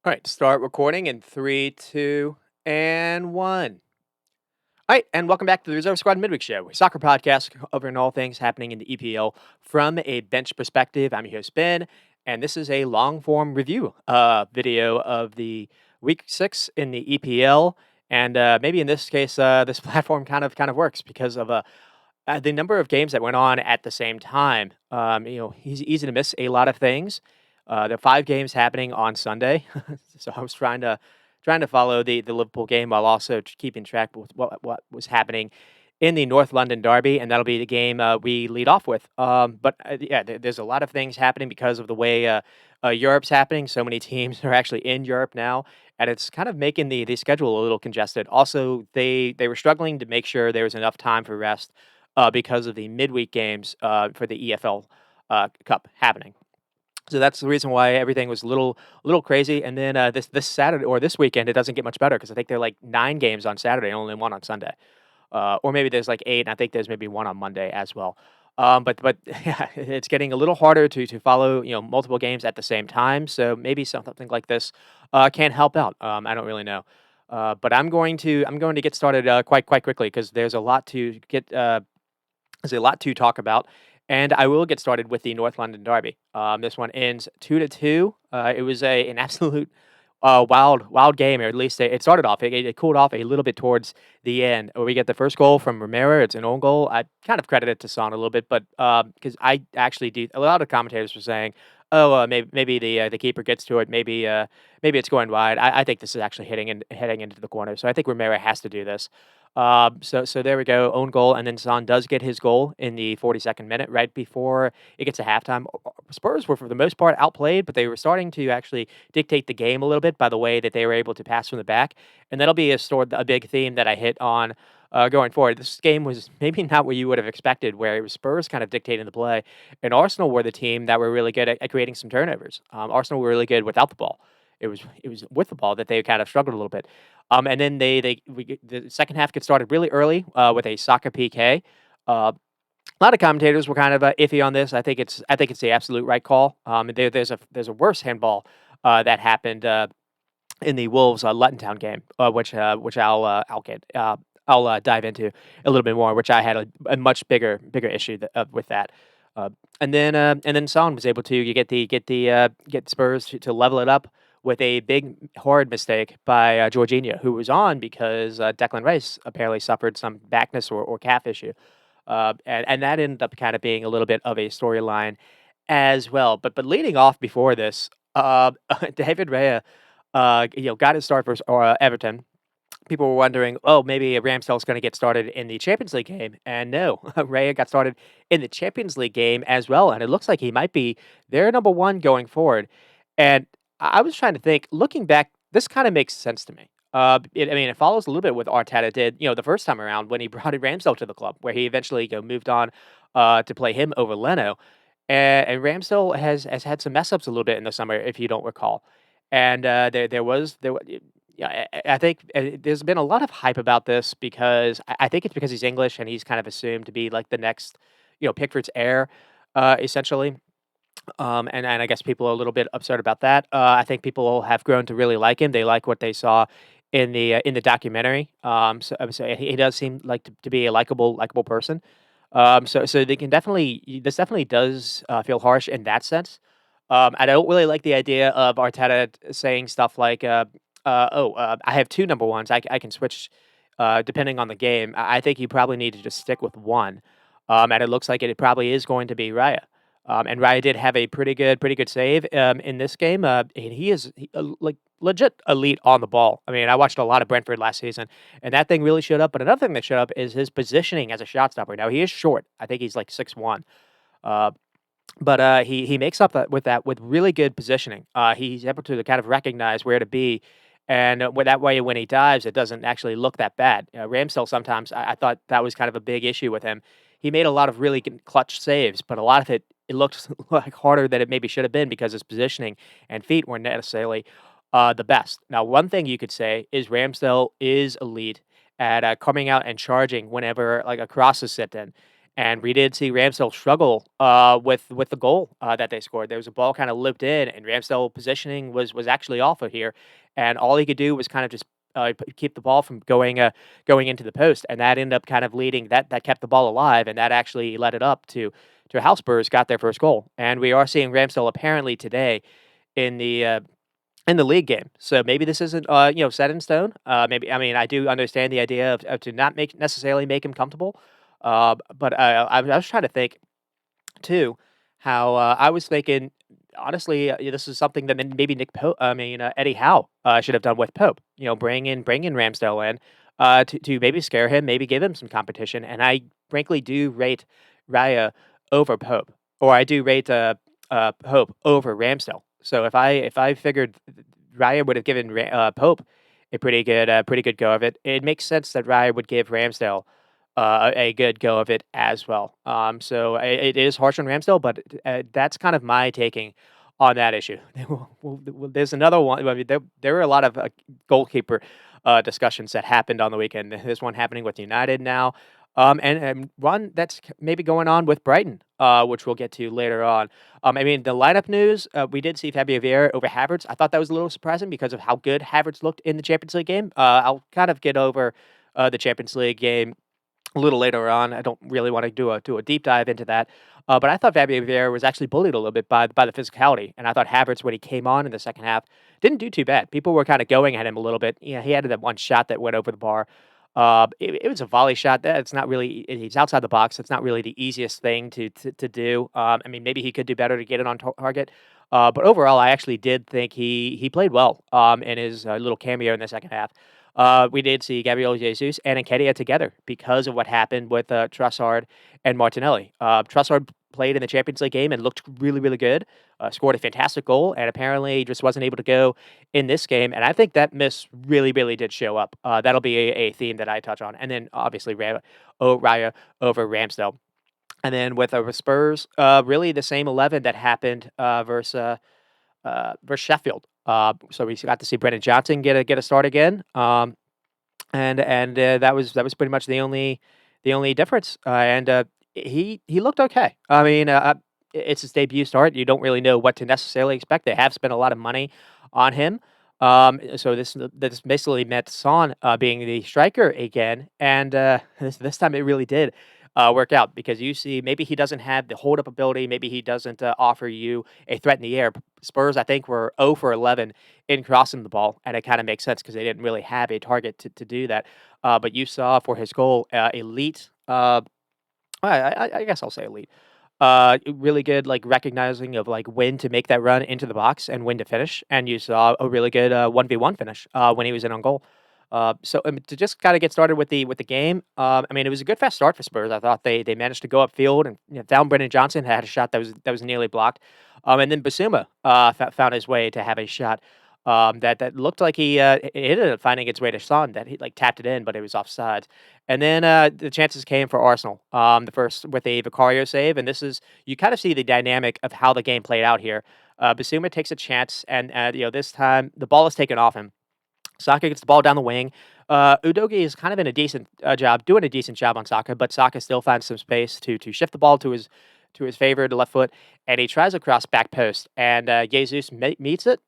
All right, start recording in three, two, and one. All right, and welcome back to the Reserve Squad Midweek Show, a soccer podcast covering all things happening in the EPL from a bench perspective. I'm your host, Ben, and this is a long form review video of the week 6 in the EPL. And maybe in this case, this platform kind of works because of the number of games that went on at the same time. He's easy to miss a lot of things. There are 5 games happening on Sunday, so I was trying to follow the Liverpool game while also keeping track with what was happening in the North London derby, and that'll be the game we lead off with. There's a lot of things happening because of the way Europe's happening. So many teams are actually in Europe now, and it's kind of making the schedule a little congested. Also, they were struggling to make sure there was enough time for rest because of the midweek games for the EFL Cup happening. So that's the reason why everything was a little crazy. And then this Saturday or this weekend, it doesn't get much better because I think there are like 9 games on Saturday and only one on Sunday, or maybe there's like 8, and I think there's maybe one on Monday as well. But yeah, it's getting a little harder to follow multiple games at the same time. So maybe something like this can help out. I don't really know. But I'm going to get started quite quickly because there's a lot to talk about, and I will get started with the North London derby. This one ends 2-2. It was an absolute wild game, or at least it started off. It cooled off a little bit towards the end. We get the first goal from Romero. It's an own goal. I kind of credit it to Son a little bit, but because I actually do. A lot of commentators were saying, "Oh, maybe the keeper gets to it. Maybe it's going wide." I think this is actually heading into the corner. So I think Romero has to do this. So there we go, own goal, and then Son does get his goal in the 42nd minute, right before it gets to halftime. Spurs were for the most part outplayed, but they were starting to actually dictate the game a little bit by the way that they were able to pass from the back, and that'll be a big theme that I hit on going forward. This game was maybe not what you would have expected, where it was Spurs kind of dictating the play, and Arsenal were the team that were really good at creating some turnovers. Arsenal were really good without the ball. It was with the ball that they kind of struggled a little bit. And then the second half gets started really early with a soccer PK. A lot of commentators were kind of iffy on this. I think it's the absolute right call. There's a worse handball that happened in the Wolves Luton Town game, which I'll dive into a little bit more. Which I had a much bigger issue with that. And then Son was able to get Spurs to level it up with a big hard mistake by Jorginho, who was on because Declan Rice apparently suffered some backness or calf issue, and that ended up kind of being a little bit of a storyline as well. But leading off before this, David Raya, got his start for Everton. People were wondering, oh, maybe Ramsdale's going to get started in the Champions League game, and no, Raya got started in the Champions League game as well, and it looks like he might be their number one going forward. And I was trying to think, looking back, this kind of makes sense to me. It follows a little bit what Arteta did, the first time around when he brought in Ramsdale to the club, where he eventually moved on to play him over Leno, and Ramsdale has had some mess ups a little bit in the summer, if you don't recall, and yeah, I think there's been a lot of hype about this because I think it's because he's English and he's kind of assumed to be like the next, Pickford's heir, essentially. And I guess people are a little bit upset about that. I think people have grown to really like him. They like what they saw in the documentary. So he does seem like to be a likable person. So they can definitely this definitely does feel harsh in that sense. I don't really like the idea of Arteta saying stuff like, I have 2 number ones. I can switch depending on the game." I think you probably need to just stick with one, and it looks like it probably is going to be Raya. And Raya did have a pretty good save in this game. And he is like legit elite on the ball. I mean, I watched a lot of Brentford last season, and that thing really showed up. But another thing that showed up is his positioning as a shot stopper. Now he is short. I think he's like 6'1". Uh, but he makes up that with really good positioning. He's able to kind of recognize where to be, and with that way, when he dives, it doesn't actually look that bad. Ramsdale sometimes I thought that was kind of a big issue with him. He made a lot of really clutch saves, but a lot of it looked like harder than it maybe should have been because his positioning and feet weren't necessarily the best. Now, one thing you could say is Ramsdale is elite at coming out and charging whenever like a cross is sent in. And we did see Ramsdale struggle with the goal that they scored. There was a ball kind of looped in, and Ramsdale positioning was actually off of here, and all he could do was kind of just keep the ball from going into the post, and that ended up kind of leading that kept the ball alive, and that actually led it up to how Spurs got their first goal. And we are seeing Ramsdale apparently today in the league game. So maybe this isn't set in stone. Maybe I mean I do understand the idea of to not make necessarily make him comfortable. But I was trying to think too how I was thinking honestly this is something that maybe Eddie Howe should have done with Pope. Bring in Ramsdale in to maybe scare him, maybe give him some competition. And I frankly do rate Raya over Pope, or I do rate Pope over Ramsdale. So if I figured Raya would have given Pope a pretty good go of it, it makes sense that Raya would give Ramsdale a good go of it as well. So it is harsh on Ramsdale, but that's kind of my taking on that issue. There's another one. I mean, there were a lot of goalkeeper discussions that happened on the weekend. There's one happening with United now, and one that's maybe going on with Brighton, which we'll get to later on. I mean, the lineup news, we did see Fabio Vieira over Havertz. I thought that was a little surprising because of how good Havertz looked in the Champions League game. I'll kind of get over the Champions League game a little later on. I don't really want to do a deep dive into that. But I thought Fabio Vieira was actually bullied a little bit by the physicality, and I thought Havertz when he came on in the second half didn't do too bad. People were kind of going at him a little bit. He had that one shot that went over the bar. It was a volley shot. That it's not really. He's outside the box. It's not really the easiest thing to do. I mean, maybe he could do better to get it on target. But overall, I actually did think he played well in his little cameo in the second half. We did see Gabriel Jesus and Nketiah together because of what happened with Trossard and Martinelli. Trossard played in the Champions League game and looked really, really good, scored a fantastic goal, and apparently just wasn't able to go in this game. And I think that miss really, really did show up. That'll be a theme that I touch on. And then obviously Raya over Ramsdale. And then with Spurs, really the same 11 that happened versus Sheffield. So we got to see Brennan Johnson get a start again. And that was pretty much the only difference. And he looked okay. I mean, it's his debut start. You don't really know what to necessarily expect. They have spent a lot of money on him. So this basically meant Son being the striker again, and this time it really did work out because you see maybe he doesn't have the hold up ability, maybe he doesn't offer you a threat in the air. Spurs, I think, were 0 for 11 in crossing the ball, and it kind of makes sense because they didn't really have a target to do that. But you saw for his goal, elite. I guess I'll say elite. Really good, like recognizing of like when to make that run into the box and when to finish. And you saw a really good 1v1 finish when he was in on goal. So to just kind of get started with the game, I mean it was a good fast start for Spurs. I thought they managed to go upfield and found Brendan Johnson had a shot that was nearly blocked, and then Basuma found his way to have a shot that looked like it ended up finding its way to Son that he like tapped it in, but it was offside. And then the chances came for Arsenal. The first with a Vicario save, and this is you kind of see the dynamic of how the game played out here. Basuma takes a chance, and this time the ball is taken off him. Saka gets the ball down the wing. Udogi is kind of in a decent job, doing a decent job on Saka, but Saka still finds some space to shift the ball to his favorite left foot, and he tries a cross back post, and Jesus meets it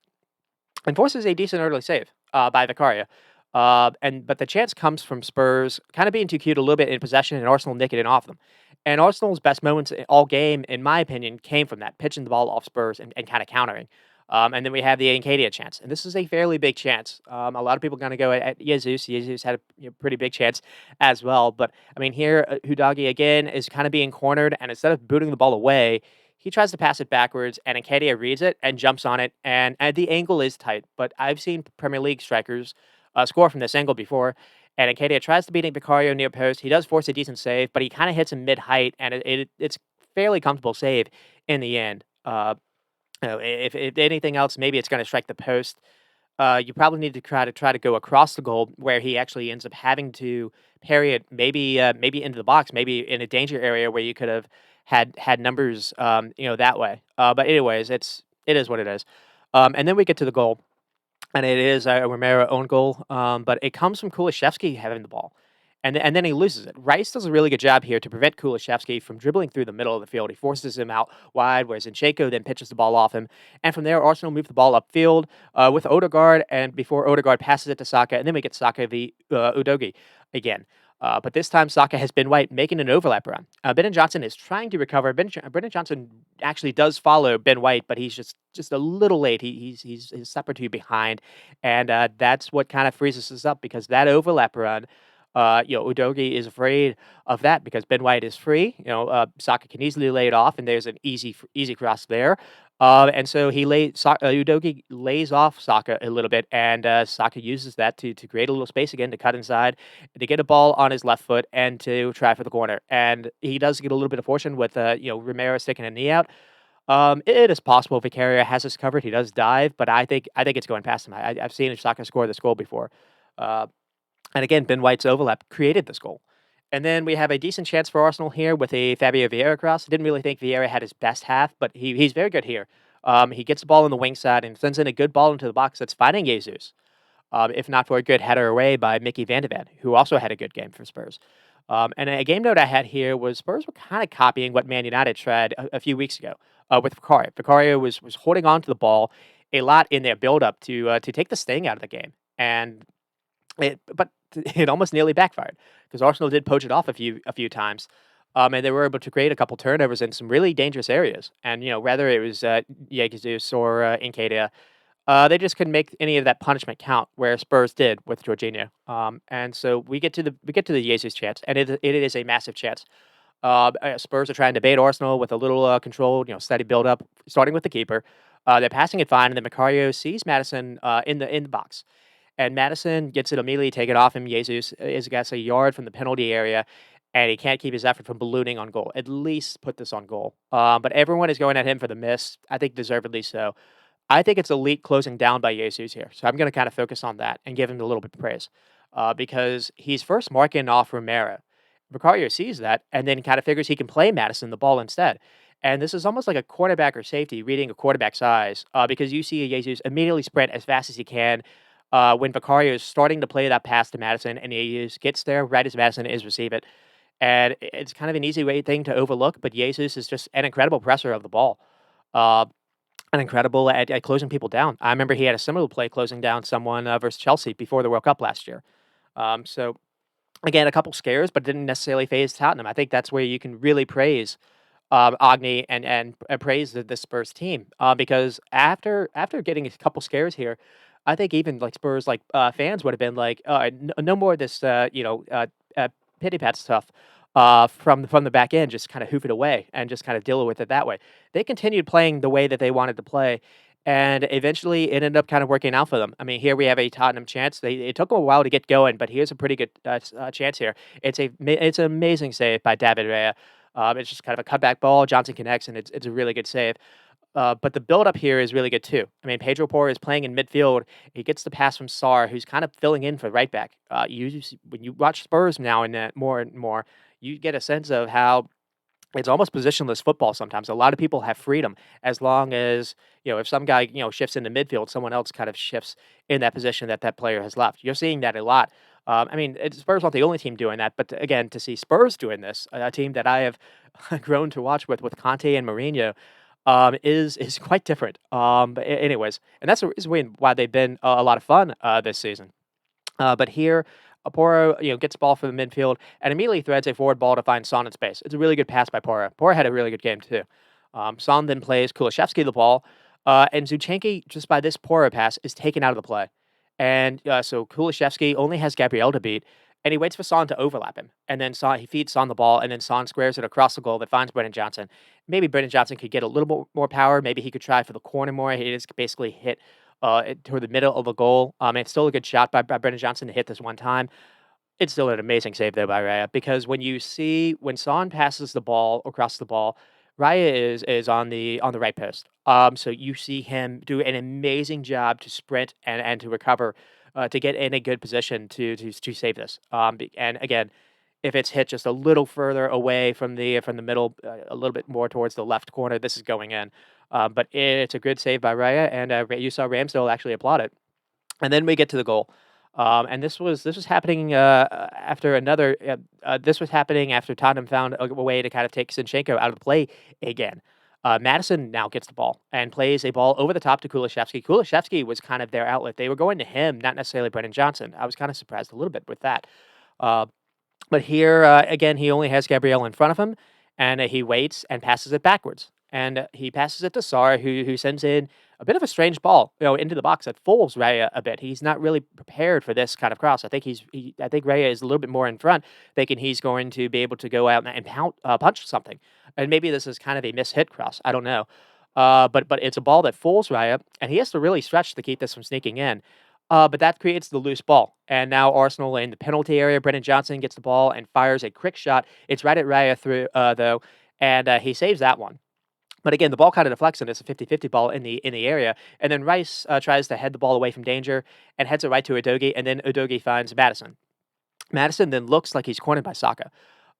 and forces a decent early save by Vicaria. But the chance comes from Spurs kind of being too cute a little bit in possession and Arsenal nicking it off them. And Arsenal's best moments all game, in my opinion, came from that pitching the ball off Spurs and kind of countering. And then we have the Nketiah chance, and this is a fairly big chance. A lot of people are going to go at Jesus. Jesus had a pretty big chance as well. But I mean, here Hudagi again is kind of being cornered, and instead of booting the ball away, he tries to pass it backwards, and Nketiah reads it and jumps on it, and the angle is tight. But I've seen Premier League strikers score from this angle before, and Nketiah tries to beat Vicario near post. He does force a decent save, but he kind of hits him mid-height, and it's fairly comfortable save in the end. If anything else, maybe it's going to strike the post. You probably need to try to go across the goal where he actually ends up having to parry it, maybe into the box, maybe in a danger area where you could have had numbers, that way. But anyways, it is what it is. And then we get to the goal, and it is a Romero own goal, but it comes from Kulishevsky having the ball. and then he loses it. Rice does a really good job here to prevent Kulishevsky from dribbling through the middle of the field. He forces him out wide, whereas Zinchenko then pitches the ball off him. And from there, Arsenal move the ball upfield with Odegaard, and before Odegaard passes it to Saka, and then we get Saka v Udogi again. But this time, Saka has Ben White making an overlap run. Brennan Johnson is trying to recover. Brennan Johnson actually does follow Ben White, but he's just a little late. He's a step or two behind, and that's what kind of freezes us up because that overlap run. Udogi is afraid of that because Ben White is free. Saka can easily lay it off, and there's an easy cross there. And so Udogi lays off Saka a little bit, and Saka uses that to create a little space again to cut inside, to get a ball on his left foot, and to try for the corner. And he does get a little bit of fortune with Romero sticking a knee out. It is possible Vicario has this covered. He does dive, but I think it's going past him. I've seen Saka score this goal before. Uh, and again, Ben White's overlap created this goal. And then we have a decent chance for Arsenal here with a Fabio Vieira cross. I didn't really think Vieira had his best half, but he's very good here. He gets the ball on the wing side and sends in a good ball into the box that's finding Jesus. If not for a good header away by Mickey Van de Ven, who also had a good game for Spurs. And a game note I had here was Spurs were kind of copying what Man United tried a few weeks ago with Vicario. Vicario was holding on to the ball a lot in their build-up to take the sting out of the game. But it almost nearly backfired because Arsenal did poach it off a few times, and they were able to create a couple turnovers in some really dangerous areas. And whether it was Jesus or Nketiah, they just couldn't make any of that punishment count where Spurs did with Jorginho. And so we get to the Jesus chance, and it is a massive chance. Spurs are trying to bait Arsenal with a little controlled, steady build up, starting with the keeper. They're passing it fine, and then Vicario sees Madison in the box. And Madison gets it immediately taken off him. Jesus is, I guess, a yard from the penalty area, and he can't keep his effort from ballooning on goal. At least put this on goal. But everyone is going at him for the miss. I think deservedly so. I think it's elite closing down by Jesus here. So I'm going to kind of focus on that and give him a little bit of praise because he's first marking off Romero. Vicario sees that and then kind of figures he can play Madison the ball instead. And this is almost like a cornerback or safety reading a quarterback size because you see Jesus immediately sprint as fast as he can when Vicario is starting to play that pass to Madison, and he gets there right as Madison is receive it. And it's kind of an easy thing to overlook, but Jesus is just an incredible presser of the ball. Uh, and incredible at closing people down. I remember he had a similar play closing down someone versus Chelsea before the World Cup last year. So again, a couple scares, but didn't necessarily phase Tottenham. I think that's where you can really praise Agni and praise the Spurs team because after getting a couple scares here, I think even like Spurs fans would have been like, no more of this pity pat stuff from the back end. Just kind of hoof it away and just kind of deal with it that way. They continued playing the way that they wanted to play. And eventually, it ended up kind of working out for them. I mean, here we have a Tottenham chance. It took them a while to get going, but here's a pretty good chance here. It's an amazing save by David Raya. It's just kind of a cutback ball. Johnson connects, and it's a really good save. But the build-up here is really good too. I mean, Pedro Porro is playing in midfield. He gets the pass from Sarr, who's kind of filling in for right back. When you watch Spurs now and more and more, you get a sense of how it's almost positionless football sometimes. A lot of people have freedom as long as, if some guy, shifts into midfield, someone else kind of shifts in that position that player has left. You're seeing that a lot. I mean, Spurs aren't the only team doing that, but again, to see Spurs doing this, a team that I have grown to watch with Conte and Mourinho, is quite different. But anyways, and that's the reason why they've been a lot of fun this season. But here, Porro, gets the ball from the midfield and immediately threads a forward ball to find Son in space. It's a really good pass by Porro. Porro had a really good game too. Son then plays Kulishevsky the ball, and Zinchenko, just by this Porro pass, is taken out of the play. And so Kulishevsky only has Gabriel to beat, and he waits for Son to overlap him. And then he feeds Son the ball, and then Son squares it across the goal that finds Brennan Johnson. Maybe Brennan Johnson could get a little more power. Maybe he could try for the corner more. He just basically hit toward the middle of the goal. It's still a good shot by Brennan Johnson to hit this one time. It's still an amazing save though by Raya because when Son passes the ball across the ball, Raya is on the right post. So you see him do an amazing job to sprint and to recover, to get in a good position to save this. And again, if it's hit just a little further away from the middle, a little bit more towards the left corner, this is going in. But it's a good save by Raya, and you saw Ramsdale actually applaud it. And then we get to the goal. And this was happening after another. This was happening after Tottenham found a way to kind of take Zinchenko out of the play again. Madison now gets the ball and plays a ball over the top to Kulishevsky. Kulishevsky was kind of their outlet. They were going to him, not necessarily Brennan Johnson. I was kind of surprised a little bit with that. Uh, but here, again, he only has Gabriel in front of him, and he waits and passes it backwards. And he passes it to Sarr, who sends in a bit of a strange ball, into the box that fools Raya a bit. He's not really prepared for this kind of cross. I think Raya is a little bit more in front, thinking he's going to be able to go out and punch something. And maybe this is kind of a mishit cross. I don't know. But it's a ball that fools Raya, and he has to really stretch to keep this from sneaking in. But that creates the loose ball. And now Arsenal in the penalty area. Brennan Johnson gets the ball and fires a quick shot. It's right at Raya through though, and he saves that one. But again, the ball kind of deflects and it's a 50-50 ball in the area. And then Rice tries to head the ball away from danger and heads it right to Udogie. And then Udogie finds Madison. Madison then looks like he's cornered by Saka.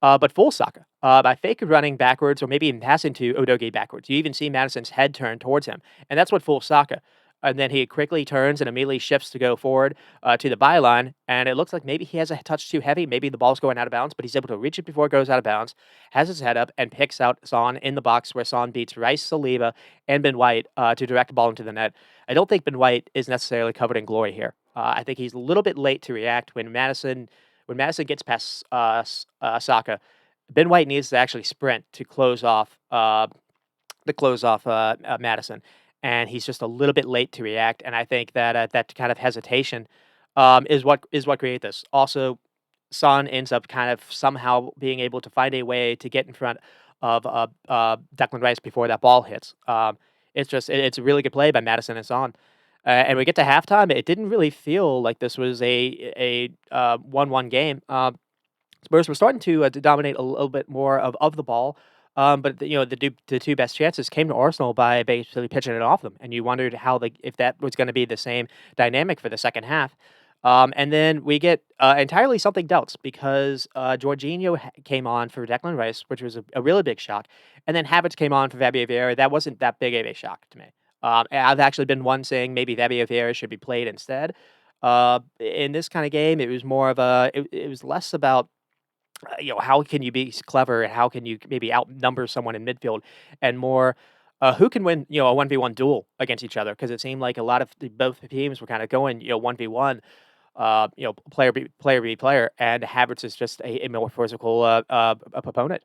But full Saka, by fake running backwards or maybe even passing to Udogie backwards. You even see Madison's head turn towards him. And that's what fools Saka. And then he quickly turns and immediately shifts to go forward to the byline. And it looks like maybe he has a touch too heavy. Maybe the ball's going out of bounds, but he's able to reach it before it goes out of bounds, has his head up, and picks out Son in the box where Son beats Rice, Saliba, and Ben White to direct the ball into the net. I don't think Ben White is necessarily covered in glory here. I think he's a little bit late to react when Madison gets past Saka. Ben White needs to actually sprint to close off Madison, and he's just a little bit late to react. And I think that that kind of hesitation is what create this. Also, Son ends up kind of somehow being able to find a way to get in front of Declan Rice before that ball hits. It's a really good play by Madison and Son. And we get to halftime. It didn't really feel like this was a 1-1 game. Spurs were starting to dominate a little bit more of the ball, but the two best chances came to Arsenal by basically pitching it off them, and you wondered if that was going to be the same dynamic for the second half. And then we get entirely something else because Jorginho came on for Declan Rice, which was a really big shock, and then Havertz came on for Fabio Vieira. That wasn't that big of a shock to me. I've actually been one saying maybe Fabio Vieira should be played instead. In this kind of game, it was more of it was less about how can you be clever and how can you maybe outnumber someone in midfield, and more who can win a 1v1 duel against each other, because it seemed like a lot of both teams were kind of going 1v1, player v player, and Havertz is just a more physical opponent.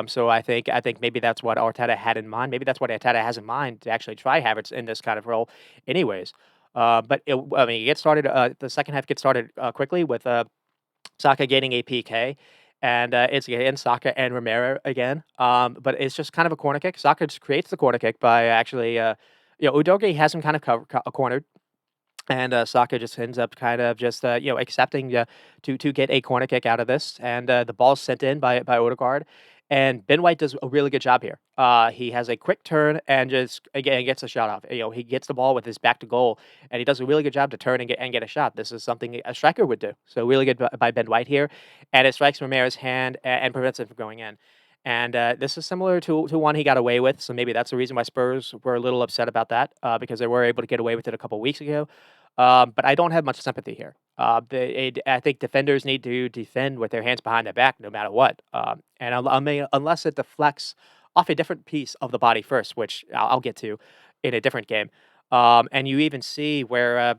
So I think maybe that's what Arteta had in mind. Maybe that's what Arteta has in mind to actually try Havertz in this kind of role, anyways. I mean, the second half gets started quickly with Saka getting a PK, and it's again Saka and Romero again. But it's just kind of a corner kick. Saka just creates the corner kick by actually, Udogie has him kind of cornered, and Saka just ends up kind of just accepting to get a corner kick out of this, and the ball's sent in by Odegaard, and Ben White does a really good job here. He has a quick turn and just again gets a shot off. He gets the ball with his back to goal, and he does a really good job to turn and get a shot. This is something a striker would do. So really good by Ben White here, and it strikes Romero's hand and prevents it from going in. And this is similar to one he got away with, so maybe that's the reason why Spurs were a little upset about that, because they were able to get away with it a couple weeks ago. But I don't have much sympathy here. I think defenders need to defend with their hands behind their back no matter what. And I mean, unless it deflects off a different piece of the body first, which I'll get to in a different game. And you even see where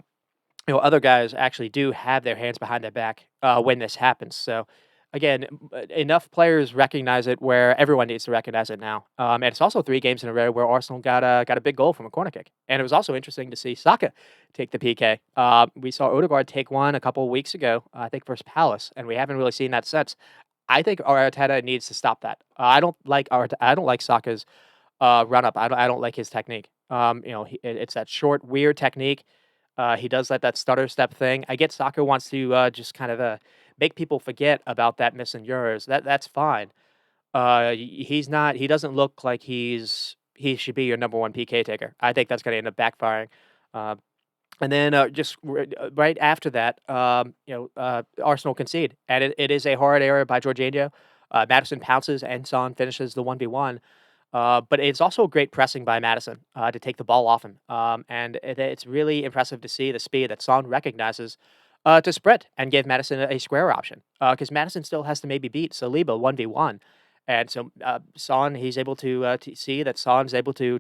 other guys actually do have their hands behind their back when this happens. So again, enough players recognize it where everyone needs to recognize it now. And it's also 3 games in a row where Arsenal got a big goal from a corner kick, and it was also interesting to see Saka take the PK. We saw Odegaard take one a couple of weeks ago, I think versus Palace, and we haven't really seen that since. I think Arteta needs to stop that. I don't like Saka's run up. I don't like his technique. It's that short, weird technique. He does that stutter step thing. I get Saka wants to just kind of make people forget about that missing Euros. That's fine. He's not. He doesn't look like he should be your number one PK taker. I think that's going to end up backfiring. Uh, and then right after that, Arsenal concede, and it is a hard error by Jorginho. Madison pounces and Son finishes the 1v1. But it's also great pressing by Madison to take the ball off him. And it's really impressive to see the speed that Son recognizes to spread and give Madison a square option, because Madison still has to maybe beat Saliba 1v1. And so, Son, he's able to see that Son's able to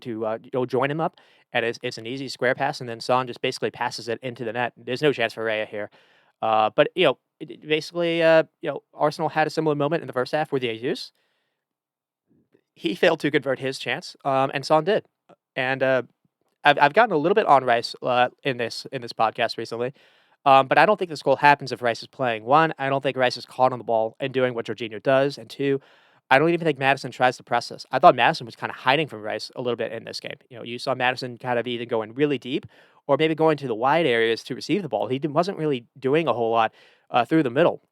join him up, and it's an easy square pass, and then Son just basically passes it into the net. There's no chance for Raya here. But, basically, Arsenal had a similar moment in the first half where the Jesus, he failed to convert his chance, and Son did. And, I've gotten a little bit on Rice, in this podcast recently, but I don't think this goal happens if Rice is playing. One, I don't think Rice is caught on the ball and doing what Jorginho does, and two, I don't even think Madison tries to press this. I thought Madison was kind of hiding from Rice a little bit in this game. You saw Madison kind of either going really deep or maybe going to the wide areas to receive the ball. Wasn't really doing a whole lot through the middle,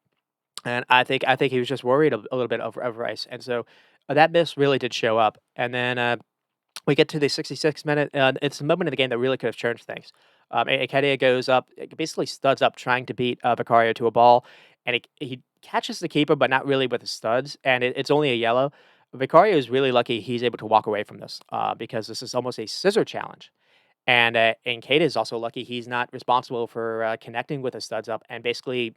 and I think he was just worried a little bit of Rice, and so that miss really did show up. And then we get to the 66th minute. It's a moment in the game that really could have changed things. Nketiah goes up, basically studs up, trying to beat Vicario to a ball, and he catches the keeper, but not really with his studs, and it's only a yellow. Vicario is really lucky he's able to walk away from this, because this is almost a scissor challenge. And Kate is also lucky he's not responsible for connecting with his studs up and basically,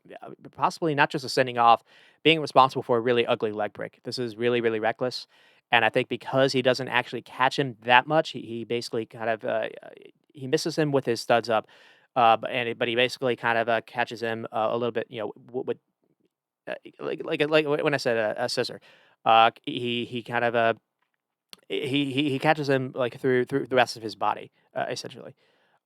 possibly not just a sending off, being responsible for a really ugly leg break. This is really, really reckless. And I think because he doesn't actually catch him that much, he basically kind of he misses him with his studs up, but he basically kind of catches him a little bit, with like when I said a scissor, he kind of he catches him like through the rest of his body, essentially.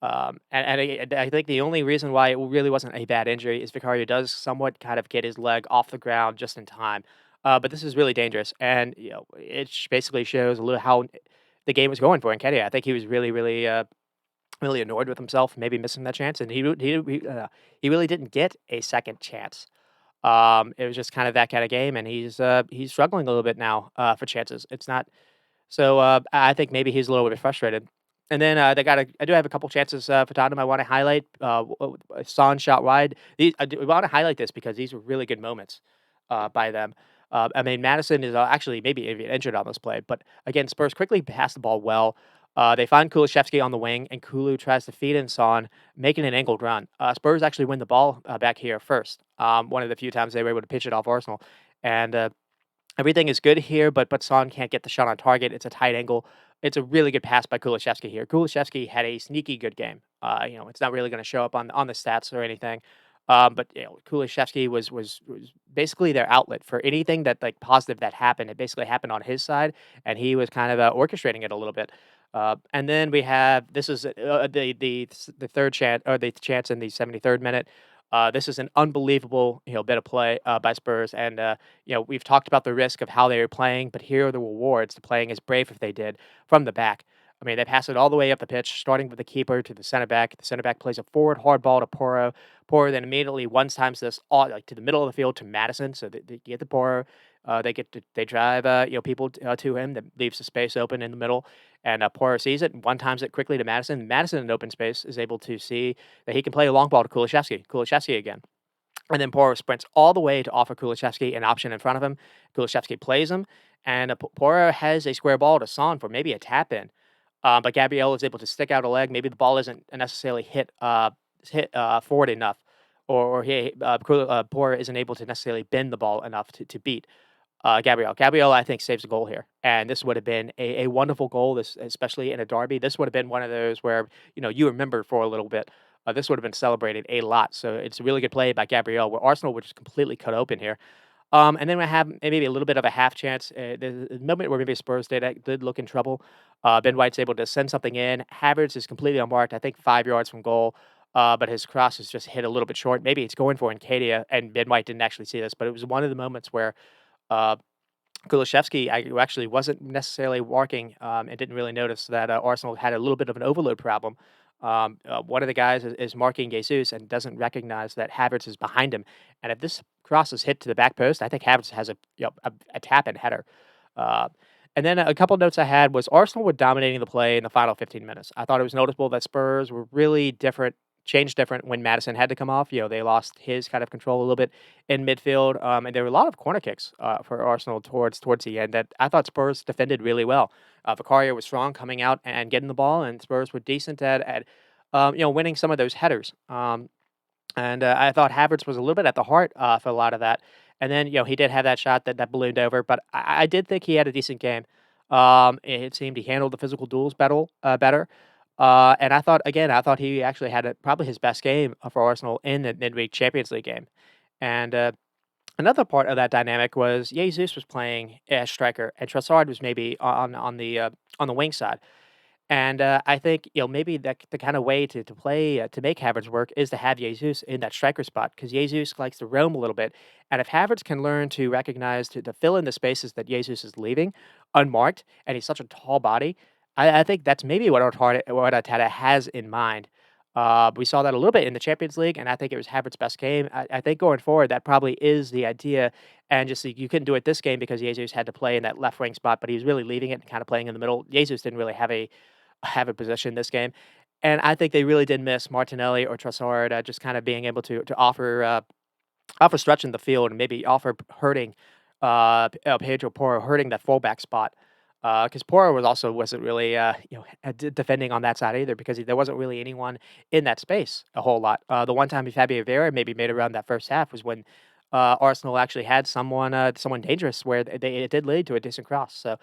And I think the only reason why it really wasn't a bad injury is Vicario does somewhat kind of get his leg off the ground just in time. But this is really dangerous, and it basically shows a little how the game was going for Nketiah. I think he was really, really, really annoyed with himself, maybe missing that chance, and he really didn't get a second chance. It was just kind of that kind of game, and he's struggling a little bit now for chances. It's not so, I think maybe he's a little bit frustrated. And then, I do have a couple chances, for Tottenham I wanna highlight. Son shot wide. I wanna highlight this because these were really good moments, by them. I mean, Madison is, actually maybe even injured on this play, but again, Spurs quickly pass the ball well. They find Kulusevski on the wing, and Kulu tries to feed in Son, making an angled run. Spurs actually win the ball, back here first, one of the few times they were able to pitch it off Arsenal, and, everything is good here, but Son can't get the shot on target. It's a tight angle. It's a really good pass by Kulusevski here. Kulusevski had a sneaky good game. It's not really going to show up on the stats or anything. But Kulusevski was basically their outlet for anything that like positive that happened. It basically happened on his side, and he was kind of orchestrating it a little bit. And then we have this is the third chance or the chance in the 73rd minute. This is an unbelievable, bit of play by Spurs, and we've talked about the risk of how they were playing, but here are the rewards to playing as brave if they did from the back. I mean, they pass it all the way up the pitch, starting with the keeper to the center back. The center back plays a forward hard ball to Porro. Porro then immediately one times this all like to the middle of the field to Madison. So they get the Porro. They drive people to him that leaves the space open in the middle, and Porro sees it and one times it quickly to Madison. Madison in open space is able to see that he can play a long ball to Kulusevski. Kulusevski again. And then Porro sprints all the way to offer Kulusevski an option in front of him. Kulusevski plays him, and Porro has a square ball to Son for maybe a tap in. But Gabriel is able to stick out a leg. Maybe the ball isn't necessarily hit forward enough, or Porro isn't able to necessarily bend the ball enough to beat Gabriel. Gabriel, I think, saves a goal here, and this would have been a wonderful goal. This, especially in a derby, this would have been one of those where you remember for a little bit. This would have been celebrated a lot. So it's a really good play by Gabriel, where Arsenal were just completely cut open here. And then we have maybe a little bit of a half chance. The moment where maybe Spurs did look in trouble. Ben White's able to send something in. Havertz is completely unmarked, I think 5 yards from goal. But his cross is just hit a little bit short. Maybe it's going for Nketiah, and Ben White didn't actually see this, but it was one of the moments where uh, Kulusevski actually wasn't necessarily walking, and didn't really notice that Arsenal had a little bit of an overload problem. One of the guys is marking Jesus and doesn't recognize that Havertz is behind him. And if this cross is hit to the back post, I think Havertz has a tap and header. Uh, and then a couple notes I had was Arsenal were dominating the play in the final 15 minutes. I thought it was noticeable that Spurs were really different, changed different when Madison had to come off. They lost his kind of control a little bit in midfield, and there were a lot of corner kicks for Arsenal towards the end that I thought Spurs defended really well. Vicario was strong coming out and getting the ball, and Spurs were decent at winning some of those headers. And I thought Havertz was a little bit at the heart for a lot of that. And then, he did have that shot that ballooned over, but I did think he had a decent game. It seemed he handled the physical duels better. And I thought he actually had probably his best game for Arsenal in the midweek Champions League game. And another part of that dynamic was Jesus was playing as striker, and Trossard was maybe on the wing side. And, I think, maybe the kinda way to play, to make Havertz work is to have Jesus in that striker spot because Jesus likes to roam a little bit, and if Havertz can learn to recognize to fill in the spaces that Jesus is leaving unmarked, and he's such a tall body, I think that's maybe what Arteta has in mind. We saw that a little bit in the Champions League, and I think it was Havertz's best game. I think going forward, that probably is the idea, and just you couldn't do it this game because Jesus had to play in that left wing spot, but he was really leaving it and kinda playing in the middle. Jesus didn't really have a position this game. And I think they really did miss Martinelli or Trossard, just kind of being able to offer stretching the field and maybe offer hurting Pedro Porro, hurting that fullback spot. Because Porro wasn't really defending on that side either because there wasn't really anyone in that space a whole lot. The one time Fabio Vieira maybe made around that first half was when Arsenal actually had someone dangerous where it did lead to a decent cross. So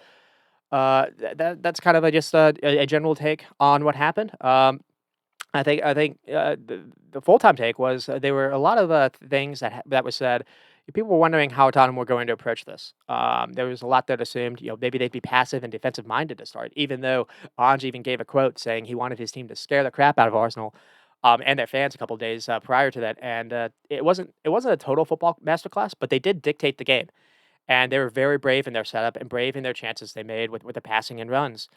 that's kind of just a general take on what happened. I think the full time take was there were a lot of things that was said. People were wondering how Tottenham were going to approach this. There was a lot that assumed maybe they'd be passive and defensive minded to start, even though Ange even gave a quote saying he wanted his team to scare the crap out of Arsenal. And their fans a couple days prior to that, and it wasn't a total football masterclass, but they did dictate the game. And they were very brave in their setup and brave in their chances they made with the passing and runs.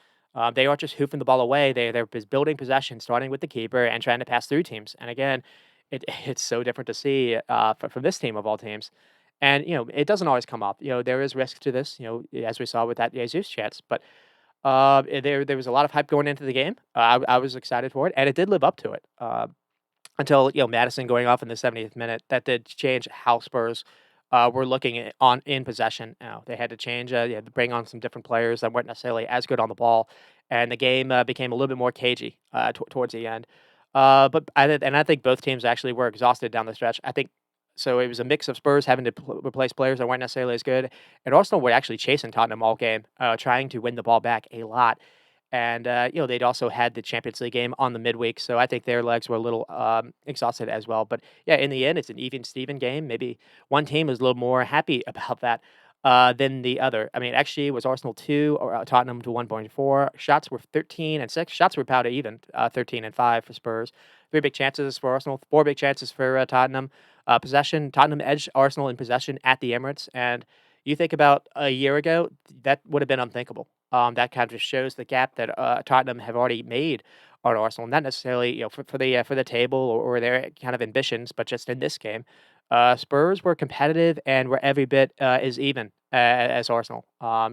They aren't just hoofing the ball away. They're building possession, starting with the keeper and trying to pass through teams. And again, it's so different to see from this team of all teams. And it doesn't always come up. There is risk to this. As we saw with that Jesus chance. But there was a lot of hype going into the game. I was excited for it, and it did live up to it. Until, Madison going off in the 70th minute, that did change how Spurs, were looking in possession. They had to change, they had to bring on some different players that weren't necessarily as good on the ball, and the game, became a little bit more cagey, towards the end. I think both teams actually were exhausted down the stretch. I think so it was a mix of Spurs having to replace players that weren't necessarily as good, and Arsenal were actually chasing Tottenham all game, trying to win the ball back a lot. And, they'd also had the Champions League game on the midweek, so I think their legs were a little, exhausted as well. But, yeah, in the end, it's an even Steven game. Maybe one team is a little more happy about that, than the other. I mean, XG was Arsenal 2 or Tottenham to 1.4. Shots were 13 and 6. Shots were about even, 13 and 5 for Spurs. 3 big chances for Arsenal, 4 big chances for, Tottenham. Possession, Tottenham edged Arsenal in possession at the Emirates, and you think about a year ago, that would have been unthinkable. That kind of just shows the gap that Tottenham have already made on Arsenal, not necessarily for the table or their kind of ambitions, but just in this game, Spurs were competitive and were every bit as even as Arsenal.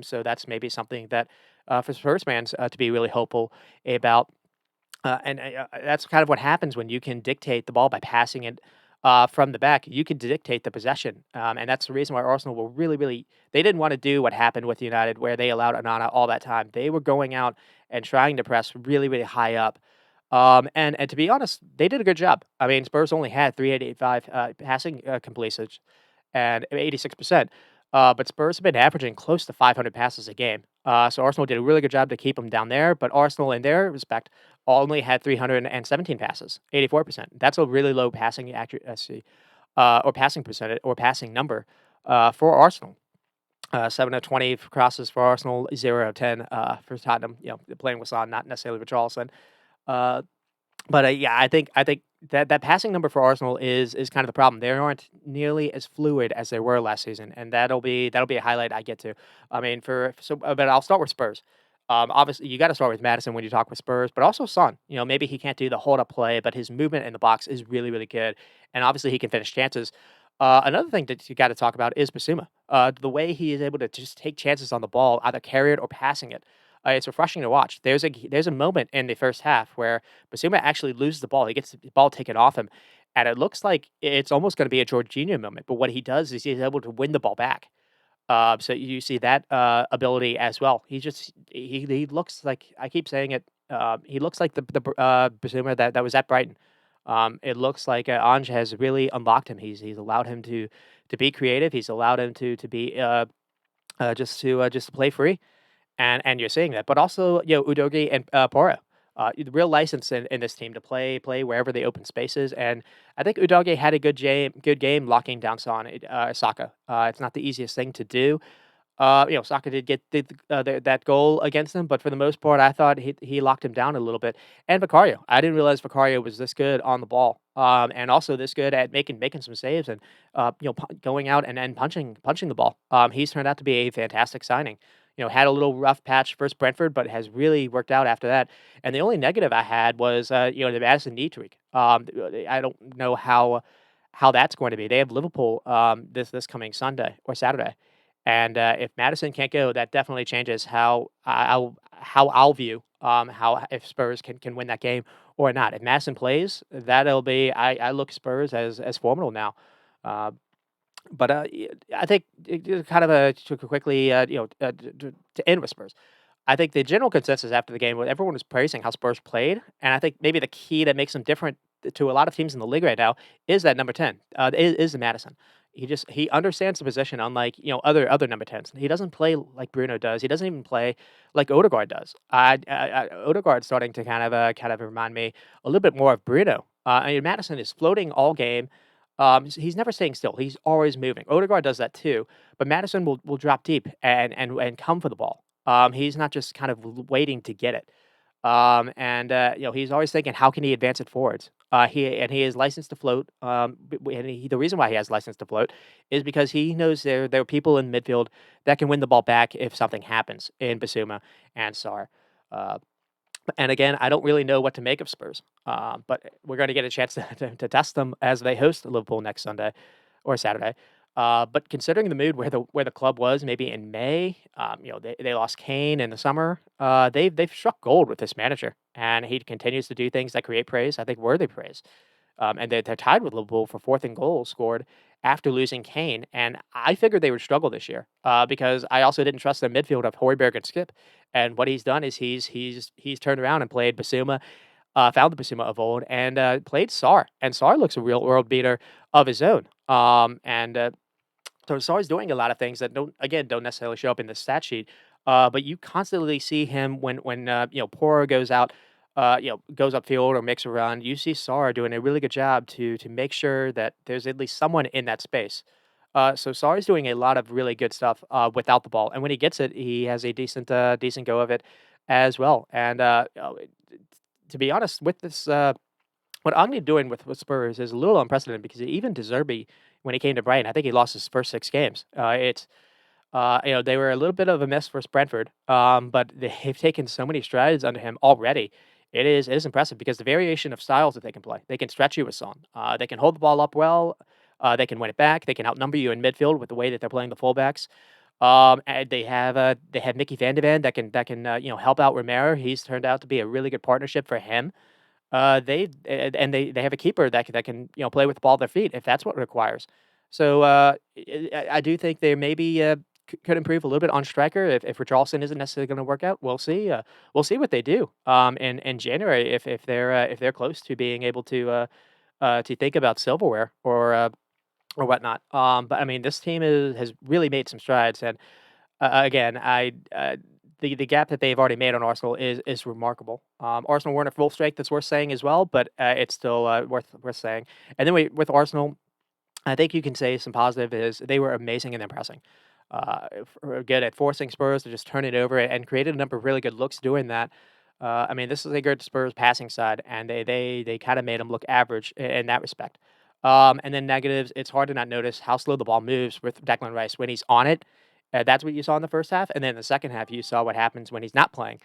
So that's maybe something that for Spurs fans to be really hopeful about. And that's kind of what happens when you can dictate the ball by passing it from the back. You can dictate the possession, and that's the reason why Arsenal were really, really. They didn't want to do what happened with United, where they allowed Onana all that time. They were going out and trying to press really, really high up. And to be honest, they did a good job. I mean, Spurs only had 385 passing completions and 86%. But Spurs have been averaging close to 500 passes a game. So Arsenal did a really good job to keep them down there. But Arsenal, in their respect, only had 317 passes, 84%. That's a really low passing accuracy or passing percentage or passing number for Arsenal. 7 of 20 crosses for Arsenal, 0 of 10 for Tottenham. Playing with Son, not necessarily with Charleston. Uh, but yeah, I think that passing number for Arsenal is kind of the problem. They aren't nearly as fluid as they were last season, and that'll be a highlight I get to. I mean, but I'll start with Spurs. Obviously, you got to start with Madison when you talk with Spurs, but also Son. Maybe he can't do the hold up play, but his movement in the box is really, really good, and obviously he can finish chances. Another thing that you got to talk about is Basuma. The way he is able to just take chances on the ball, either carry it or passing it. It's refreshing to watch. There's a moment in the first half where Basuma actually loses the ball. He gets the ball taken off him, and it looks like it's almost going to be a Jorginho moment. But what he does is he's able to win the ball back. So you see that ability as well. He looks like I keep saying it. He looks like the Basuma that was at Brighton. It looks like Ange has really unlocked him. He's allowed him to be creative. He's allowed him to be just to play free, and you're seeing that. But also, Udogie and Porro, the real license in this team to play wherever the open spaces. And I think Udogie had a good game locking down Saka. It's not the easiest thing to do. Saka did get that goal against him, but for the most part, I thought he locked him down a little bit. And Vicario, I didn't realize Vicario was this good on the ball, and also this good at making some saves and going out and punching the ball. He's turned out to be a fantastic signing. Had a little rough patch versus Brentford, but has really worked out after that. And the only negative I had was the Madison knee tweak. I don't know how that's going to be. They have Liverpool this coming Sunday or Saturday. And if Madison can't go, that definitely changes how I'll view how if Spurs can win that game or not. If Madison plays, that'll be I look Spurs as formidable now. Uh, but I think kind of to quickly to end with Spurs. I think the general consensus after the game, everyone was praising how Spurs played, and I think maybe the key that makes them different to a lot of teams in the league right now is that number 10, is Madison. He understands the position unlike, other number 10s. He doesn't play like Bruno does. He doesn't even play like Odegaard does. Odegaard's starting to kind of remind me a little bit more of Bruno. Madison is floating all game. He's never staying still. He's always moving. Odegaard does that too, but Madison will drop deep and come for the ball. He's not just kind of waiting to get it. And he's always thinking, how can he advance it forwards? He is licensed to float. The reason why he has license to float is because he knows there are people in midfield that can win the ball back if something happens in Basuma and Sar. Uh, and again, I don't really know what to make of Spurs, but we're going to get a chance to test them as they host Liverpool next Sunday or Saturday. But considering the mood where the club was maybe in May, they lost Kane in the summer. They've struck gold with this manager, and he continues to do things that create praise. I think worthy praise. And they're tied with Liverpool for fourth in goals scored after losing Kane. And I figured they would struggle this year because I also didn't trust their midfield of Højbjerg and Skip. And what he's done is he's turned around and played Basuma, found the Basuma of old, and played Sar. And Sar looks a real world beater of his own. And so Sarr's doing a lot of things that don't necessarily show up in the stat sheet, but you constantly see him when Pora goes out, goes upfield or makes a run. You see Sarr doing a really good job to make sure that there's at least someone in that space. So Sarr's doing a lot of really good stuff without the ball, and when he gets it, he has a decent go of it as well. And to be honest, with this. What Agnew doing with Spurs is a little unprecedented because even De Zerbi, when he came to Brighton, I think he lost his first 6 games. They were a little bit of a miss versus Brentford, but they've taken so many strides under him already. It is impressive because the variation of styles that they can play. They can stretch you with Son. They can hold the ball up well. They can win it back. They can outnumber you in midfield with the way that they're playing the fullbacks. And they have Mickey Van de Ven that can help out Romero. He's turned out to be a really good partnership for him. They have a keeper that can play with the ball at their feet if that's what it requires. So I do think they maybe could improve a little bit on striker if Richarlison isn't necessarily going to work out. We'll see. We'll see what they do in January if they're close to being able to think about silverware or whatnot. But I mean, this team has really made some strides, and again, the gap that they've already made on Arsenal is remarkable. Arsenal weren't at full strength. That's worth saying as well, but it's still worth saying. And then with Arsenal, I think you can say some positive is they were amazing in their pressing. Good at forcing Spurs to just turn it over and created a number of really good looks doing that. I mean, this is a good Spurs passing side, and they kind of made them look average in that respect. And then negatives, it's hard to not notice how slow the ball moves with Declan Rice when he's on it. That's what you saw in the first half, and then in the second half, you saw what happens when he's not playing.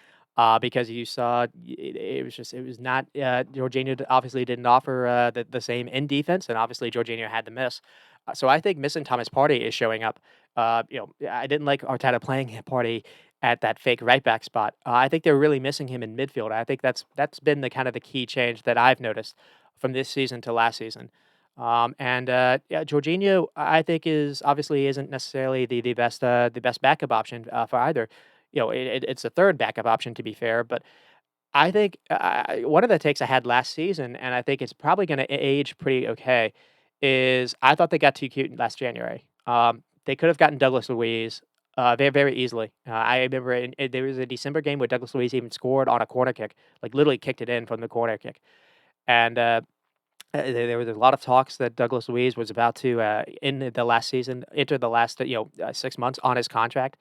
Because you saw it was not Jorginho obviously didn't offer the same in defense, and obviously Jorginho had the miss. So I think missing Thomas Partey is showing up. I didn't like Arteta playing Partey at that fake right back spot. I think they're really missing him in midfield. I think that's been the kind of the key change that I've noticed from this season to last season. Yeah, Jorginho, I think is obviously isn't necessarily the best backup option for either. It's a third backup option to be fair, but I think one of the takes I had last season, and I think it's probably going to age pretty okay, is I thought they got too cute last January. They could have gotten Douglas Luiz very, very easily. I remember there was a December game where Douglas Luiz even scored on a corner kick, like literally kicked it in from the corner kick. And there was a lot of talks that Douglas Luiz was about to, in the last season, enter the last 6 months on his contract.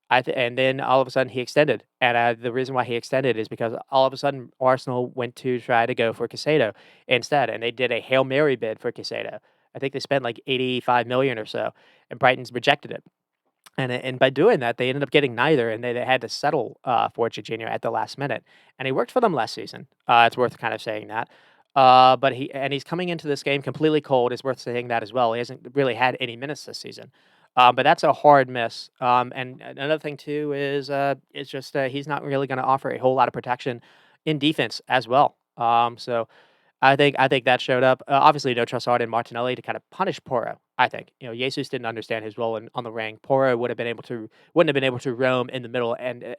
And then all of a sudden he extended, and, the reason why he extended is because all of a sudden Arsenal went to try to go for Caicedo instead, and they did a Hail Mary bid for Caicedo. I think they spent like 85 million or so, and Brighton's rejected it. And by doing that, they ended up getting neither, and they had to settle, for Jorginho at the last minute, and he worked for them last season. It's worth kind of saying that. But he's coming into this game completely cold. It's worth saying that as well. He hasn't really had any minutes this season. But that's a hard miss. And another thing too is it's just he's not really going to offer a whole lot of protection in defense as well. So I think that showed up. Obviously, no Trossard and Martinelli to kind of punish Porro. I think Jesus didn't understand his role on the wing. Porro wouldn't have been able to roam in the middle and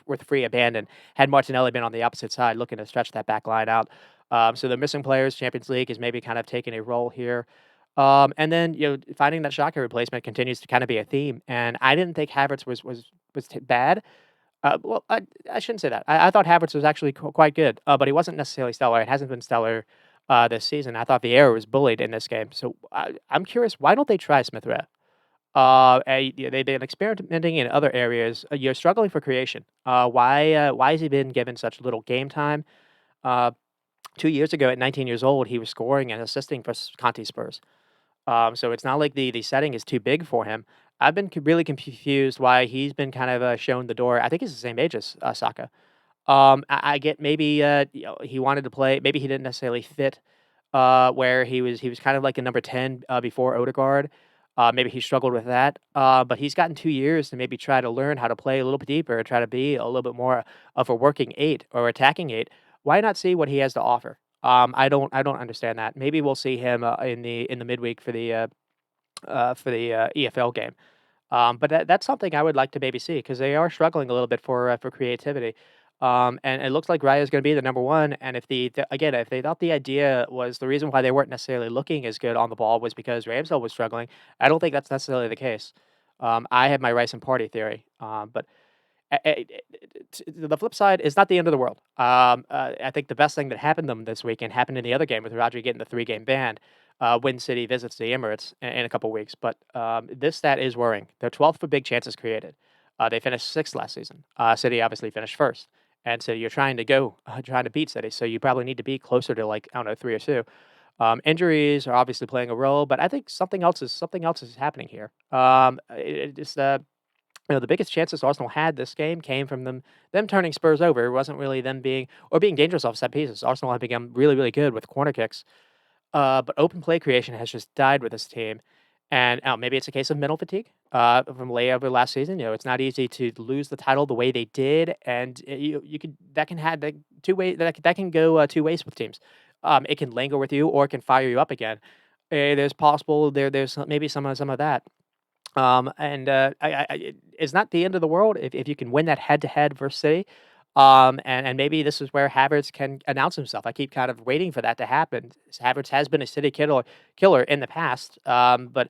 with free abandon had Martinelli been on the opposite side looking to stretch that back line out. So the missing players, Champions League is maybe kind of taking a role here. And then finding that Xhaka replacement continues to kind of be a theme. And I didn't think Havertz was bad. I shouldn't say that. I thought Havertz was actually quite good, but he wasn't necessarily stellar. It hasn't been stellar this season. I thought Vieira was bullied in this game. So I'm curious, why don't they try Smith Rowe? They've been experimenting in other areas. You're struggling for creation. Why has he been given such little game time? Uh, 2 years ago, at 19 years old, he was scoring and assisting for Conte Spurs. So it's not like the setting is too big for him. I've been really confused why he's been kind of shown the door. I think he's the same age as Saka. I get maybe he wanted to play. Maybe he didn't necessarily fit where he was kind of like a number 10 before Odegaard. Maybe he struggled with that. But he's gotten 2 years to maybe try to learn how to play a little bit deeper, try to be a little bit more of a working eight or attacking eight. Why not see what he has to offer? I don't understand that. Maybe we'll see him in the midweek for the EFL game. But that's something I would like to maybe see because they are struggling a little bit for creativity. And it looks like Raya is going to be the number one. And again, if they thought the idea was the reason why they weren't necessarily looking as good on the ball was because Ramsdale was struggling, I don't think that's necessarily the case. I have my Rice and Party theory, but the flip side is not the end of the world. I think the best thing that happened to them this weekend happened in the other game with Rodri getting the 3-game ban when City visits the Emirates in a couple weeks. But this stat is worrying. They're 12th for big chances created. They finished sixth last season. City obviously finished first. And so you're trying to beat City. So you probably need to be closer to like, I don't know, 3 or 2. Injuries are obviously playing a role, but I think something else is happening here. The biggest chances Arsenal had this game came from them turning Spurs over. It wasn't really them being dangerous off set pieces. Arsenal had become really, really good with corner kicks. But open play creation has just died with this team. And maybe it's a case of mental fatigue from layover last season. It's not easy to lose the title the way they did, and you could that can have the two way that can go two ways with teams. It can linger with you, or it can fire you up again. There's possible there's maybe some of that. And it's not the end of the world if you can win that head to head versus City. And maybe this is where Havertz can announce himself. I keep kind of waiting for that to happen. Havertz has been a City killer in the past. But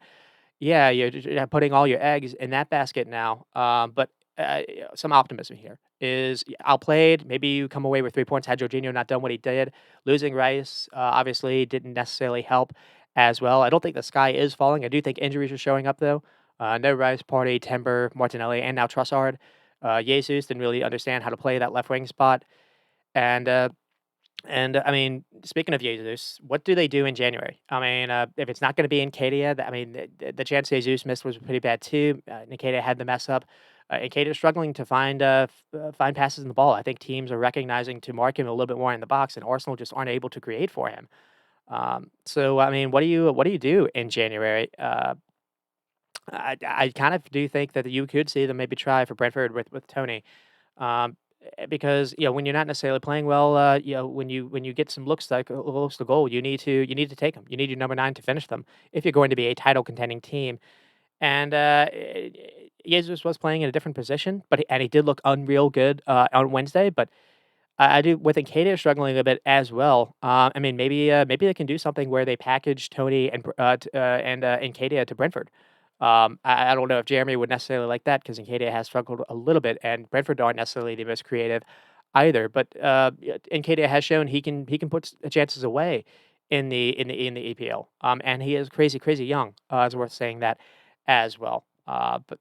yeah, you're putting all your eggs in that basket now. But some optimism here is outplayed. Maybe you come away with 3 points. Had Jorginho not done what he did, losing Rice obviously didn't necessarily help as well. I don't think the sky is falling. I do think injuries are showing up though. No Rice, Party, Timber, Martinelli, and now Trossard. Jesus didn't really understand how to play that left wing spot. And I mean, speaking of Jesus, what do they do in January? I mean, if it's not going to be in Nketiah, I mean, the chance Jesus missed was pretty bad too. Nketiah had the mess up. Nketiah is struggling to find passes in the ball. I think teams are recognizing to mark him a little bit more in the box, and Arsenal just aren't able to create for him. So I mean, what do you do in January? I kind of do think that you could see them maybe try for Brentford with Tony. Um, because when you're not necessarily playing well, when you get some looks to goal, you need to take them. You need your number 9 to finish them if you're going to be a title contending team. And Jesus was playing in a different position, but he did look unreal good on Wednesday. But I do with Nketiah struggling a bit as well. I mean, maybe they can do something where they package Tony and Nketiah to Brentford. I don't know if Jeremy would necessarily like that because Nketiah has struggled a little bit, and Brentford aren't necessarily the most creative either. But Nketiah has shown he can put chances away in the EPL. And he is crazy young. It's worth saying that as well. But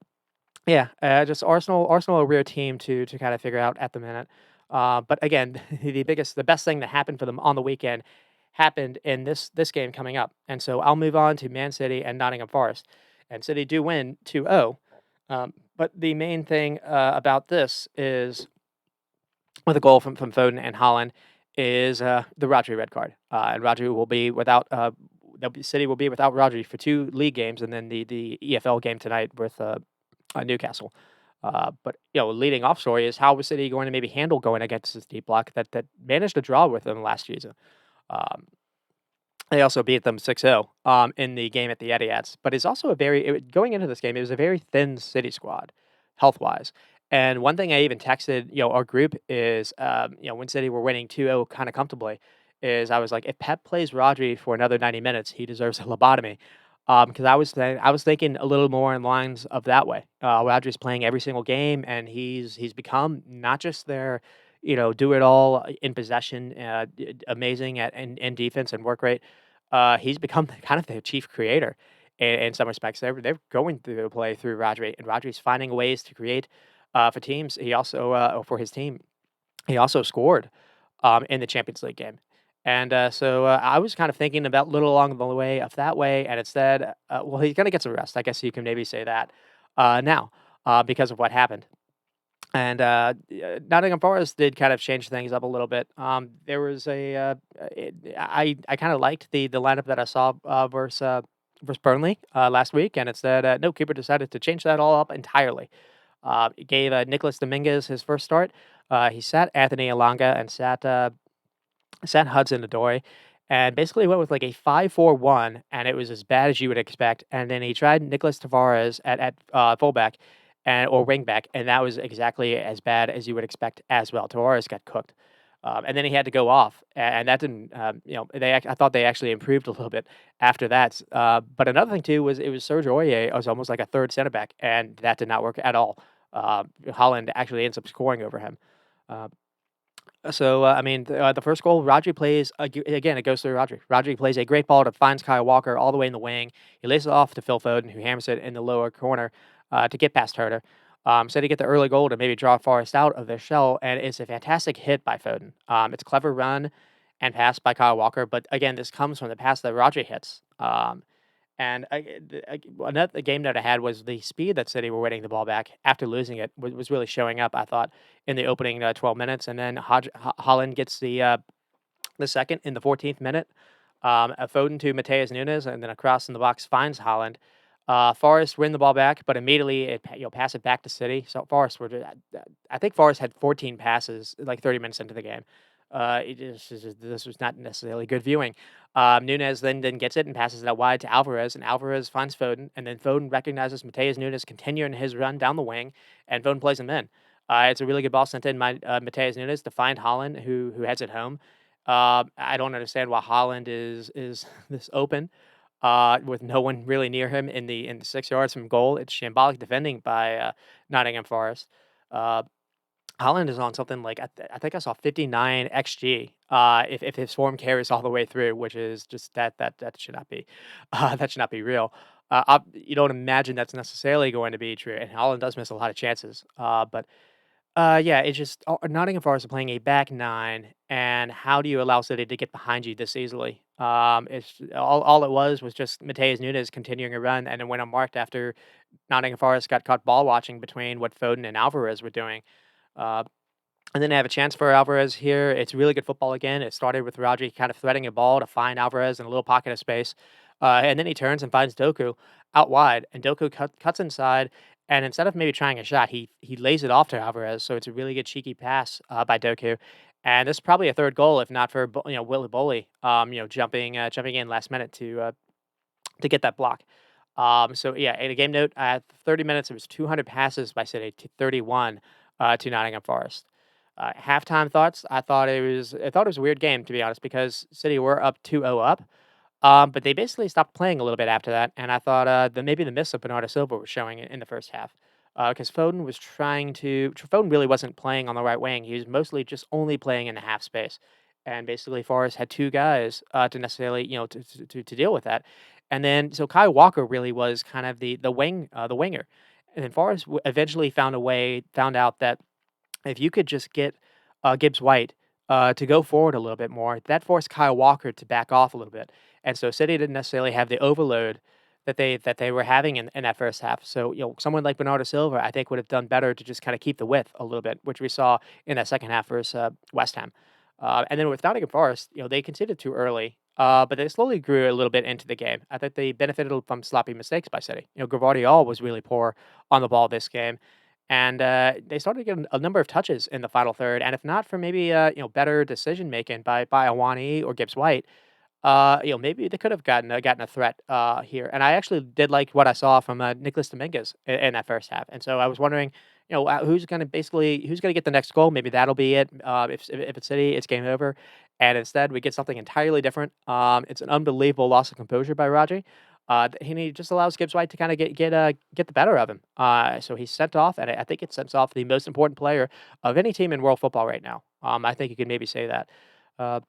yeah, just Arsenal a rare team to kind of figure out at the minute. But again, the best thing that happened for them on the weekend happened in this game coming up. And so I'll move on to Man City and Nottingham Forest. And City do win 2-0. But the main thing about this is with a goal from Foden and Holland is the Rodri red card. And Rodri will be without City will be without Rodri for 2 league games and then the EFL game tonight with Newcastle. But leading off story is how was City going to maybe handle going against this deep block that managed to draw with them last season. Um, they also beat them 6-0 in the game at the Etihad. But it's also going into this game, it was a very thin City squad, health wise. And one thing I even texted our group is when City were winning 2-0 kind of comfortably, is I was like, if Pep plays Rodri for another 90 minutes, he deserves a lobotomy. Because I was thinking a little more in lines of that way. Rodri's playing every single game, and he's become not just their do it all in possession, amazing at in defense and work rate. He's become kind of the chief creator in some respects. They're going through the play through Rodri, and Rodri's finding ways to create for teams. He also or for his team, he also scored in the Champions League game. And so I was kind of thinking about little along the way of that way, and instead, well, he's going to get some rest. I guess you can maybe say that now because of what happened. And Nottingham Forest did kind of change things up a little bit. There was I kind of liked the lineup that I saw versus Burnley last week, and instead, no, Cooper decided to change that all up entirely. He gave Nicholas Dominguez his first start. He sat Anthony Alanga and sat Hudson Odoi, and basically went with like a 5-4-1, and it was as bad as you would expect. And then he tried Nicholas Tavares at fullback or wingback, and that was exactly as bad as you would expect as well. Tavares got cooked. And then he had to go off, and that didn't. I thought they actually improved a little bit after that. But another thing too was it was Serge Aurier was almost like a third center back, and that did not work at all. Holland actually ends up scoring over him. Uh, I mean, the first goal, Rodri plays again. It goes through Rodri. Rodri plays a great ball that finds Kyle Walker all the way in the wing. He lays it off to Phil Foden, who hammers it in the lower corner to get past Herder. So to get the early goal to maybe draw Forest out of their shell, and it's a fantastic hit by Foden. It's a clever run and pass by Kyle Walker, but again, this comes from the pass that Rodri hits. And another game note I had was the speed that City were winning the ball back after losing it was really showing up, I thought, in the opening 12 minutes. And then Holland gets the second in the 14th minute. A Foden to Mateus Nunes, and then a cross in the box finds Holland. Forest win the ball back, but immediately it pass it back to City. So I think Forest had 14 passes like 30 minutes into the game. This was not necessarily good viewing. Nunes then gets it and passes it out wide to Alvarez, and Alvarez finds Foden, and then Foden recognizes Mateus Nunes continuing his run down the wing, and Foden plays him in. It's a really good ball sent in by Mateus Nunes to find Holland, who heads it home. I don't understand why Holland is this open with no one really near him in the 6 yards from goal. It's shambolic defending by Nottingham Forest. Uh, Holland is on something like I think I saw 59 xG. If his form carries all the way through, which is just that should not be that should not be real. You don't imagine that's necessarily going to be true, and Holland does miss a lot of chances. But yeah, it's just Nottingham Forest are playing a back nine, and how do you allow City to get behind you this easily? It's all it was just Mateus Nunes continuing a run, and it went unmarked after Nottingham Forest got caught ball watching between what Foden and Alvarez were doing. Uh, and then they have a chance for Alvarez here. It's really good football again. It started with Rodri kind of threading a ball to find Alvarez in a little pocket of space. And then he turns and finds Doku out wide. And Doku cuts inside. And instead of maybe trying a shot, he lays it off to Alvarez. So it's a really good cheeky pass by Doku. And this is probably a third goal, if not for Willy Bolly, jumping in last minute to get that block. So yeah, in a game note, at 30 minutes, it was 200 passes by City to 31 to Nottingham Forest. Halftime thoughts. I thought it was a weird game, to be honest, because City were up 2-0 up. But they basically stopped playing a little bit after that, and I thought that maybe the miss of Bernardo Silva was showing in the first half, because Foden really wasn't playing on the right wing. He was mostly just only playing in the half space, and basically Forest had two guys to necessarily to deal with that, and then so Kai Walker really was kind of the winger, and then Forest eventually found out that if you could just get Gibbs White to go forward a little bit more, that forced Kyle Walker to back off a little bit, and so City didn't necessarily have the overload that they were having in that first half. So someone like Bernardo Silva, I think, would have done better to just kind of keep the width a little bit, which we saw in that second half versus West Ham. And then with Nottingham Forest, they conceded too early, but they slowly grew a little bit into the game. I think they benefited from sloppy mistakes by City. Gavardiol was really poor on the ball this game, and they started getting a number of touches in the final third. And if not for maybe better decision making by Awani or Gibbs White, maybe they could have gotten a threat here. And I actually did like what I saw from Nicholas Dominguez in that first half. And so I was wondering, who's gonna get the next goal? Maybe that'll be it. If it's City, it's game over. And instead, we get something entirely different. It's an unbelievable loss of composure by Rodri. He just allows Gibbs White to kind of get the better of him. So he's sent off, and I think it sends off the most important player of any team in world football right now. I think you could maybe say that. Uh,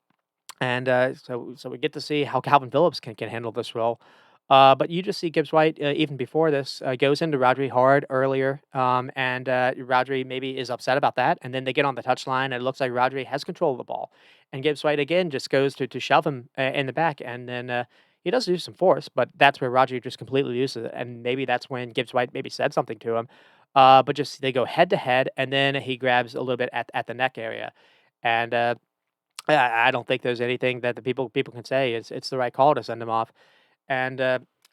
and so we get to see how Calvin Phillips can handle this role. But you just see Gibbs White even before this goes into Rodri hard earlier, and Rodri maybe is upset about that, and then they get on the touchline, and it looks like Rodri has control of the ball, and Gibbs White again just goes to shove him in the back, and then he does use some force, but that's where Rodri just completely uses it, and maybe that's when Gibbs White maybe said something to him, but just they go head to head, and then he grabs a little bit at the neck area, and I don't think there's anything that the people can say. It's the right call to send him off. And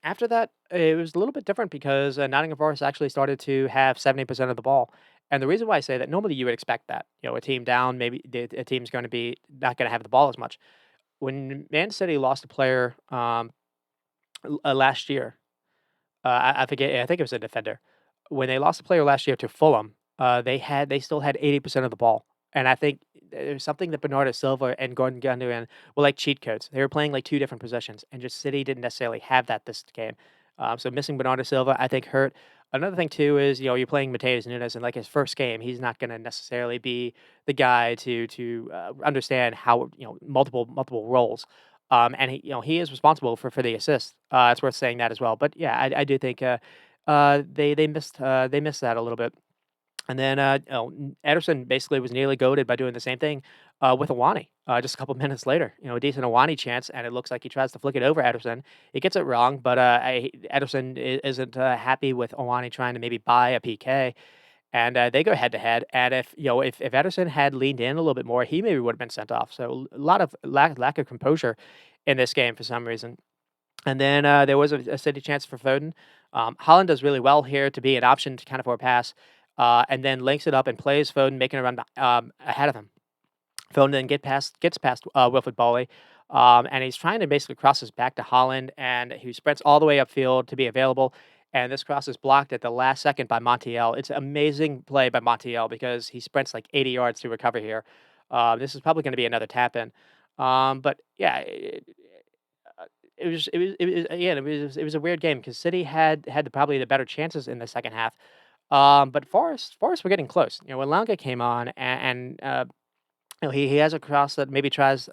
after that, it was a little bit different because Nottingham Forest actually started to have 70% of the ball. And the reason why I say that, normally you would expect that. A team down, maybe a team's going to be not going to have the ball as much. When Man City lost a player last year, I forget. I think it was a defender. When they lost a player last year to Fulham, they still had 80% of the ball, and I think there's something that Bernardo Silva and Gordon Gundogan were like cheat codes. They were playing like two different possessions, and just City didn't necessarily have that this game. So missing Bernardo Silva, I think, hurt. Another thing too is you're playing Mateus Nunes in like his first game. He's not going to necessarily be the guy to understand how multiple roles. And he is responsible for the assist. It's worth saying that as well. But yeah, I do think they missed that a little bit. And then Ederson basically was nearly goaded by doing the same thing with Awani. Just a couple minutes later, a decent Awani chance, and it looks like he tries to flick it over Ederson. He gets it wrong, but Ederson isn't happy with Awani trying to maybe buy a PK, and they go head to head. And if Ederson had leaned in a little bit more, he maybe would have been sent off. So a lot of lack of composure in this game for some reason. And then there was a City chance for Foden. Holland does really well here to be an option to kind of for a pass, and then links it up and plays Foden, making a run ahead of him. Foden then gets past Wilfred Bowley, and he's trying to basically cross his back to Holland, and he sprints all the way upfield to be available. And this cross is blocked at the last second by Montiel. It's an amazing play by Montiel because he sprints like 80 yards to recover here. This is probably going to be another tap in. But yeah, it was a weird game because City had probably the better chances in the second half. But Forest were getting close. When Langa came on and he has a cross that maybe tries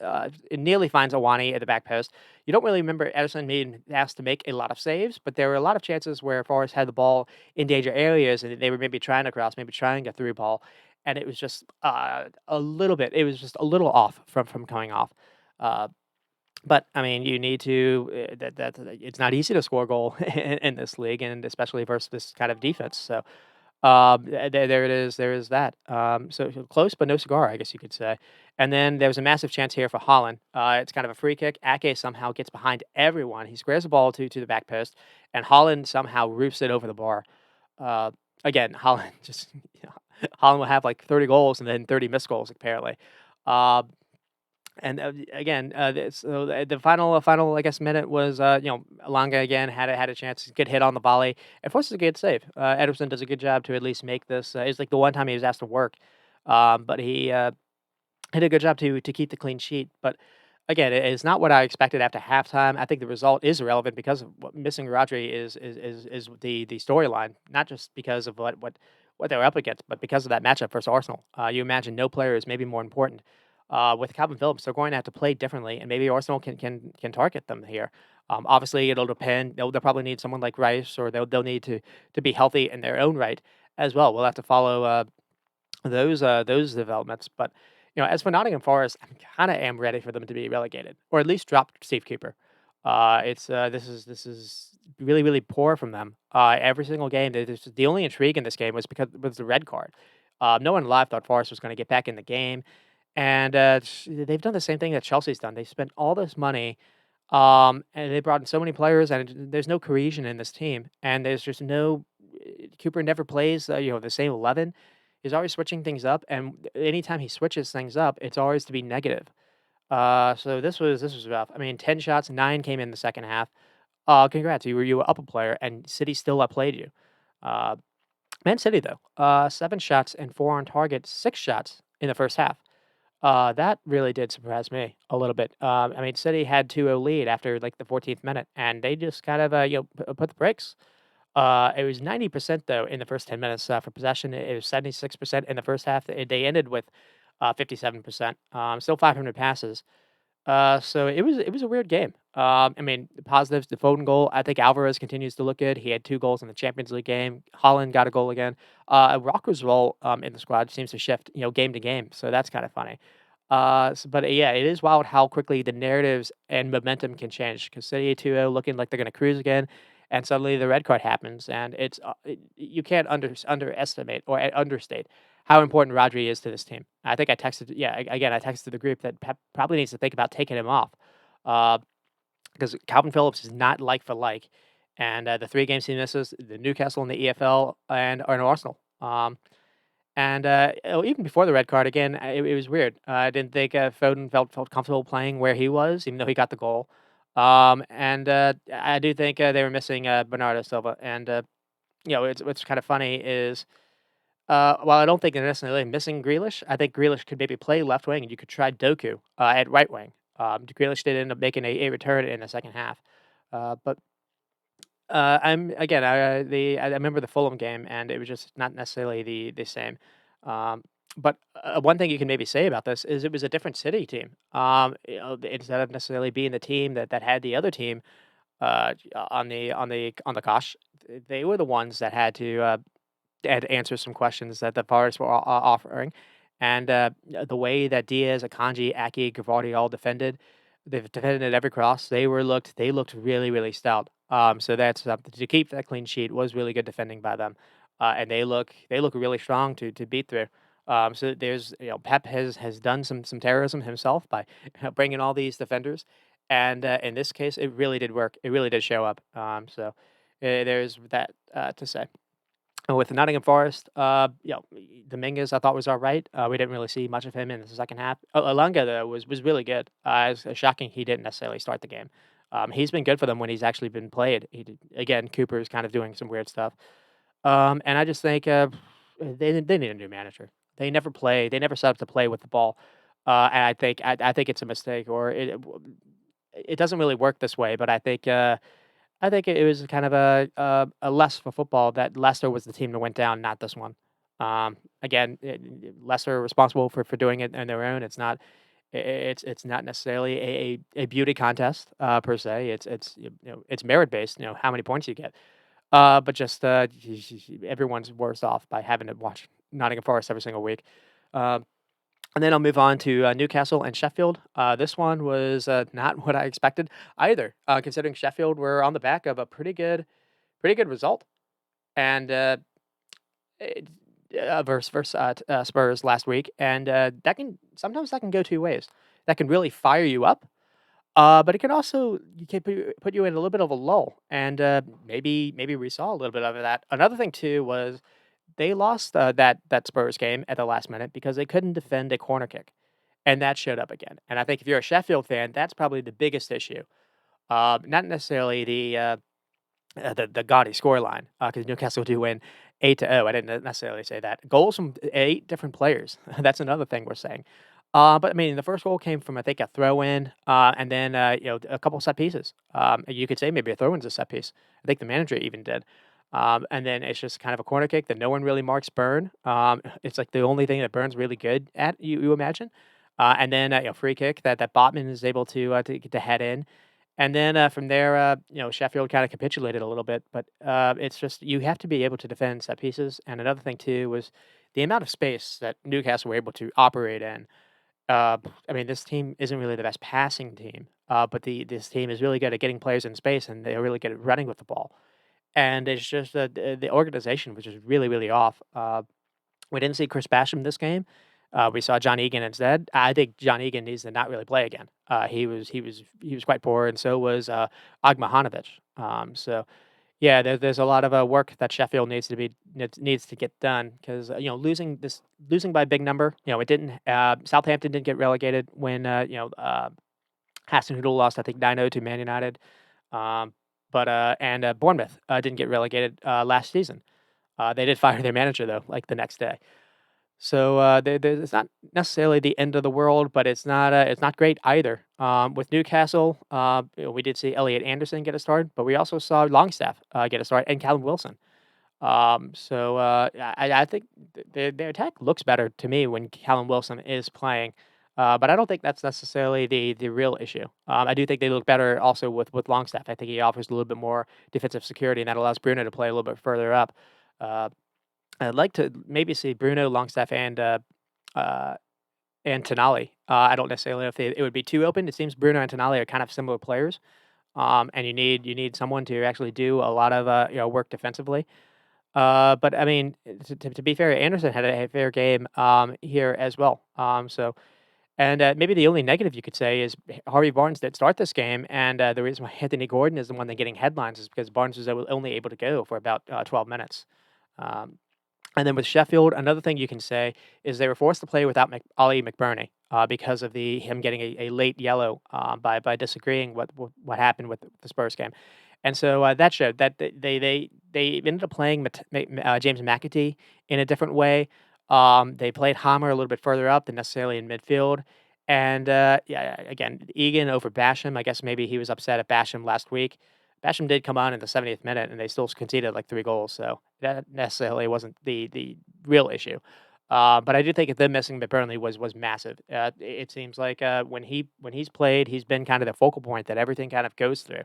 it nearly finds Awani at the back post. You don't really remember Ederson being asked to make a lot of saves, but there were a lot of chances where Forest had the ball in danger areas and they were maybe trying to cross, maybe trying a through ball, and it was just a little bit. It was just a little off from coming off. Uh, but I mean, you need to that it's not easy to score a goal in this league, and especially versus this kind of defense. So there it is. There is that. So close, but no cigar, I guess you could say. And then there was a massive chance here for Holland. It's kind of a free kick. Ake somehow gets behind everyone. He squares the ball to the back post, and Holland somehow roofs it over the bar. Again, Holland just Holland will have like 30 goals and then 30 missed goals apparently. Uh, and again, so the final, I guess, minute was, Alanga again had a chance to get hit on the volley and forces a good save. Ederson does a good job to at least make this. It's like the one time he was asked to work. But he did a good job to keep the clean sheet. But again, it's not what I expected after halftime. I think the result is irrelevant because of what missing Rodri is the storyline, not just because of what they're up against, but because of that matchup versus Arsenal. You imagine no player is maybe more important. With Calvin Phillips, they're going to have to play differently, and maybe Arsenal can target them here. Obviously, it'll depend. They'll probably need someone like Rice, or they'll need to be healthy in their own right as well. We'll have to follow those developments. But as for Nottingham Forest, I kind of am ready for them to be relegated, or at least drop Steve Cooper. It's this is really really poor from them. Every single game, the only intrigue in this game was the red card. No one alive thought Forest was going to get back in the game, and they've done the same thing that Chelsea's done. They spent all this money, and they brought in so many players, and there's no cohesion in this team, and there's just no. Cooper never plays, the same 11. He's always switching things up, and anytime he switches things up, it's always to be negative. So this was rough. I mean, 10 shots, 9 came in the second half. Congrats, you were up a player, and City still outplayed you. Uh, Man City though, 7 shots and 4 on target, 6 shots in the first half. That really did surprise me a little bit. I mean, City had 2-0 lead after like the 14th minute, and they just kind of put the brakes. It was 90% though in the first 10 minutes for possession. It was 76% in the first half. They ended with 57%. Still 500 passes. So it was a weird game. I mean, the positives, the Foden goal. I think Alvarez continues to look good. He had 2 goals in the Champions League game. Holland got a goal again. Rocker's role in the squad seems to shift, game to game. So that's kind of funny. But yeah, it is wild how quickly the narratives and momentum can change. Because City 2-0 looking like they're going to cruise again, and suddenly the red card happens, and you can't underestimate or understate how important Rodri is to this team. I think I texted, yeah, again, I texted the group that Pep probably needs to think about taking him off, because Calvin Phillips is not like for like, and the 3 games he misses, the Newcastle in the EFL and Arsenal. Even before the red card, again, it was weird. I didn't think Foden felt comfortable playing where he was, even though he got the goal. I do think they were missing Bernardo Silva, and what's kind of funny is while I don't think they're necessarily missing Grealish, I think Grealish could maybe play left wing, and you could try Doku at right wing. Grealish did end up making a return in the second half, but I'm again, I remember the Fulham game, and it was just not necessarily the same. Um, but one thing you can maybe say about this is it was a different City team. Instead of necessarily being the team that had the other team on the cosh, they were the ones that had to answer some questions that the Forest were offering, and the way that Diaz, Akanji, Aki, Gavardi all defended, they've defended at every cross. They looked really really stout. So that's something to keep that clean sheet was really good defending by them, and they look really strong to beat through. So there's Pep has done some terrorism himself by bringing all these defenders, and in this case it really did work. It really did show up. There's that to say. With the Nottingham Forest, Dominguez I thought was all right. We didn't really see much of him in the second half. Alanga though was really good. It's shocking he didn't necessarily start the game. He's been good for them when he's actually been played. Again, Cooper is kind of doing some weird stuff. And I just think they need a new manager. They never play. They never set up to play with the ball. And I think it's a mistake, or it doesn't really work this way. But I think it was kind of a less for football that Leicester was the team that went down, not this one. Again, Leicester responsible for doing it on their own. It's not necessarily a beauty contest per se. It's merit based. How many points you get. But just everyone's worse off by having to watch Nottingham Forest every single week. Um, and then I'll move on to Newcastle and Sheffield. This one was not what I expected either, considering Sheffield were on the back of a pretty good result, and it, versus Spurs last week, and that can go 2 ways. That can really fire you up, but it can also you can put you in a little bit of a lull, and maybe we saw a little bit of that. Another thing too was they lost that Spurs game at the last minute because they couldn't defend a corner kick, and that showed up again. And I think if you're a Sheffield fan, that's probably the biggest issue. Not necessarily the gaudy scoreline, because Newcastle do win 8-0. I didn't necessarily say that. Goals from 8 different players. That's another thing we're saying. But I mean, the first goal came from, I think, a throw in, and then a couple set pieces. You could say maybe a throw in's a set piece. I think the manager even did. And then it's just kind of a corner kick that no one really marks Burn. It's like the only thing that Burn's really good at. You imagine. And then free kick that Botman is able to get the head in. And then, from there, Sheffield kinda capitulated a little bit, but, it's just you have to be able to defend set pieces, and another thing too was the amount of space that Newcastle were able to operate in. I mean, this team isn't really the best passing team, but this team is really good at getting players in space, and they're really good at running with the ball. And it's just that the organization was just really, really off. We didn't see Chris Basham this game. We saw John Egan instead. I think John Egan needs to not really play again. He was quite poor, and so was Agmahanovic. So yeah, there's a lot of work that Sheffield needs to get done because losing by a big number. It didn't. Southampton didn't get relegated when Aston lost, I think, 9-0 to Man United. Um, but and Bournemouth didn't get relegated last season. They did fire their manager though, like the next day. So, it's not necessarily the end of the world, but it's not great either. With Newcastle, we did see Elliot Anderson get a start, but we also saw Longstaff get a start and Callum Wilson. So I think their attack looks better to me when Callum Wilson is playing, but I don't think that's necessarily the real issue. I do think they look better also with Longstaff. I think he offers a little bit more defensive security, and that allows Bruno to play a little bit further up. Uh, I'd like to maybe see Bruno, Longstaff, uh, and Tonali. I don't necessarily know if it would be too open. It seems Bruno and Tonali are kind of similar players, and you need someone to actually do a lot of work defensively. But I mean, to be fair, Anderson had a fair game here as well. And maybe the only negative you could say is Harvey Barnes did start this game, and the reason why Anthony Gordon is the one that's getting headlines is because Barnes was only able to go for about 12 minutes. Um, and then with Sheffield, another thing you can say is they were forced to play without Ollie McBurney because of him getting a late yellow by disagreeing what happened with the Spurs game, and so that showed that they ended up playing James McAtee in a different way. They played Hammer a little bit further up than necessarily in midfield, and yeah, again Egan over Basham. I guess maybe he was upset at Basham last week. Basham did come on in the 70th minute, and they still conceded like 3 goals, so that necessarily wasn't the real issue. But I do think them missing Burnley was massive. It seems like when he's played, he's been kind of the focal point that everything kind of goes through,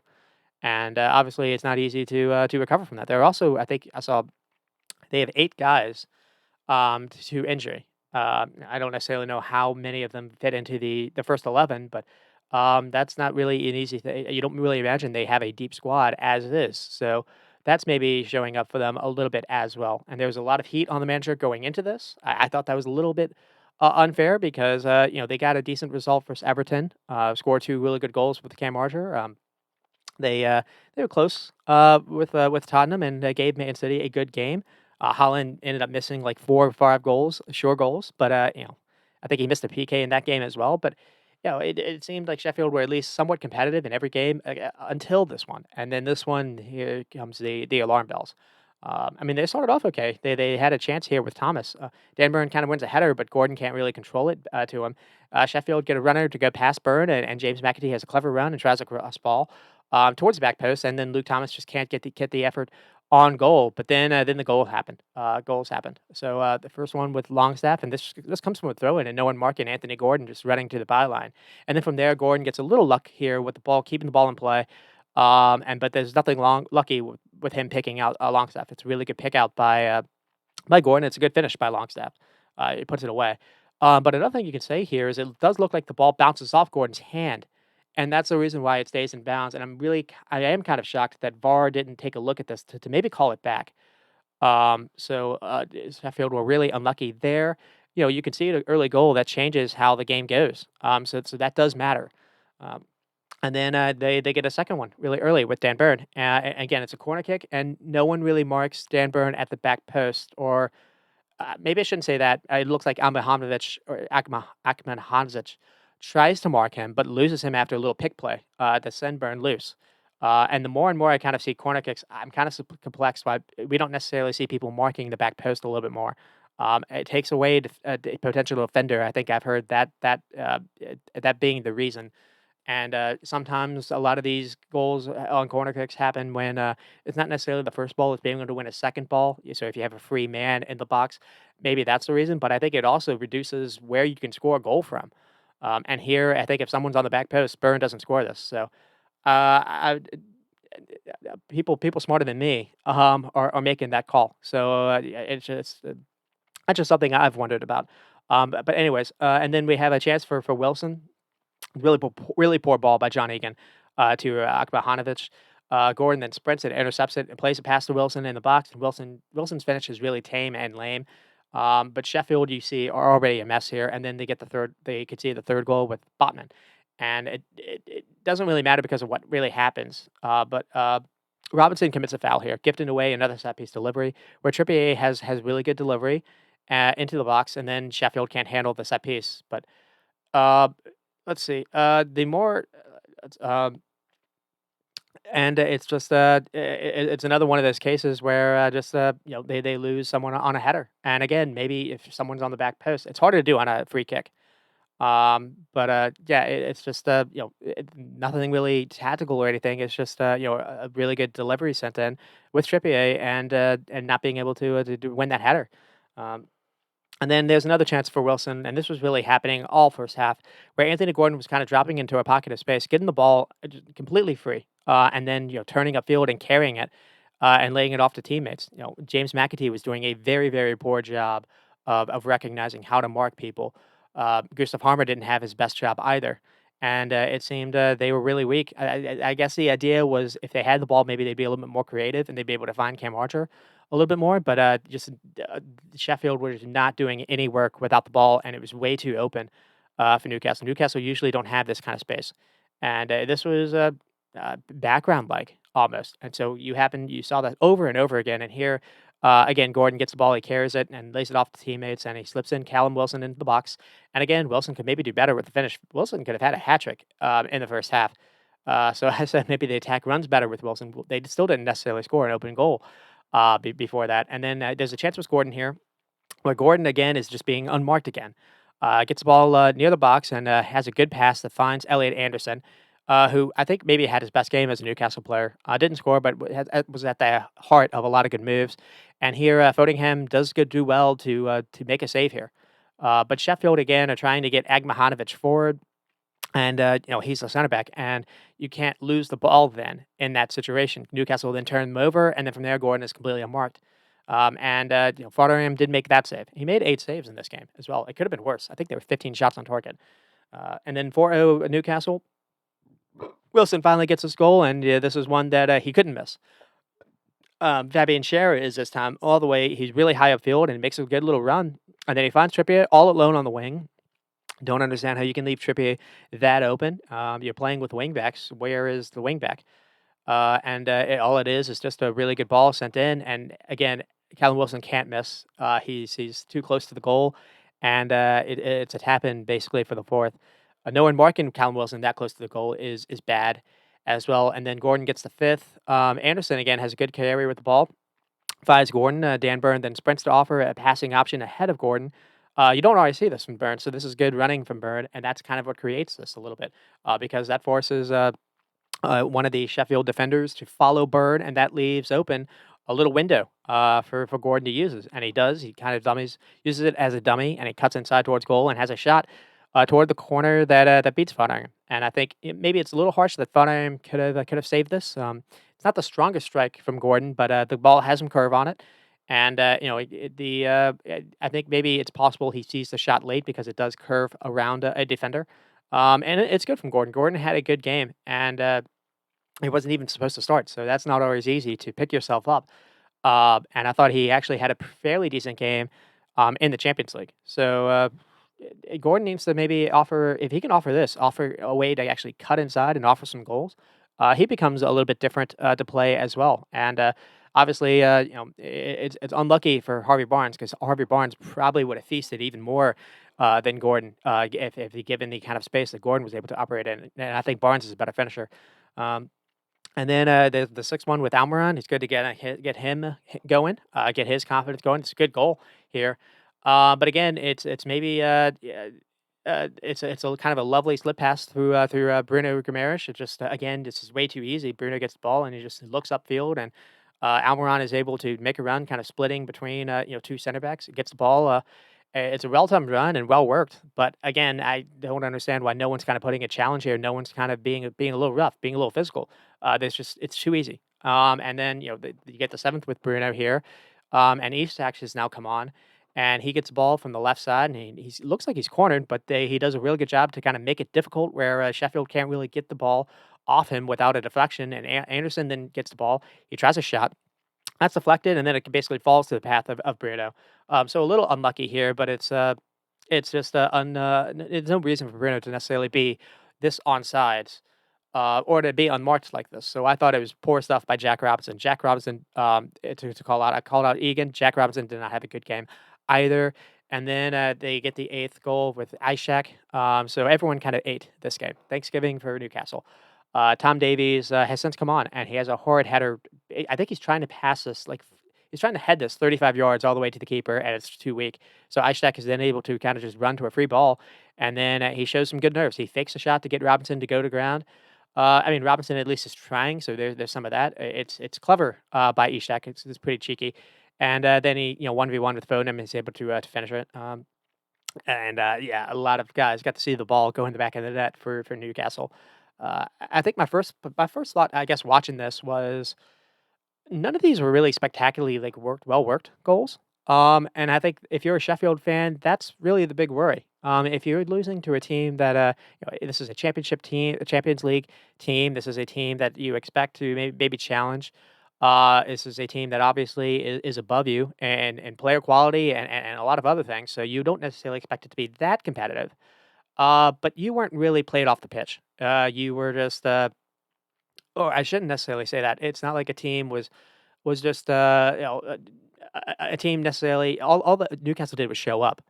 and obviously it's not easy to recover from that. There are also, I think I saw they have 8 guys to injury. I don't necessarily know how many of them fit into the first 11, but that's not really an easy thing. You don't really imagine they have a deep squad as it is. So that's maybe showing up for them a little bit as well. And there was a lot of heat on the manager going into this. I thought that was a little bit unfair because they got a decent result versus Everton, scored 2 really good goals with Cam Archer. They were close with Tottenham and gave Man City a good game. Holland ended up missing like 4 or 5 goals, sure goals, but I think he missed a PK in that game as well. But it seemed like Sheffield were at least somewhat competitive in every game until this one, and then this one here comes the alarm bells. I mean, they started off okay. They had a chance here with Thomas. Dan Burn kind of wins a header, but Gordon can't really control it to him. Sheffield get a runner to go past Burn, and James McAtee has a clever run and tries a cross ball towards the back post, and then Luke Thomas just can't get the effort on goal. But then the goal happened. Goals happened. So the first one with Longstaff, and this comes from a throw in, and no one marking Anthony Gordon just running to the byline, and then from there Gordon gets a little luck here with the ball, keeping the ball in play. But there's nothing lucky with him picking out Longstaff. It's a really good pick out by Gordon. It's a good finish by Longstaff. He puts it away. But another thing you can say here is it does look like the ball bounces off Gordon's hand, and that's the reason why it stays in bounds. And I am kind of shocked that VAR didn't take a look at this to maybe call it back. Sheffield were really unlucky there. You can see an early goal that changes how the game goes. So that does matter. Um, and then they get a second one really early with Dan Burn. Again, it's a corner kick, and no one really marks Dan Burn at the back post. Or maybe I shouldn't say that. It looks like Akman Hanzic tries to mark him, but loses him after a little pick play to send Burn loose. And the more and more I kind of see corner kicks, I'm kind of perplexed why we don't necessarily see people marking the back post a little bit more. It takes away the potential offender. I think I've heard that being the reason. And sometimes a lot of these goals on corner kicks happen when it's not necessarily the first ball; it's being able to win a second ball. So if you have a free man in the box, maybe that's the reason. But I think it also reduces where you can score a goal from. And here, I think if someone's on the back post, Burn doesn't score this. So people smarter than me are making that call. So that's just something I've wondered about. But anyways, and then we have a chance for Wilson. Really poor ball by John Egan to Akbahanovic. Gordon then sprints it, intercepts it, and plays it past to Wilson in the box. And Wilson's finish is really tame and lame. But Sheffield, you see, are already a mess here, and then they get the third. They could see the third goal with Botman, and it doesn't really matter because of what really happens. But Robinson commits a foul here, gifting away another set piece delivery where Trippier has really good delivery into the box, and then Sheffield can't handle the set piece. But uh, let's see. The more, um, and it's just it's another one of those cases where just they lose someone on a header, and again maybe if someone's on the back post, it's harder to do on a free kick. But yeah, it's just nothing really tactical or anything. It's just a really good delivery sent in with Trippier and not being able to win that header. Um, and then there's another chance for Wilson, and this was really happening all first half, where Anthony Gordon was kind of dropping into a pocket of space, getting the ball just completely free, and then turning upfield and carrying it, and laying it off to teammates. James McAtee was doing a very poor job of recognizing how to mark people. Gustav Harmer didn't have his best job either, and it seemed they were really weak. I guess the idea was if they had the ball, maybe they'd be a little bit more creative and they'd be able to find Cam Archer a little bit more. But just Sheffield was not doing any work without the ball, and it was way too open for Newcastle. Newcastle usually don't have this kind of space, and this was background like almost. And so you saw that over and over again. And here, again, Gordon gets the ball, he carries it, and lays it off to teammates, and he slips in Callum Wilson into the box. And again, Wilson could maybe do better with the finish. Wilson could have had a hat trick in the first half. So I said maybe the attack runs better with Wilson. They still didn't necessarily score an open goal before that. And then there's a chance with Gordon here, where Gordon again is just being unmarked again. Gets the ball near the box and has a good pass that finds Elliot Anderson, who I think maybe had his best game as a Newcastle player. Didn't score, but was at the heart of a lot of good moves. And here, Fodenham does do well to make a save here. But Sheffield again are trying to get Agmahanovic forward, and he's a center back, and you can't lose the ball then in that situation. Newcastle will then turn them over, and then from there, Gordon is completely unmarked. And Foderingham did make that save. He made 8 saves in this game as well. It could have been worse. I think there were 15 shots on target. And then 4-0 Newcastle. Wilson finally gets his goal, and this is one that he couldn't miss. Fabian Scherer is this time all the way. He's really high upfield and makes a good little run. And then he finds Trippier all alone on the wing. Don't understand how you can leave Trippier that open. You're playing with wingbacks. Where is the wingback? All it is just a really good ball sent in. And again, Callum Wilson can't miss. He's too close to the goal, and it's a tap in basically for the fourth. No one marking Callum Wilson that close to the goal is bad as well. And then Gordon gets the fifth. Anderson again has a good carry with the ball. Finds Gordon. Dan Burn then sprints to offer a passing option ahead of Gordon. You don't always see this from Burn, so this is good running from Burn, and that's kind of what creates this a little bit because that forces one of the Sheffield defenders to follow Bird, and that leaves open a little window for Gordon to use. And he does. He kind of uses it as a dummy, and he cuts inside towards goal and has a shot toward the corner that beats Fodenham. And I think maybe it's a little harsh that Fodenham could have saved this. It's not the strongest strike from Gordon, but the ball has some curve on it. And I think maybe it's possible he sees the shot late because it does curve around a defender. And it's good from Gordon. Gordon had a good game, and he wasn't even supposed to start, so that's not always easy to pick yourself up. And I thought he actually had a fairly decent game in the Champions League. So Gordon needs to maybe offer, if he can offer a way to actually cut inside and offer some goals. He becomes a little bit different to play as well. And obviously, it's unlucky for Harvey Barnes because Harvey Barnes probably would have feasted even more than Gordon if he given the kind of space that Gordon was able to operate in. And I think Barnes is a better finisher. Um, And then the sixth one with Almiron, it's good to get him going, get his confidence going. It's a good goal here, but again, it's maybe it's a kind of a lovely slip pass through Bruno Guimaraes. It just again, this is way too easy. Bruno gets the ball and he just looks upfield, and Almiron is able to make a run, kind of splitting between two center backs. Gets the ball. It's a well-timed run and well worked, but again, I don't understand why no one's kind of putting a challenge here. No one's kind of being a little rough, being a little physical. There's just it's too easy. And then you get the seventh with Bruno here, and Isak has now come on, and he gets the ball from the left side, and he looks like he's cornered, but he does a really good job to kind of make it difficult where Sheffield can't really get the ball off him without a deflection, and Anderson then gets the ball. He tries a shot. That's deflected, and then it basically falls to the path of Bruno. So a little unlucky here, but it's just there's no reason for Bruno to necessarily be this onside or to be unmarked like this. So I thought it was poor stuff by Jack Robinson. Jack Robinson, to call out, I called out Egan. Jack Robinson did not have a good game either. And then they get the eighth goal with Ishak. So everyone kind of ate this game. Thanksgiving for Newcastle. Tom Davies has since come on, and he has a horrid header. I think he's trying to pass this, he's trying to head this 35 yards all the way to the keeper, and it's too weak. So Ishak is then able to kind of just run to a free ball, and then he shows some good nerves. He fakes a shot to get Robinson to go to ground. I mean, Robinson at least is trying, so there's some of that. It's clever by Ishak. It's pretty cheeky, and then he 1v1 with Foden and is able to finish it. And yeah, a lot of guys got to see the ball go in the back of the net for Newcastle. I think my first thought, I guess, watching this was none of these were really spectacularly well worked goals. And I think if you're a Sheffield fan, that's really the big worry. If you're losing to a team that this is a championship team, a Champions League team, this is a team that you expect to maybe challenge. This is a team that obviously is above you and player quality and a lot of other things. So you don't necessarily expect it to be that competitive. But you weren't really played off the pitch. You were just, or I shouldn't necessarily say that. It's not like a team was just a team necessarily. All that Newcastle did was show up,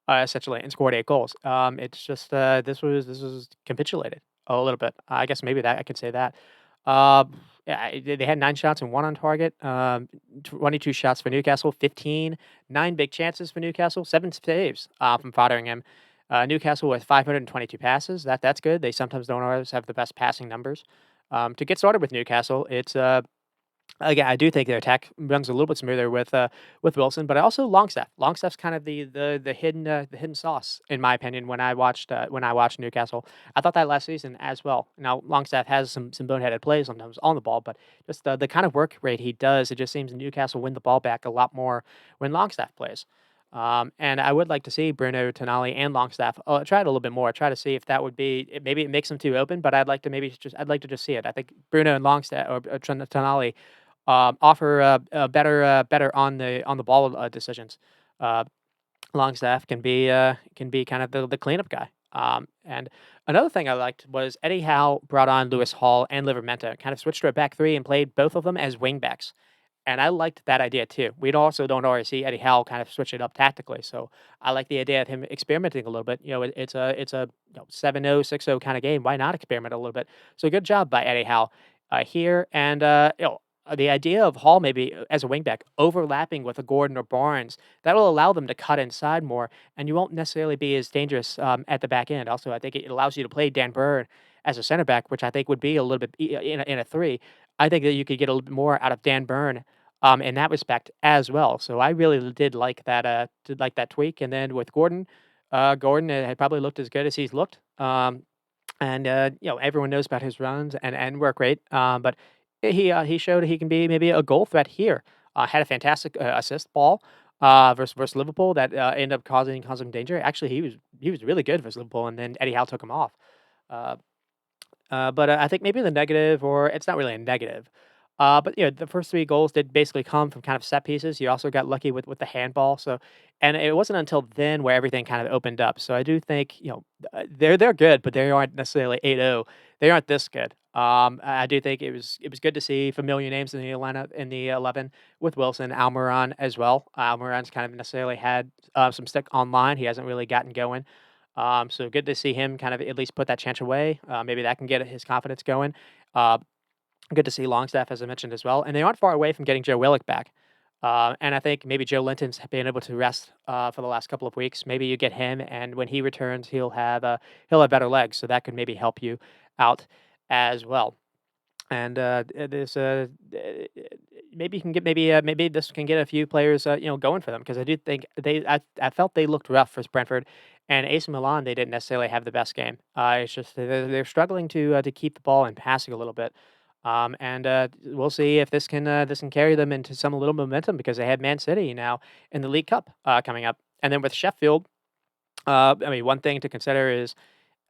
essentially, and scored 8 goals. It's just this was capitulated a little bit. I guess maybe that I could say that. Yeah, they had 9 shots and one on target. 22 shots for Newcastle, 15, 9 big chances for Newcastle, 7 saves from Fotheringham. Newcastle with 522 passes. That's good. They sometimes don't always have the best passing numbers. To get started with Newcastle, it's again, I do think their attack runs a little bit smoother with Wilson, but also Longstaff. Longstaff's kind of the hidden sauce in my opinion when I watched Newcastle. I thought that last season as well. Now Longstaff has some boneheaded plays sometimes on the ball, but just the kind of work rate he does, it just seems Newcastle win the ball back a lot more when Longstaff plays. And I would like to see Bruno, Tonali, and Longstaff try it a little bit more. Try to see if that would be maybe it makes them too open, but I'd like to just see it. I think Bruno and Longstaff or Tonali offer better on the ball decisions. Uh, Longstaff can be kind of the cleanup guy. And another thing I liked was Eddie Howe brought on Lewis Hall and Livermento, kind of switched to a back three and played both of them as wing backs. And I liked that idea too. We also don't always see Eddie Howe kind of switch it up tactically. So I like the idea of him experimenting a little bit. It's a 7-0, 6-0 kind of game. Why not experiment a little bit? So good job by Eddie Howe here. And the idea of Hall maybe as a wingback overlapping with a Gordon or Barnes, that will allow them to cut inside more, and you won't necessarily be as dangerous at the back end. Also, I think it allows you to play Dan Burn as a center back, which I think would be a little bit in a three. I think that you could get a little bit more out of Dan Burn in that respect as well. So I really did like that tweak. And then with Gordon, Gordon had probably looked as good as he's looked. And everyone knows about his runs and work rate. But he showed he can be maybe a goal threat here. Had a fantastic assist ball versus Liverpool that ended up causing some danger. Actually, he was really good versus Liverpool, and then Eddie Howe took him off. Uh, but I think maybe the negative, or it's not really a negative. But the first 3 goals did basically come from kind of set pieces. You also got lucky with the handball. So, and it wasn't until then where everything kind of opened up. So I do think they're good, but they aren't necessarily 8-0. They aren't this good. I do think it was good to see familiar names in the lineup in the 11 with Wilson, Almiron as well. Almiron's kind of necessarily had some stick online. He hasn't really gotten going. So good to see him kind of at least put that chance away. Maybe that can get his confidence going. Uh, Good to see Longstaff, as I mentioned as well, and they aren't far away from getting Joe Willock back. And I think maybe Joe Linton's been able to rest for the last couple of weeks. Maybe you get him, and when he returns, he'll have better legs, so that could maybe help you out as well. And there's maybe you can get maybe this can get a few players going for them because I do think I felt they looked rough for Brentford and AC Milan. They didn't necessarily have the best game. It's just they're struggling to keep the ball and passing a little bit. And we'll see if this can carry them into some little momentum because they had Man City now in the League Cup coming up, and then with Sheffield. I mean, one thing to consider is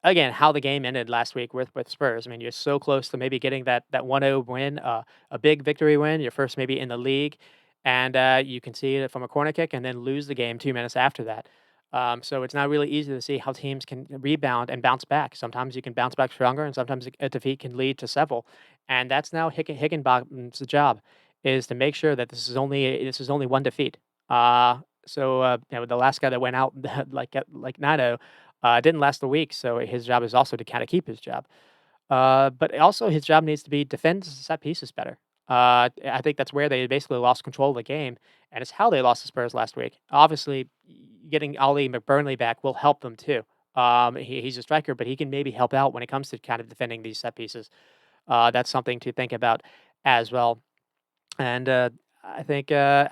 again, how the game ended last week with Spurs. I mean, you're so close to maybe getting that 1-0 win, a big victory win, your first maybe in the league, and you can see it from a corner kick and then lose the game 2 minutes after that. So it's not really easy to see how teams can rebound and bounce back. Sometimes you can bounce back stronger, and sometimes a defeat can lead to several. And that's now Higginbotham's job is to make sure that this is only one defeat. The last guy that went out like Nino didn't last a week, so his job is also to kind of keep his job. But also his job needs to be defend set pieces better. I think that's where they basically lost control of the game, and it's how they lost the Spurs last week. Obviously, getting Ollie McBurnley back will help them too. He's a striker, but he can maybe help out when it comes to kind of defending these set pieces. That's something to think about as well. And I think a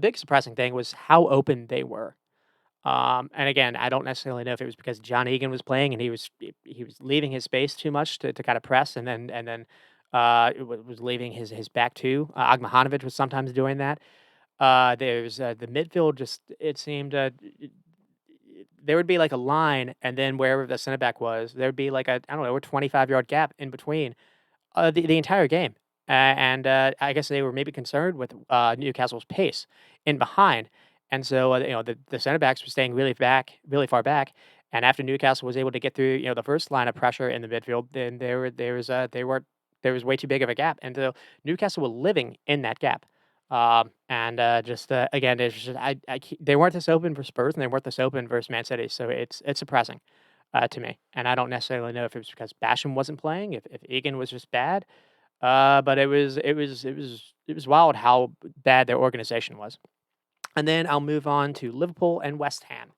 big surprising thing was how open they were. And again, I don't necessarily know if it was because John Egan was playing and he was leaving his space too much to kind of press, and then was leaving his back too. Agmahanovic was sometimes doing that. There's the midfield. Just it seemed there would be like a line, and then wherever the center back was, there would be like a I don't know a 25-yard gap in between the entire game. And I guess they were maybe concerned with Newcastle's pace in behind, and so the center backs were staying really far back. And after Newcastle was able to get through, the first line of pressure in the midfield, then there was way too big of a gap, and so Newcastle were living in that gap. And just again, it's just, they weren't this open for Spurs, and they weren't this open versus Man City, so it's surprising to me. And I don't necessarily know if it was because Basham wasn't playing, if Egan was just bad, but it was wild how bad their organization was. And then I'll move on to Liverpool and West Ham,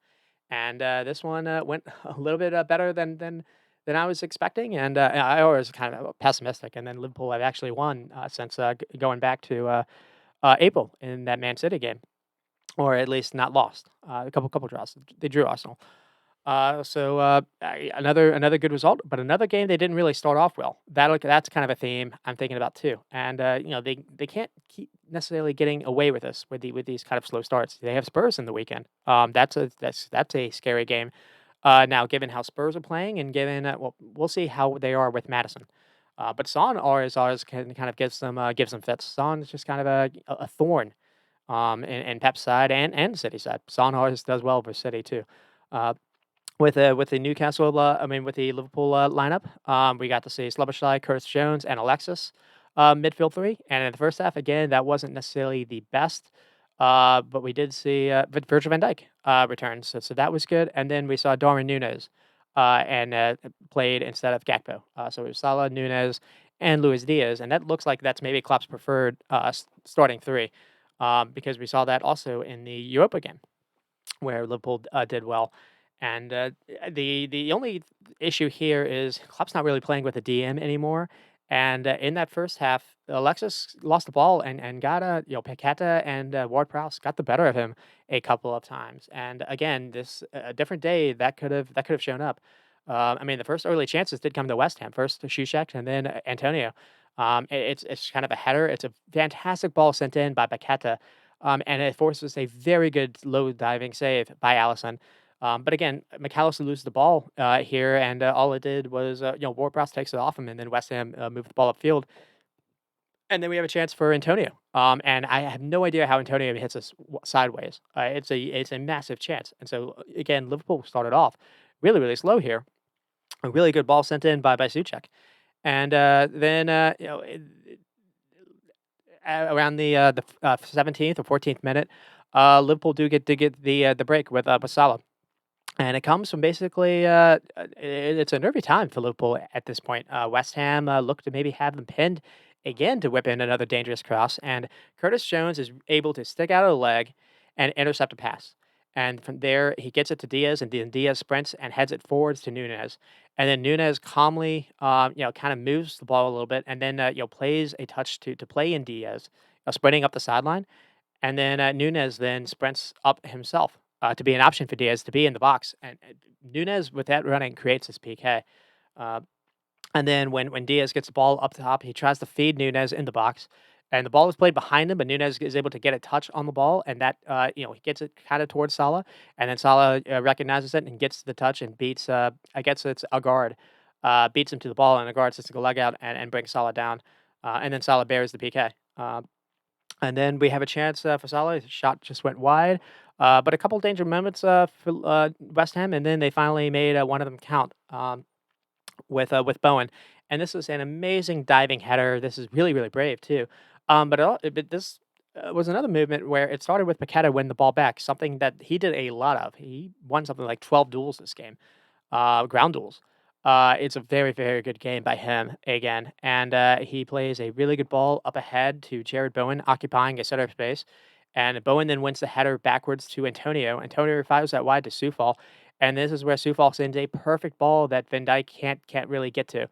and this one went a little bit better than I was expecting, and I was kind of pessimistic. And then Liverpool have actually won since going back to April in that Man City game, or at least not lost. A couple draws. They drew Arsenal. Another good result, but another game they didn't really start off well. That's kind of a theme I'm thinking about too. And they can't keep necessarily getting away with this with these kind of slow starts. They have Spurs in the weekend. That's a scary game. Now given how Spurs are playing and given we'll see how they are with Madison. But Son always can kind of gives them fits. Son is just kind of a thorn in Pep's side and City side. Son always does well for City too. Uh, with the Newcastle, with the Liverpool lineup, we got to see Szoboszlai, Curtis Jones, and Alexis midfield three. And in the first half, again, that wasn't necessarily the best, but we did see Virgil van Dijk return, so that was good. And then we saw Darwin Núñez and played instead of Gakpo. So it was Salah, Núñez, and Luis Diaz, and that looks like that's maybe Klopp's preferred starting three, because we saw that also in the Europa game where Liverpool did well. And the only issue here is Klopp's not really playing with a DM anymore. And in that first half, Alexis lost the ball and got Paqueta and Ward-Prowse got the better of him a couple of times. And again, this a different day that could have shown up. The first early chances did come to West Ham. First to Shishak and then Antonio. It's kind of a header. It's a fantastic ball sent in by Paqueta, and it forces a very good low diving save by Allison. But again, McAllister loses the ball here, and all it did was, Ward-Prowse takes it off him, and then West Ham moved the ball upfield. And then we have a chance for Antonio. And I have no idea how Antonio hits us sideways. It's a massive chance. And so, again, Liverpool started off really, really slow here. A really good ball sent in by Souček. And then, around the 17th or 14th minute, Liverpool do get the break with Salah. And it comes from basically, it's a nervy time for Liverpool at this point. West Ham look to maybe have them pinned again to whip in another dangerous cross, and Curtis Jones is able to stick out a leg and intercept a pass. And from there, he gets it to Diaz, and then Diaz sprints and heads it forwards to Nunez. And then Nunez calmly, kind of moves the ball a little bit, and then plays a touch to play in Diaz, sprinting up the sideline. And then Nunez then sprints up himself to be an option for Diaz to be in the box. And Nunez, with that running, creates his PK. Uh, and then when Diaz gets the ball up top, he tries to feed Nunez in the box. And the ball is played behind him, but Nunez is able to get a touch on the ball, and that he gets it kind of towards Salah, and then Salah recognizes it and gets the touch and beats. I guess it's a guard, beats him to the ball, and the guard sits the leg out and brings Salah down, and then Salah bears the PK. And then we have a chance for Salah. His shot just went wide, but a couple danger moments for West Ham, and then they finally made one of them count with Bowen. And this was an amazing diving header. This is really really brave too. But this was another movement where it started with Paqueta winning the ball back, something that he did a lot of. He won something like 12 duels this game, ground duels. It's a very, very good game by him again, and he plays a really good ball up ahead to Jared Bowen, occupying a center of space, and Bowen then wins the header backwards to Antonio. Antonio fires that wide to Sufal, and this is where Sufal sends a perfect ball that Van Dijk can't really get to.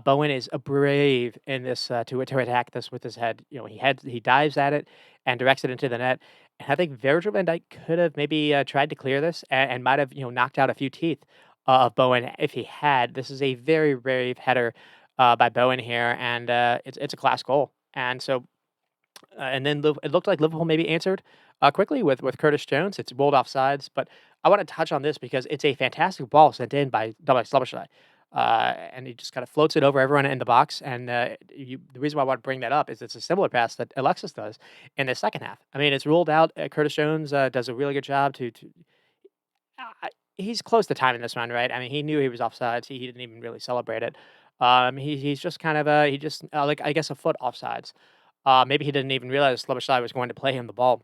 Bowen is a brave in this to attack this with his head. He dives at it and directs it into the net. And I think Virgil van Dijk could have maybe tried to clear this and might have knocked out a few teeth of Bowen if he had. This is a very brave header by Bowen here, and it's a class goal. And so and then it looked like Liverpool maybe answered quickly with Curtis Jones. It's rolled off sides, but I want to touch on this because it's a fantastic ball sent in by Dominic Slabbershaj. And he just kind of floats it over everyone in the box. And the reason why I want to bring that up is it's a similar pass that Alexis does in the second half. I mean, it's ruled out. Curtis Jones does a really good job to he's close to time in this one, right? I mean, he knew he was offsides. He didn't even really celebrate it. He's just kind of he just like I guess a foot offsides. Maybe he didn't even realize Slabbershaj was going to play him the ball.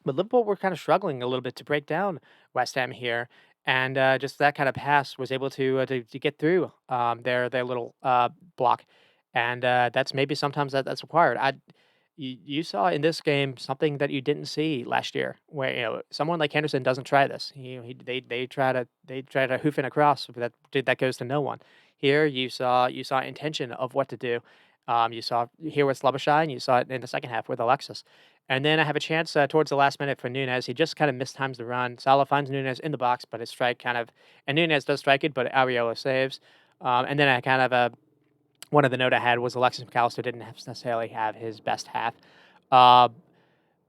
But Liverpool were kind of struggling a little bit to break down West Ham here, and just that kind of pass was able to get through their little block, and that's maybe sometimes that's required. You saw in this game something that you didn't see last year, where someone like Henderson doesn't try this. They try to hoof in a cross, but that goes to no one. Here you saw intention of what to do. You saw here with Slabbershine, and you saw it in the second half with Alexis. And then I have a chance towards the last minute for Nunez. He just kind of mistimes the run. Salah finds Nunez in the box, but his strike and Nunez does strike it, but Areola saves. And then I kind of one of the note I had was Alexis McAllister didn't necessarily have his best half. Uh,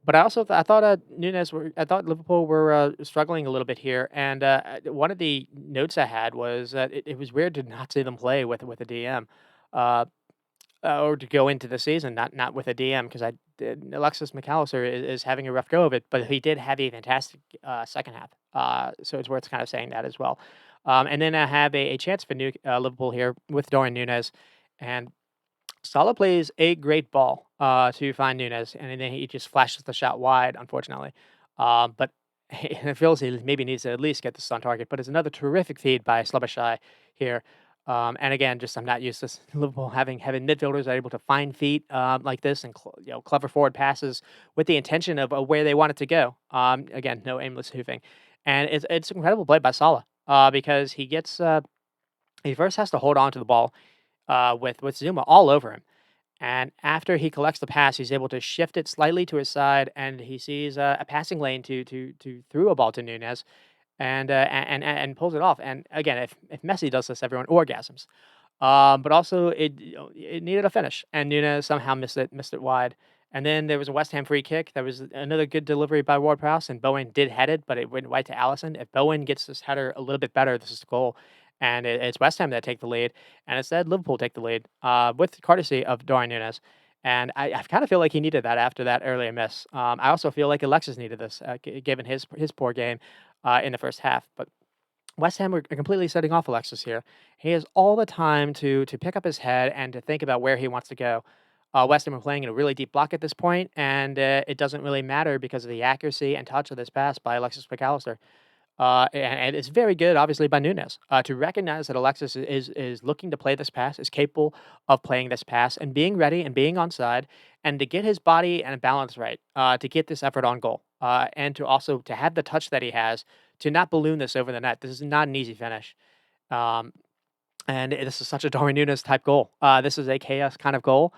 but I thought I thought Liverpool were struggling a little bit here. And one of the notes I had was that it was weird to not see them play with a DM. Uh, or to go into the season, not with a DM, because Alexis McAllister is having a rough go of it, but he did have a fantastic second half. So it's worth kind of saying that as well. And then I have a chance for Liverpool here with Dorian Nunez, and Salah plays a great ball to find Nunez, and then he just flashes the shot wide, unfortunately. But it feels he maybe needs to at least get this on target. But it's another terrific feed by Slabashai here. And again, just I'm not used to Liverpool having midfielders that are able to find feet like this and clever forward passes with the intention of where they want it to go. Again, no aimless hoofing, and it's incredible play by Salah because he first has to hold on to the ball with Zuma all over him. And after he collects the pass, he's able to shift it slightly to his side, and he sees a passing lane to through a ball to Nunez, and pulls it off. And again, if Messi does this, everyone orgasms. But also it needed a finish, and Nunez somehow missed it wide. And then there was a West Ham free kick. There was another good delivery by Ward-Prowse, and Bowen did head it, but it went right to Allison. If Bowen gets this header a little bit better, this is the goal. And it's West Ham that take the lead, and instead Liverpool take the lead with courtesy of Darwin Núñez. And I kind of feel like he needed that after that earlier miss. I also feel like Alexis needed this, given his poor game in the first half. But West Ham are completely setting off Alexis here. He has all the time to pick up his head and to think about where he wants to go. West Ham are playing in a really deep block at this point, and it doesn't really matter because of the accuracy and touch of this pass by Alexis McAllister. And it's very good, obviously, by Nunes to recognize that Alexis is looking to play this pass, is capable of playing this pass and being ready and being onside, and to get his body and balance right, to get this effort on goal, and to also to have the touch that he has to not balloon this over the net. This is not an easy finish. Um, and this is such a Darwin Núñez type goal. This is a chaos kind of goal.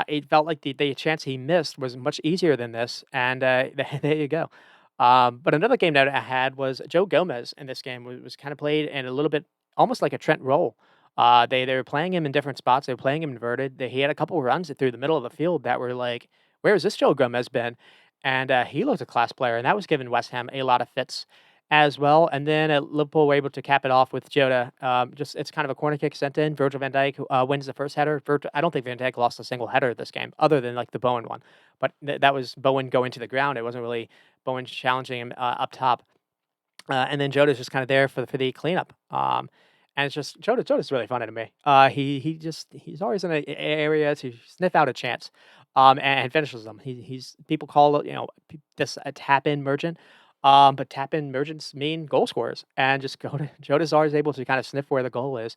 It felt like the chance he missed was much easier than this, and there you go. But another game that I had was Joe Gomez in this game was kind of played in a little bit almost like a Trent role. They were playing him in different spots. They were playing him inverted. He had a couple runs through the middle of the field that were like, where has this Joe Gomez been? And he looked a class player, and that was giving West Ham a lot of fits as well. And then Liverpool were able to cap it off with Jota. Just it's kind of a corner kick sent in. Virgil van Dijk wins the first header. I don't think Van Dijk lost a single header this game, other than like the Bowen one. But that was Bowen going to the ground. It wasn't really Bowen challenging him up top. And then Jota's just kind of there for the cleanup. And it's just Jota's really funny to me. He's always in an area to sniff out a chance, and finishes them. He's people call it this a tap in merchant, but tap in merchants mean goal scorers, and just Jota's always able to kind of sniff where the goal is.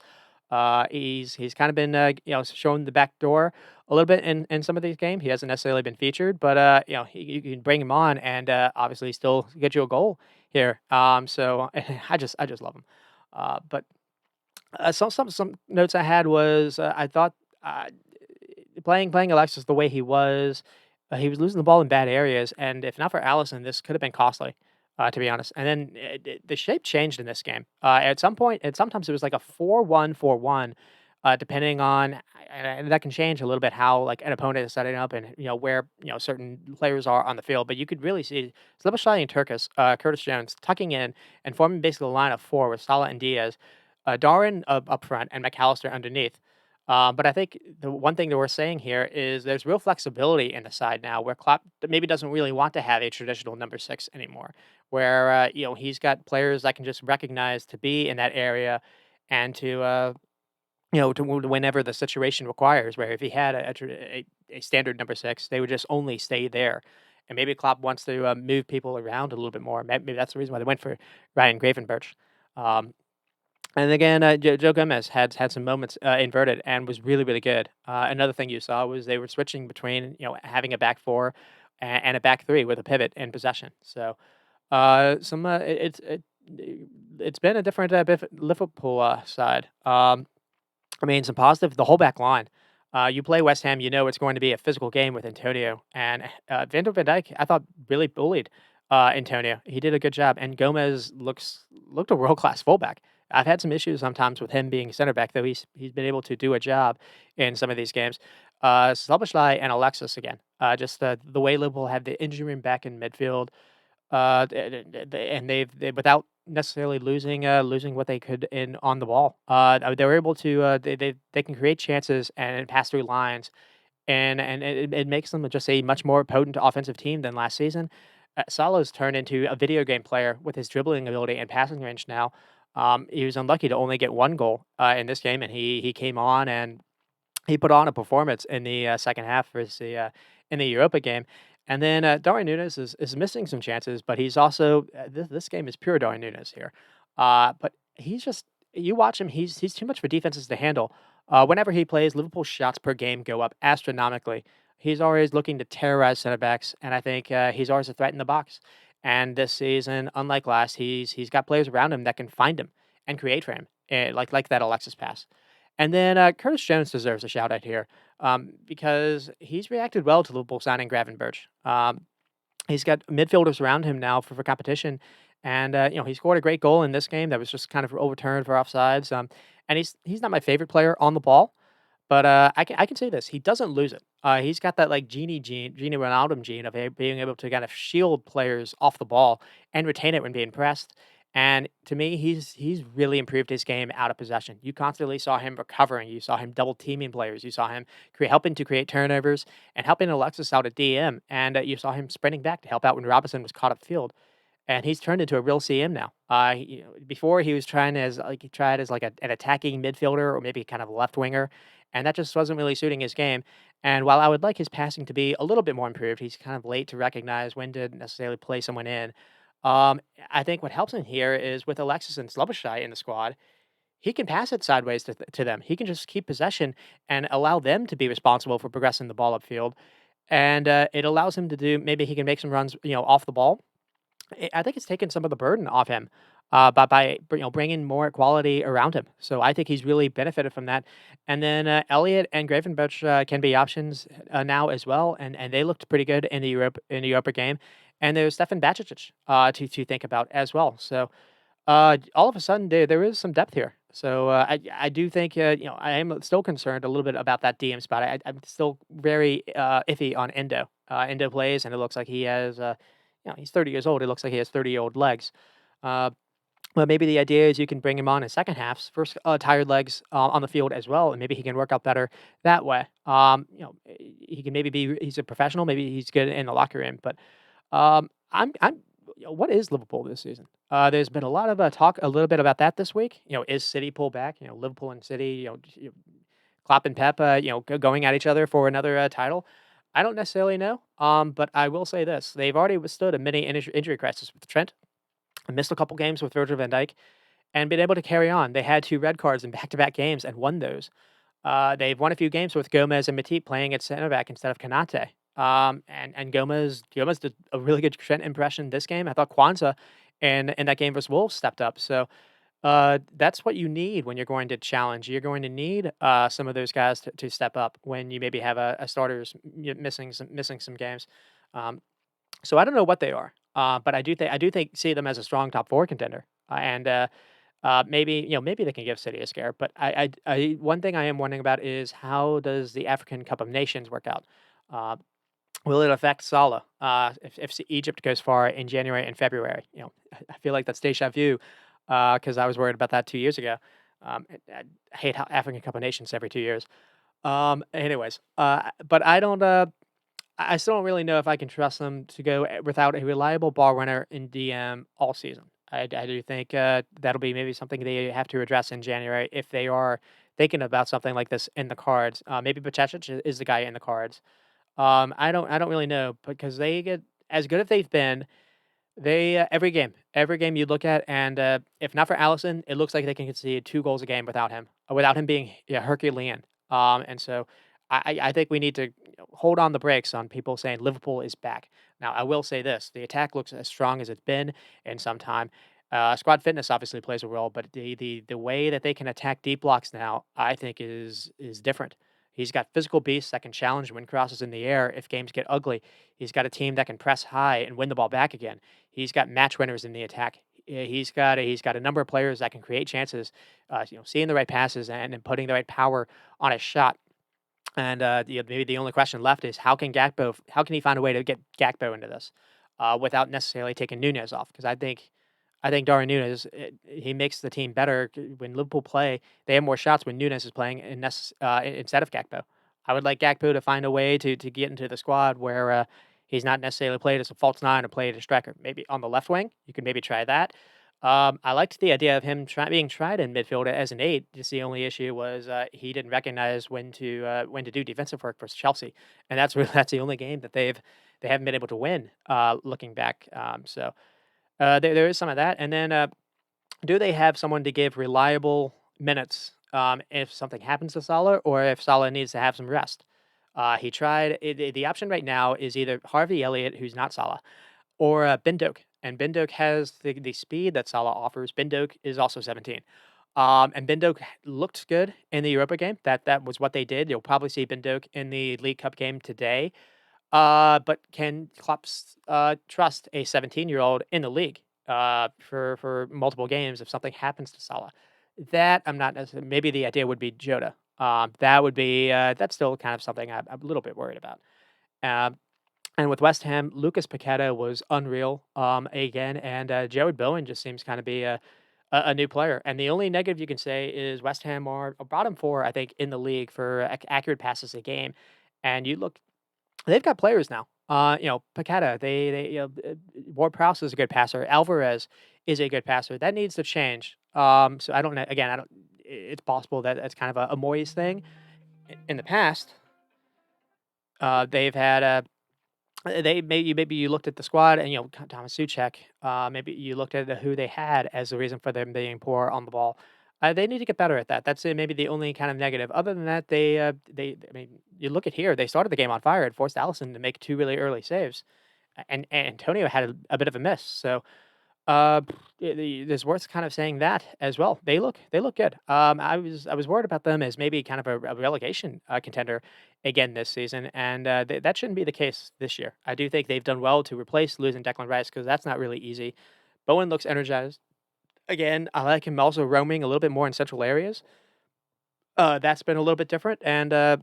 He's kind of been shown the back door a little bit in some of these games. He hasn't necessarily been featured, but you can bring him on and obviously still get you a goal here. So I just love him. But some notes I had was I thought playing Alexis the way he was losing the ball in bad areas, and if not for Allison, this could have been costly, to be honest. And then the shape changed in this game. At some point, and sometimes it was like a 4-1-4-1, depending on, and that can change a little bit how like an opponent is setting up and where certain players are on the field. But you could really see Szoboszlai and Curtis Jones tucking in and forming basically a line of four with Salah and Diaz, Darwin up front, and McAllister underneath. But I think the one thing that we're saying here is there's real flexibility in the side now, where Klopp maybe doesn't really want to have a traditional number six anymore, where he's got players that can just recognize to be in that area and to whenever the situation requires. Where if he had a standard number six, they would just only stay there. And maybe Klopp wants to move people around a little bit more. Maybe that's the reason why they went for Ryan Gravenberch. Um, and again, Joe Gomez had some moments inverted and was really, really good. Another thing you saw was they were switching between having a back four and a back three with a pivot in possession. So some it's been a different Liverpool side. I mean, some positive. The whole back line. You play West Ham, it's going to be a physical game with Antonio, and Virgil van Dijk, I thought, really bullied Antonio. He did a good job, and Gomez looked a world class fullback. I've had some issues sometimes with him being center back, though he's been able to do a job in some of these games. Szoboszlai and Alexis again. Just the way Liverpool have the injury room back in midfield, and they without necessarily losing what they could in on the ball. They were able to they can create chances and pass through lines, and it makes them just a much more potent offensive team than last season. Salah's turned into a video game player with his dribbling ability and passing range now. He was unlucky to only get one goal in this game, and he came on and he put on a performance in the second half versus in the Europa game. And then Darwin Núñez is missing some chances, but he's also this game is pure Darwin Núñez here. But he's just you watch him, he's too much for defenses to handle. Whenever he plays, Liverpool's shots per game go up astronomically. He's always looking to terrorize center backs, and I think he's always a threat in the box. And this season, unlike last, he's got players around him that can find him and create for him, like that Alexis pass. And then Curtis Jones deserves a shout out here because he's reacted well to Liverpool signing Gravenberch. He's got midfielders around him now for competition, and he scored a great goal in this game that was just kind of overturned for offsides. And he's not my favorite player on the ball, but I can say this: he doesn't lose it. He's got that like Genie Ronaldo gene of being able to kind of shield players off the ball and retain it when being pressed. And to me, he's really improved his game out of possession. You constantly saw him recovering. You saw him double teaming players. You saw him helping to create turnovers and helping Alexis out at DM. And you saw him sprinting back to help out when Robinson was caught upfield. And he's turned into a real CM now. Before he was trying as like he tried as like an attacking midfielder or maybe kind of a left winger, and that just wasn't really suiting his game. And while I would like his passing to be a little bit more improved, he's kind of late to recognize when to necessarily play someone in. Um, I think what helps him here is with Alexis and Sloboshy in the squad, he can pass it sideways to them. He can just keep possession and allow them to be responsible for progressing the ball upfield, and it allows him to do. Maybe he can make some runs, off the ball. I think it's taken some of the burden off him, by bringing more quality around him. So I think he's really benefited from that. And then Elliott and Gravenberch can be options now as well, and they looked pretty good in the Europa game. And there's Stefan Bacicic to think about as well. So all of a sudden, there is some depth here. So I do think I am still concerned a little bit about that DM spot. I'm still very iffy on Endo. Endo plays, and it looks like he has he's 30 years old. It looks like he has 30-year-old legs. Uh, but maybe the idea is you can bring him on in second halves, first tired legs on the field as well, and maybe he can work out better that way. He can maybe he's a professional, maybe he's good in the locker room, but I'm what is Liverpool this season? There's been a lot of talk a little bit about that this week. Is City pull back? Liverpool and City, Klopp and Pep, going at each other for another title. I don't necessarily know, but I will say this: they've already withstood a mini injury crisis with Trent, and missed a couple games with Virgil van Dijk, and been able to carry on. They had 2 red cards in back-to-back games and won those. They've won a few games with Gomez and Matip playing at center back instead of Kanate. And Gomez did a really good Trent impression this game. I thought Kwanzaa in that game versus Wolves stepped up. So that's what you need when you're going to challenge. You're going to need some of those guys to step up when you maybe have a starters missing some games. Um, so I don't know what they are, but I do think see them as a strong top 4 contender, and maybe they can give City a scare. But one thing I am wondering about is how does the African Cup of Nations work out? Uh, will it affect Salah if Egypt goes far in January and February? I feel like that's deja vu because I was worried about that 2 years ago. I hate how African Cup of Nations every 2 years. Anyways, but I don't. I still don't really know if I can trust them to go without a reliable ball runner in DM all season. I do think that'll be maybe something they have to address in January if they are thinking about something like this in the cards. Maybe Bacecic is the guy in the cards. I don't really know because they get as good as they've been. They every game you look at, and if not for Allison, it looks like they can concede 2 goals a game without him being Herculean. And so I think we need to hold on the brakes on people saying Liverpool is back. Now I will say this: the attack looks as strong as it's been in some time. Squad fitness obviously plays a role, but the way that they can attack deep blocks now, I think is different. He's got physical beasts that can challenge when crosses in the air if games get ugly. He's got a team that can press high and win the ball back again. He's got match winners in the attack. He's got a number of players that can create chances, seeing the right passes and putting the right power on a shot. And maybe the only question left is how can he find a way to get Gakpo into this without necessarily taking Nunez off? Because I think Darwin Nunez he makes the team better when Liverpool play. They have more shots when Nunez is playing instead of Gakpo. I would like Gakpo to find a way to get into the squad where he's not necessarily played as a false nine or played as a striker. Maybe on the left wing, you could maybe try that. I liked the idea of him being tried in midfield as an 8. Just the only issue was he didn't recognize when to do defensive work versus Chelsea, and that's the only game that they haven't been able to win. Looking back, so there is some of that, and then do they have someone to give reliable minutes if something happens to Salah or if Salah needs to have some rest? He tried. The option right now is either Harvey Elliott, who's not Salah, or Bindok. And Bindok has the speed that Salah offers. Bindok is also 17. And Bindok looked good in the Europa game. That was what they did. You'll probably see Bindok in the League Cup game today. But can Klopp trust a 17-year-old in the league for multiple games if something happens to Salah? That I'm not necessarily. Maybe the idea would be Jota. That would be that's still kind of something I'm a little bit worried about. Um, and with West Ham, Lucas Paqueta was unreal again, and Joey Bowen just seems kind of be a new player. And the only negative you can say is West Ham are a bottom 4, I think, in the league for accurate passes a game. And you look they've got players now. Paqueta, Ward-Prowse is a good passer. Alvarez is a good passer. That needs to change. So I don't know. Again, I don't. It's possible that it's kind of a Moyes thing. In the past, they've had maybe you looked at the squad and, Thomas Suchek, maybe you looked at who they had as the reason for them being poor on the ball. They need to get better at that. That's, maybe the only kind of negative. Other than that, I mean, you look at here, they started the game on fire. It forced Allison to make 2 really early saves, and Antonio had a bit of a miss. So, uh, there's worth kind of saying that as well. They look good. I was worried about them as maybe kind of a relegation contender again this season, and that shouldn't be the case this year. I do think they've done well to replace losing Declan Rice because that's not really easy. Bowen looks energized again. I like him also roaming a little bit more in central areas. That's been a little bit different, and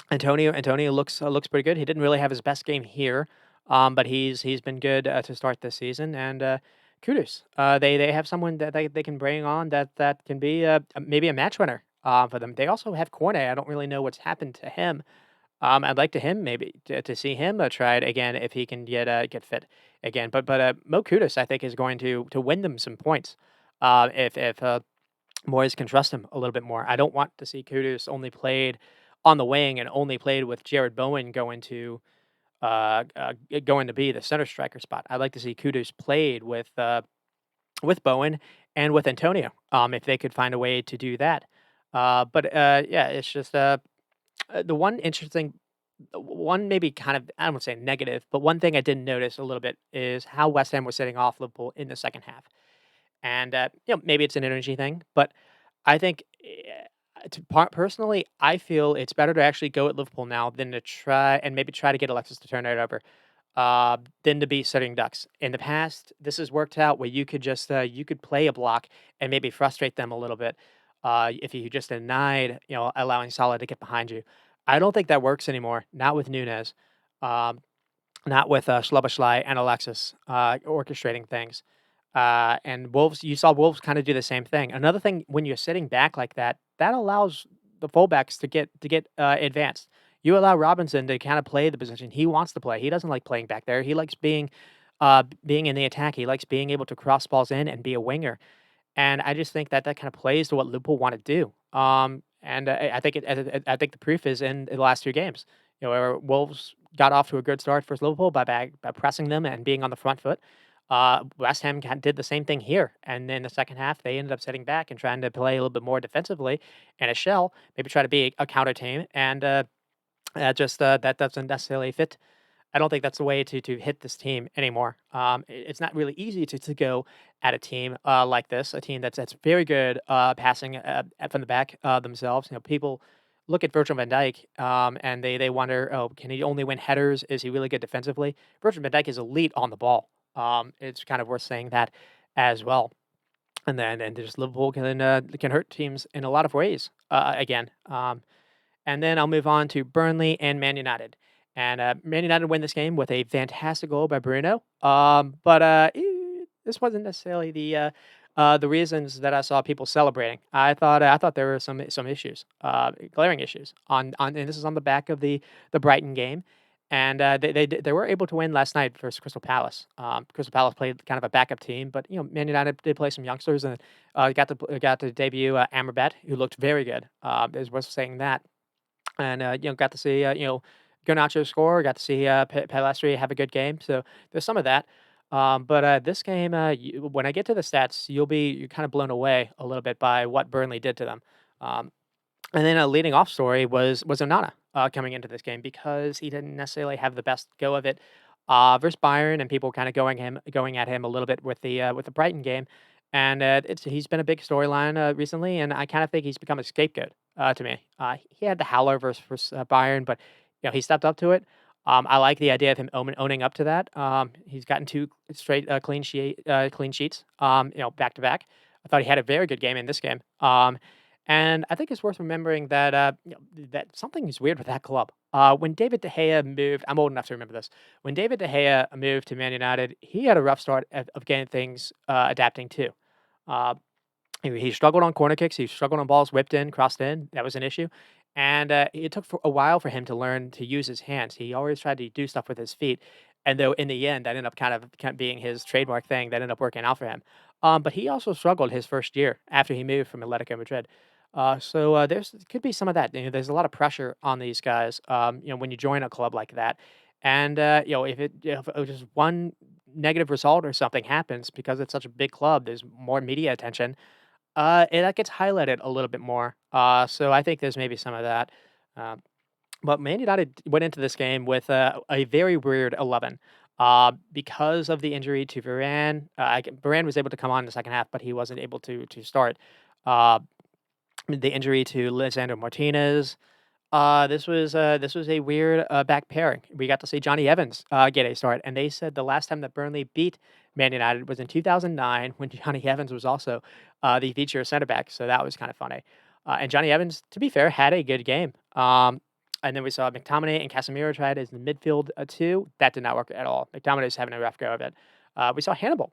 Antonio looks pretty good. He didn't really have his best game here, but he's been good to start this season. And kudos. They have someone that they can bring on that can be maybe a match winner for them. They also have Cornet. I don't really know what's happened to him. I'd like to him maybe to see him try it again if he can get fit again. But Mo Kudus I think is going to win them some points if Moyes can trust him a little bit more. I don't want to see Kudus only played on the wing and only played with Jared Bowen going to be the center striker spot. I'd like to see Kudus played with Bowen and with Antonio, if they could find a way to do that. But yeah, it's just the one maybe kind of I don't want to say negative, but one thing I didn't notice a little bit is how West Ham was setting off Liverpool in the second half. And maybe it's an energy thing, but I think personally, I feel it's better to actually go at Liverpool now than to try to get Alexis to turn it over, than to be sitting ducks. In the past, this has worked out where you could play a block and maybe frustrate them a little bit, if you just denied allowing Salah to get behind you. I don't think that works anymore. Not with Nunez. Um, Not with Schlubaschlei and Alexis orchestrating things. And Wolves, you saw Wolves kind of do the same thing. Another thing, when you're sitting back like that, that allows the fullbacks to get advanced. You allow Robinson to kind of play the position he wants to play. He doesn't like playing back there. He likes being in the attack. He likes being able to cross balls in and be a winger. And I just think that kind of plays to what Liverpool want to do. And I think the proof is in the last 2 games. Where Wolves got off to a good start for Liverpool by pressing them and being on the front foot. West Ham did the same thing here, and in the second half, they ended up sitting back and trying to play a little bit more defensively in a shell, maybe try to be a counter team, and that doesn't necessarily fit. I don't think that's the way to hit this team anymore. It's not really easy to go at a team like this, a team that's very good passing from the back themselves. People look at Virgil van Dijk and they wonder, oh, can he only win headers? Is he really good defensively? Virgil van Dijk is elite on the ball. It's kind of worth saying that as well. And just Liverpool can hurt teams in a lot of ways again. And then I'll move on to Burnley and Man United. And Man United win this game with a fantastic goal by Bruno. But this wasn't necessarily the reasons that I saw people celebrating. I thought there were some issues, glaring issues and this is on the back of the Brighton game. And they were able to win last night versus Crystal Palace. Crystal Palace played kind of a backup team, but Man United did play some youngsters and got to debut Amrabat, who looked very good. Is worth saying that. And got to see Garnacho score, got to see Pelestri have a good game. So there's some of that. But this game, when I get to the stats, you're kind of blown away a little bit by what Burnley did to them. Um, and then a leading off story was Onana coming into this game because he didn't necessarily have the best go of it versus Bayern, and people kind of going at him a little bit with the Brighton game. And he's been a big storyline recently, and I kind of think he's become a scapegoat to me. He had the howler versus Bayern, but he stepped up to it. I like the idea of him owning up to that. He's gotten 2 straight clean sheets, back to back. I thought he had a very good game in this game. And I think it's worth remembering that that something is weird with that club. When David De Gea moved, I'm old enough to remember this. When David De Gea moved to Man United, he had a rough start of getting things adapting too. Uh, he struggled on corner kicks. He struggled on balls whipped in, crossed in. That was an issue. And it took for a while for him to learn to use his hands. He always tried to do stuff with his feet. And though in the end, that ended up kind of being his trademark thing, that ended up working out for him. But he also struggled his first year after he moved from Atletico Madrid. Could be some of that. There's a lot of pressure on these guys. When you join a club like that, And if it was just one negative result or something happens because it's such a big club, there's more media attention. And that gets highlighted a little bit more. So I think there's maybe some of that. Um, but Man United went into this game with a very weird 11 because of the injury to Varane. Varane was able to come on in the second half, but he wasn't able to start. Uh, the injury to Lisandro Martinez. This was a weird back pairing. We got to see Johnny Evans get a start, and they said the last time that Burnley beat Man United was in 2009 when Johnny Evans was also the feature center back. So that was kind of funny. And Johnny Evans, to be fair, had a good game. And then we saw McTominay and Casemiro tried as the midfield too. That did not work at all. McTominay's having a rough go of it. We saw Hannibal.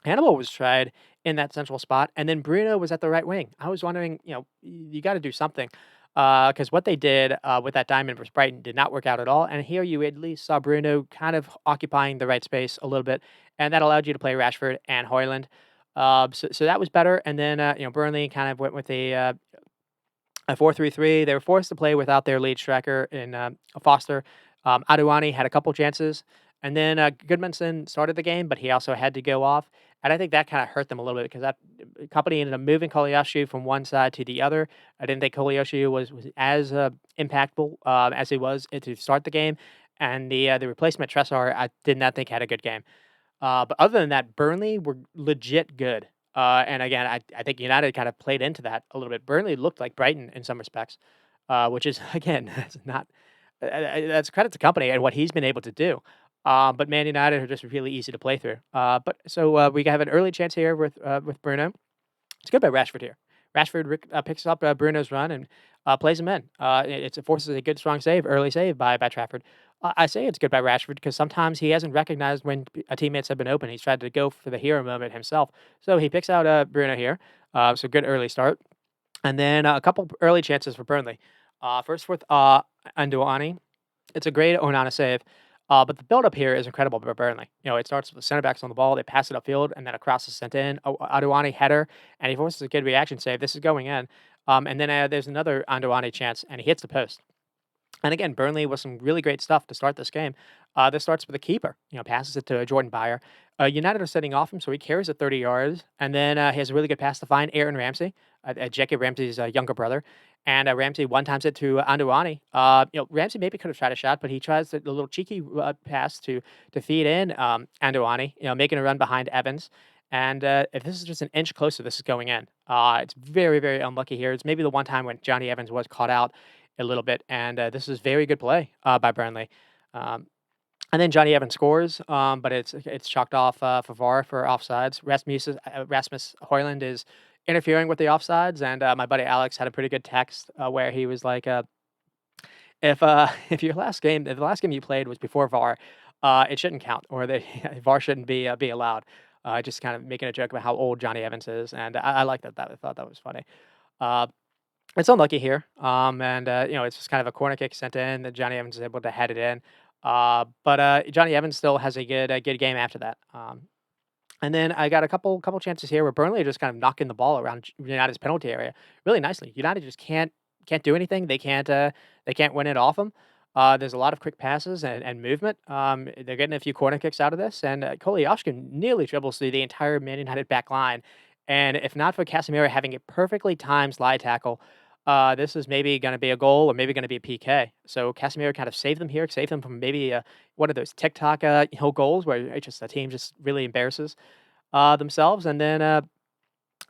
Hannibal was tried in that central spot, and then Bruno was at the right wing. I was wondering, you got to do something because what they did with that diamond versus Brighton did not work out at all. And here you at least saw Bruno kind of occupying the right space a little bit, and that allowed you to play Rashford and Hoyland. So that was better. And then Burnley kind of went with a 4-3-3. They were forced to play without their lead striker in Foster. Adouani had a couple chances, and then Goodmanson started the game, but he also had to go off. And I think that kind of hurt them a little bit because that company ended up moving Koleoshu from one side to the other. I didn't think Koleoshu was as impactful as he was to start the game, and the replacement Tressar I did not think had a good game. But other than that, Burnley were legit good. And again, I think United kind of played into that a little bit. Burnley looked like Brighton in some respects, which is again that's not that's credit to company and what he's been able to do. But Man United are just really easy to play through. But we have an early chance here with Bruno. It's good by Rashford here. Rashford picks up Bruno's run and plays him in. It forces a good, strong save, early save by Trafford. I say it's good by Rashford because sometimes he hasn't recognized when teammates have been open. He's tried to go for the hero moment himself. So he picks out Bruno here. So good early start. And then a couple early chances for Burnley. First with Anduani. It's a great Onana save. But the build-up here is incredible by Burnley. It starts with the center backs on the ball. They pass it upfield, and then a cross is sent in. Adouani header, and he forces a good reaction save. This is going in. And then there's another Adouani chance, and he hits the post. And again, Burnley with some really great stuff to start this game. This starts with a keeper. Passes it to Jordan Beyer. United are setting off him, so he carries it 30 yards, and then he has a really good pass to find Aaron Ramsey, Jacob Ramsey's younger brother. And Ramsey one times it to Andouani. Ramsey maybe could have tried a shot, but he tries the little cheeky pass to feed in Andouani, making a run behind Evans. And if this is just an inch closer, this is going in. It's very, very unlucky here. It's maybe the one time when Johnny Evans was caught out a little bit, and this is very good play by Burnley. Um, and then Johnny Evans scores, but it's chalked off for VAR for offsides. Rasmus Hoyland is interfering with the offsides, and my buddy Alex had a pretty good text where he was like, if if the last game you played was before VAR, it shouldn't count, or the VAR shouldn't be allowed." Just kind of making a joke about how old Johnny Evans is, and I like that. I thought that was funny. Uh, it's unlucky here, and it's just kind of a corner kick sent in that Johnny Evans is able to head it in. But Johnny Evans still has a good game after that. And then I got a couple chances here where Burnley are just kind of knocking the ball around United's penalty area really nicely. United just can't do anything. They can't win it off them. There's a lot of quick passes and movement. They're getting a few corner kicks out of this, and Koleoshin nearly dribbles through the entire Man United back line. And if not for Casemiro having a perfectly timed slide tackle, this is maybe going to be a goal or maybe going to be a PK. So Casemiro kind of saved them here, saved them from maybe one of those TikTok goals where it just the team just really embarrasses themselves. And then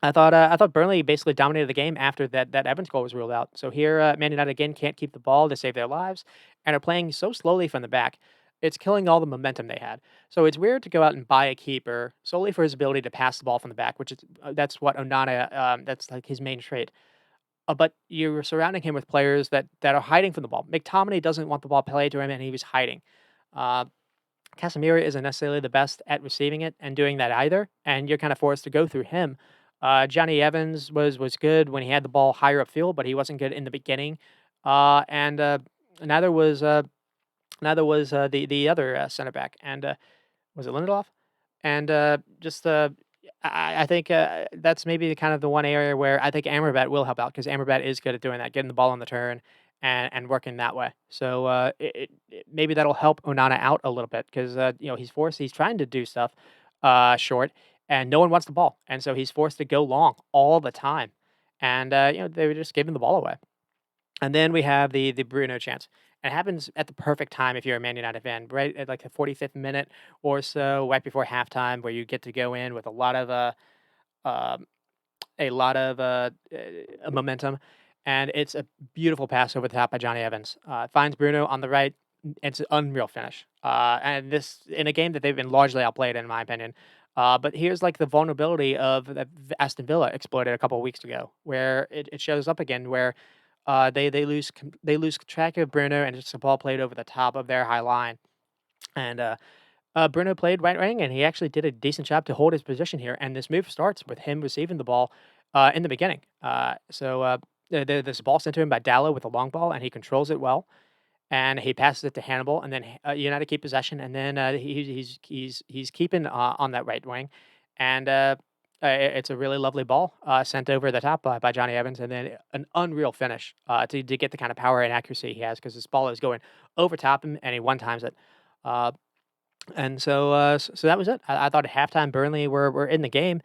I thought Burnley basically dominated the game after that Evans goal was ruled out. So here, Man United again can't keep the ball to save their lives, and are playing so slowly from the back. It's killing all the momentum they had. So it's weird to go out and buy a keeper solely for his ability to pass the ball from the back, which is that's what Onana that's like his main trait. But you're surrounding him with players that are hiding from the ball. McTominay doesn't want the ball played to him, and he was hiding. Uh, Casemiro isn't necessarily the best at receiving it and doing that either, and you're kind of forced to go through him. Johnny Evans was good when he had the ball higher upfield, but he wasn't good in the beginning. And neither was the other center back. And was it Lindelof? And I think that's maybe kind of the one area where I think Amrabat will help out because Amrabat is good at doing that, getting the ball on the turn and working that way. So maybe that'll help Onana out a little bit because he's trying to do stuff short, and no one wants the ball, and so he's forced to go long all the time, and they were just giving the ball away. And then we have the Bruno chance. And it happens at the perfect time if you're a Man United fan, right at like the 45th minute or so, right before halftime, where you get to go in with um, momentum, and it's a beautiful pass over the top by Johnny Evans. Finds Bruno on the right. It's an unreal finish. And this in a game that they've been largely outplayed, in my opinion. But here's like the vulnerability of that Aston Villa exploited a couple of weeks ago, where it shows up again, where they lose track of Bruno, and it's a ball played over the top of their high line, and Bruno played right wing, and he actually did a decent job to hold his position here. And this move starts with him receiving the ball in the beginning. This ball sent to him by Dallo with a long ball, and he controls it well. And he passes it to Hannibal, and then United keep possession, and then he's keeping on that right wing, and it's a really lovely ball sent over the top by Johnny Evans, and then an unreal finish to get the kind of power and accuracy he has because this ball is going over top him, and he one times it. Uh, so that was it. I thought at halftime Burnley were in the game,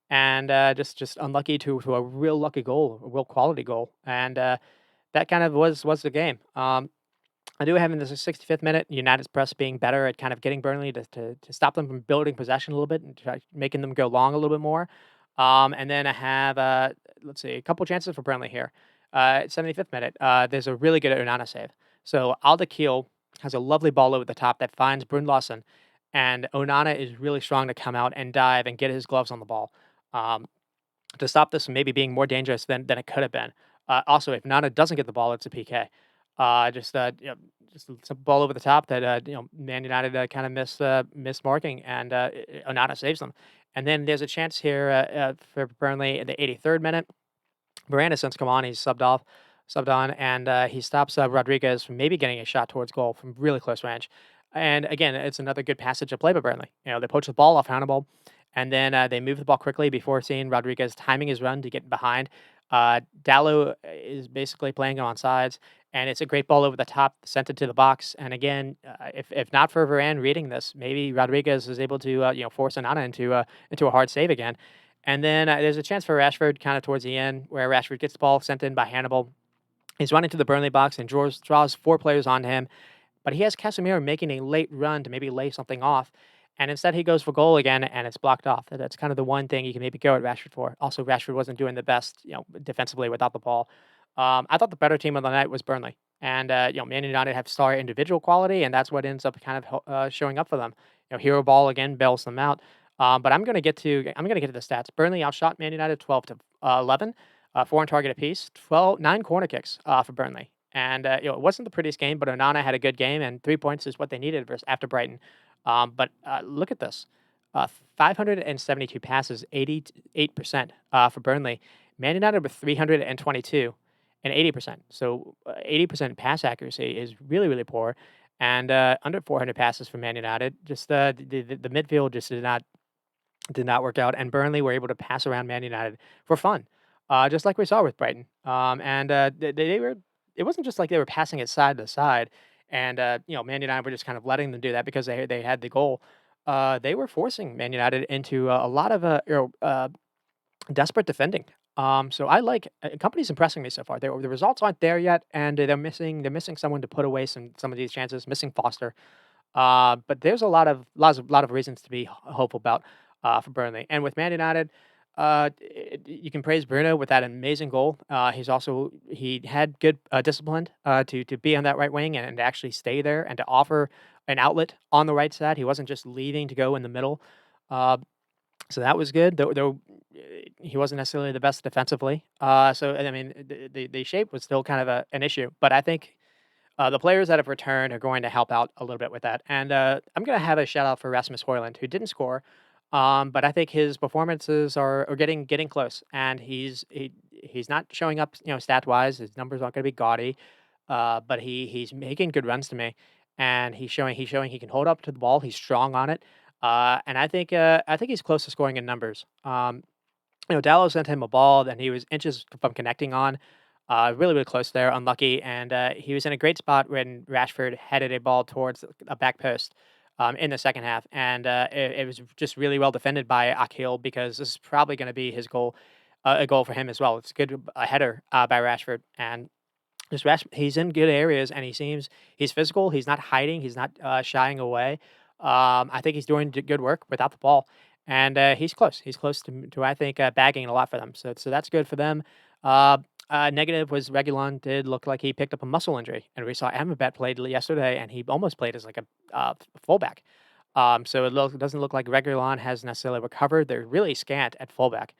and just unlucky to a real lucky goal, a real quality goal, and that kind of was the game. I do have in the 65th minute United's press being better at kind of getting Burnley to stop them from building possession a little bit and try making them go long a little bit more. And then I have let's see, a couple chances for Burnley here. 75th minute, there's a really good Onana save. So Alderweireld has a lovely ball over the top that finds Brunlasen, and Onana is really strong to come out and dive and get his gloves on the ball. Um, to stop this from maybe being more dangerous than it could have been. Also, if Nana doesn't get the ball, it's a PK. Just a ball over the top that Man United kind of missed marking, and Onana saves them. And then there's a chance here for Burnley in the 83rd minute. Miranda since come on, he's subbed on, and he stops Rodriguez from maybe getting a shot towards goal from really close range. And again, it's another good passage of play by Burnley. They poach the ball off Hannibal, and then they move the ball quickly before seeing Rodriguez timing his run to get behind. Dallo is basically playing on sides, and it's a great ball over the top, sent it to the box. And again, if not for Varane reading this, maybe Rodriguez is able to force Onana into a hard save again. And then there's a chance for Rashford kind of towards the end where Rashford gets the ball sent in by Hannibal. He's running to the Burnley box and draws four players on him, but he has Casemiro making a late run to maybe lay something off. And instead, he goes for goal again, and it's blocked off. That's kind of the one thing you can maybe go at Rashford for. Also, Rashford wasn't doing the best, defensively without the ball. I thought the better team of the night was Burnley, and Man United have star individual quality, and that's what ends up kind of showing up for them. Hero Ball again bails them out. But I'm gonna get to the stats. Burnley outshot Man United 12 to 11, 4 on target apiece, 9 corner kicks for Burnley. And it wasn't the prettiest game, but Onana had a good game, and 3 points is what they needed after Brighton. But look at this. 572 passes, 88% for Burnley. Man United with 322 and 80%. So 80% pass accuracy is really, really poor. And under 400 passes for Man United. Just the midfield just did not work out. And Burnley were able to pass around Man United for fun, just like we saw with Brighton. And they were. It wasn't just like they were passing it side to side, and Man United were just kind of letting them do that because they had the goal. They were forcing Man United into a lot of desperate defending. So I like company's impressing me so far. The results aren't there yet, and they're missing someone to put away some of these chances. Missing Foster, but there's a lot of reasons to be hopeful about for Burnley. And with Man United, you can praise Bruno with that amazing goal. He had good discipline to be on that right wing and to actually stay there and to offer an outlet on the right side. He wasn't just leaving to go in the middle. Uh, so that was good, though he wasn't necessarily the best defensively. So I mean, the shape was still kind of an issue, but I think the players that have returned are going to help out a little bit with that. And I'm going to have a shout out for Rasmus Højlund, who didn't score, but I think his performances are getting close, and he's not showing up, stat wise. His numbers aren't going to be gaudy, but he's making good runs to me, and he's showing he can hold up to the ball. He's strong on it, and I think he's close to scoring in numbers. Dallo sent him a ball that he was inches from connecting on. Really, really close there, unlucky, and he was in a great spot when Rashford headed a ball towards a back post in the second half, and it was just really well defended by Akil because this is probably going to be his goal, a goal for him as well. It's a good header by Rashford, and just he's in good areas, and he's physical. He's not hiding. He's not shying away. I think he's doing good work without the ball, and he's close. He's close to I think bagging a lot for them. So that's good for them. Uh, Negative was Regulon did look like he picked up a muscle injury, and we saw Amrabat played yesterday, and he almost played as like a fullback. So doesn't look like Regulon has necessarily recovered. They're really scant at fullback.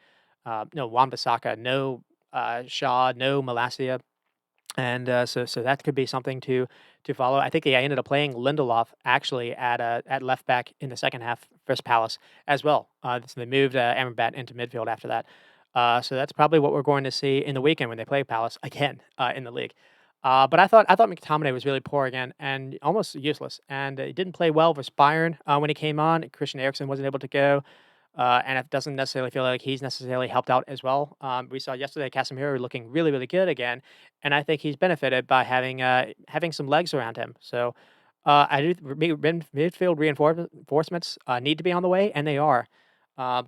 No Wan-Bissaka, no Shaw, no Malacia. And so that could be something to follow. I think they ended up playing Lindelof actually at left back in the second half versus Palace as well. So they moved Amrabat into midfield after that. So that's probably what we're going to see in the weekend when they play Palace again in the league. But I thought McTominay was really poor again and almost useless. And he didn't play well versus Bayern when he came on. Christian Eriksen wasn't able to go. And it doesn't necessarily feel like he's necessarily helped out as well. We saw yesterday Casemiro looking really, really good again, and I think he's benefited by having some legs around him. So I do midfield reinforcements need to be on the way, and they are. Uh,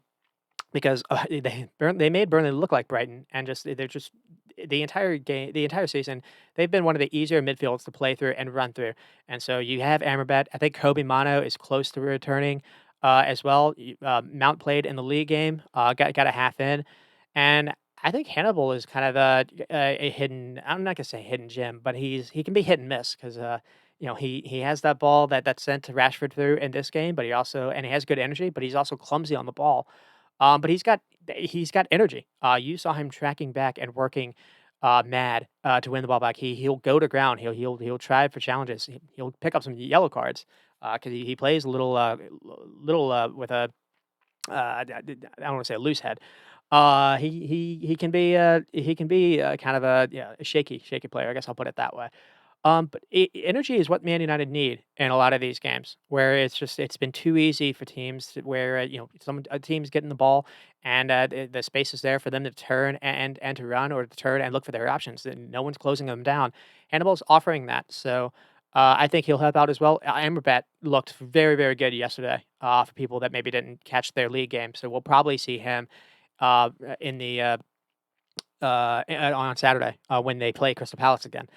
because they made Burnley look like Brighton, and they're just the entire game, the entire season, they've been one of the easier midfields to play through and run through. And so you have Amrabat. I think Kobe Mano is close to returning as well. Mount played in the league game, got a half in, and I think Hannibal is kind of a hidden. I'm not gonna say hidden gem, but he can be hit and miss because he has that ball that's sent to Rashford through in this game, but he has good energy, but he's also clumsy on the ball. But he's got energy. You saw him tracking back and working mad to win the ball back. He'll go to ground. He'll try for challenges. He'll pick up some yellow cards because he plays a little with a I don't want to say a loose head. He can be kind of a shaky player. I guess I'll put it that way. But energy is what Man United need in a lot of these games, where it's been too easy for teams where some a team's getting the ball and the space is there for them to turn and to run or to turn and look for their options, and no one's closing them down. Hannibal's offering that, so I think he'll help out as well. Amrabat looked very very good yesterday for people that maybe didn't catch their league game, so we'll probably see him in the on Saturday when they play Crystal Palace again.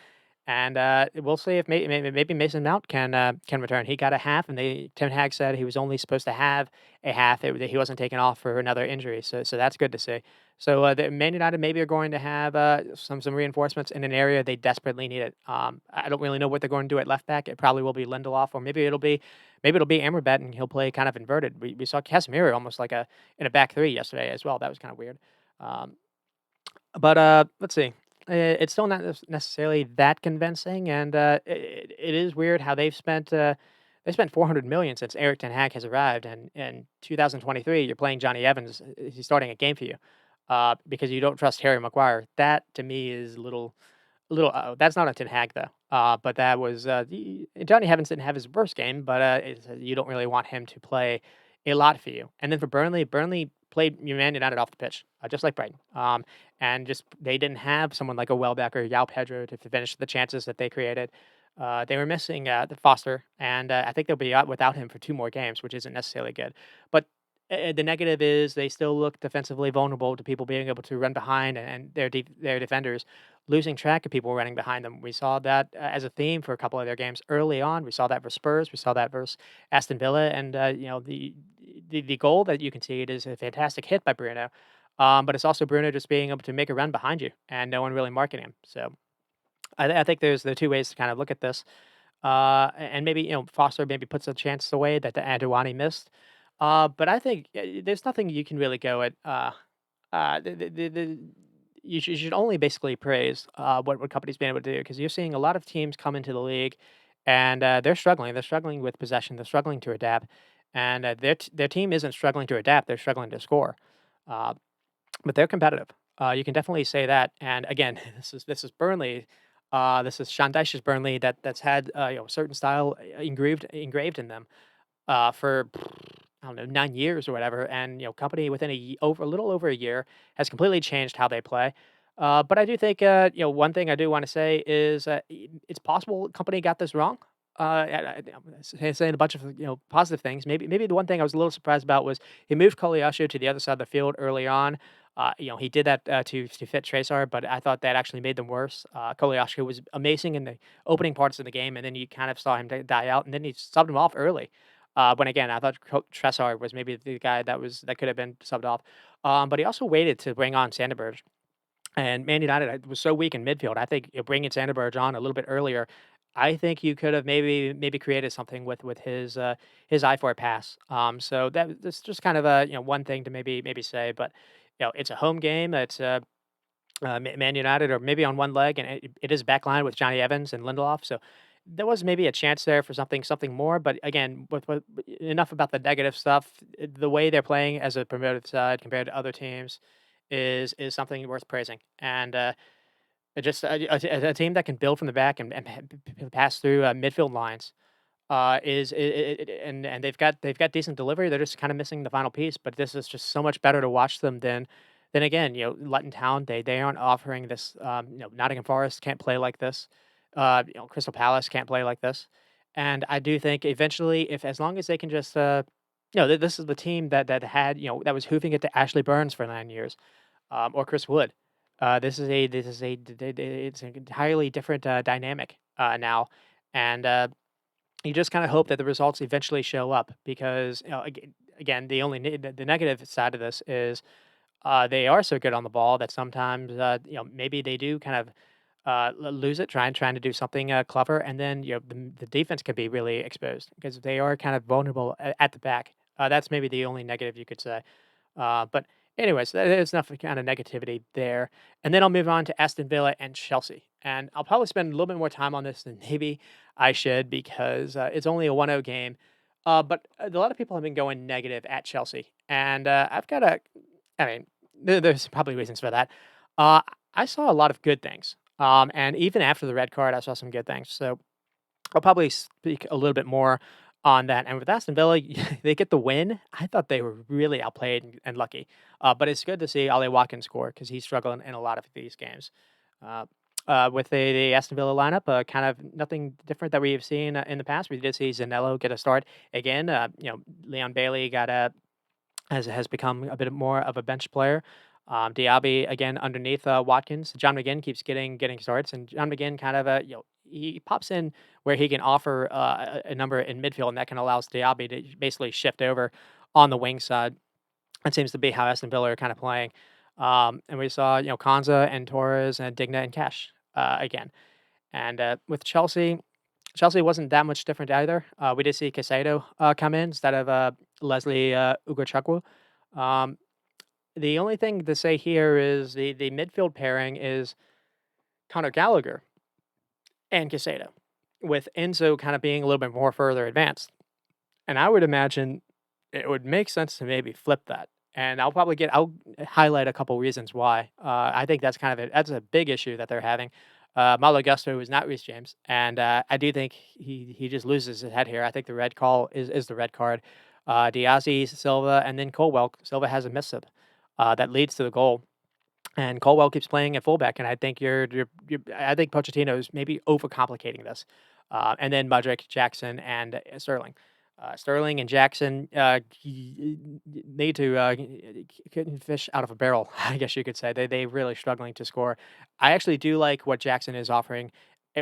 And we'll see if maybe Mason Mount can return. He got a half, and Tim Hag said he was only supposed to have a half. That he wasn't taken off for another injury, so that's good to see. So the Man United maybe are going to have some reinforcements in an area they desperately need it. I don't really know what they're going to do at left back. It probably will be Lindelof, or maybe it'll be Amrabat, and he'll play kind of inverted. We saw Casemiro almost like in a back three yesterday as well. That was kind of weird. Um, but let's see. It's still not necessarily that convincing, and it is weird how they spent 400 million since Eric Ten Hag has arrived, and in 2023 you're playing Johnny Evans. He's starting a game for you because you don't trust Harry Maguire. That to me is a little. That's not a Ten Hag though. But that was Johnny Evans didn't have his worst game, but you don't really want him to play a lot for you. And then for Burnley played Man United off the pitch, just like Brighton. And just they didn't have someone like a Welbeck or Yao Pedro to finish the chances that they created. They were missing the Foster, and I think they'll be out without him for 2 more games, which isn't necessarily good. But the negative is they still look defensively vulnerable to people being able to run behind and their defenders losing track of people running behind them. We saw that as a theme for a couple of their games early on. We saw that versus Spurs. We saw that versus Aston Villa, and the goal that you can see it is a fantastic hit by Bruno. But it's also Bruno just being able to make a run behind you and no one really marking him. So I think there's the two ways to kind of look at this. And maybe Foster maybe puts a chance away that the Adewani missed. But I think there's nothing you can really go at. You should only basically praise what company's been able to do because you're seeing a lot of teams come into the league and they're struggling. They're struggling with possession. They're struggling to adapt, and their team isn't struggling to adapt. They're struggling to score. Uh, but they're competitive. You can definitely say that. And again, this is Burnley. This is Sean Dyche's Burnley that's had certain style engraved in them for I don't know 9 years or whatever. And company within over a little over a year has completely changed how they play. But I do think, one thing I do want to say is it's possible company got this wrong. I'm saying a bunch of positive things. Maybe the one thing I was a little surprised about was he moved Koleosho to the other side of the field early on. He did that to fit Tracer, but I thought that actually made them worse. Koleosho was amazing in the opening parts of the game, and then you kind of saw him die out, and then he subbed him off early. When again, I thought Tressar was maybe the guy that could have been subbed off. But he also waited to bring on Sanderberg. And Man United was so weak in midfield. I think bringing Sanderberg on a little bit earlier, I think you could have maybe created something with his eye for a pass. So that's just kind of a one thing to maybe say, but it's a home game. It's Man United or maybe on one leg, and it is backline with Johnny Evans and Lindelof. So there was maybe a chance there for something more. But again, with enough about the negative stuff. The way they're playing as a promoted side compared to other teams is something worth praising. And just a team that can build from the back and pass through midfield lines and they've got decent delivery. They're just kind of missing the final piece, but this is just so much better to watch them than again, Luton Town. They aren't offering this. Nottingham Forest can't play like this. Crystal Palace can't play like this. And I do think eventually, if as long as they can just this is the team that had that was hoofing it to Ashley Burns for 9 years, or Chris Wood. It's an entirely different dynamic now, and you just kind of hope that the results eventually show up because again the only the negative side of this is they are so good on the ball that sometimes maybe they do kind of lose it trying to do something clever, and then the defense can be really exposed because they are kind of vulnerable at the back. That's maybe the only negative you could say. But anyways, there's enough kind of negativity there. And then I'll move on to Aston Villa and Chelsea. And I'll probably spend a little bit more time on this than maybe I should because it's only a 1-0 game. But a lot of people have been going negative at Chelsea. And I've got I mean, there's probably reasons for that. Uh, I saw a lot of good things. And even after the red card, I saw some good things. So I'll probably speak a little bit more on that. And with Aston Villa, they get the win. I thought they were really outplayed and lucky. But it's good to see Ollie Watkins score because he's struggling in a lot of these games. Uh, with the Aston Villa lineup, kind of nothing different that we've seen in the past. We did see Zanello get a start again. Leon Bailey got a has become a bit more of a bench player. Diaby again underneath Watkins. John McGinn keeps getting starts, and John McGinn kind of he pops in where he can offer a number in midfield, and that can allows Diaby to basically shift over on the wing side. That seems to be how Aston Villa are kind of playing. And we saw Konza and Torres and Digna and Cash again. And with Chelsea, Chelsea wasn't that much different either. We did see Casado come in instead of Leslie Ugochukwu. Um, the only thing to say here is the midfield pairing is Conor Gallagher and Casado, with Enzo kind of being a little bit more further advanced. And I would imagine it would make sense to maybe flip that. And I'll highlight a couple reasons why. I think that's a big issue that they're having. Malo Gusto is not Reece James, and I do think he just loses his head here. I think the red call is the red card. Diazy, Silva, and then Colwell. Silva has a miss-up that leads to the goal. And Colwell keeps playing at fullback, and I think I think Pochettino is maybe overcomplicating this. And then Mudryk, Jackson, and Sterling. Sterling and Jackson need to get fish out of a barrel, I guess you could say. They really struggling to score. I actually do like what Jackson is offering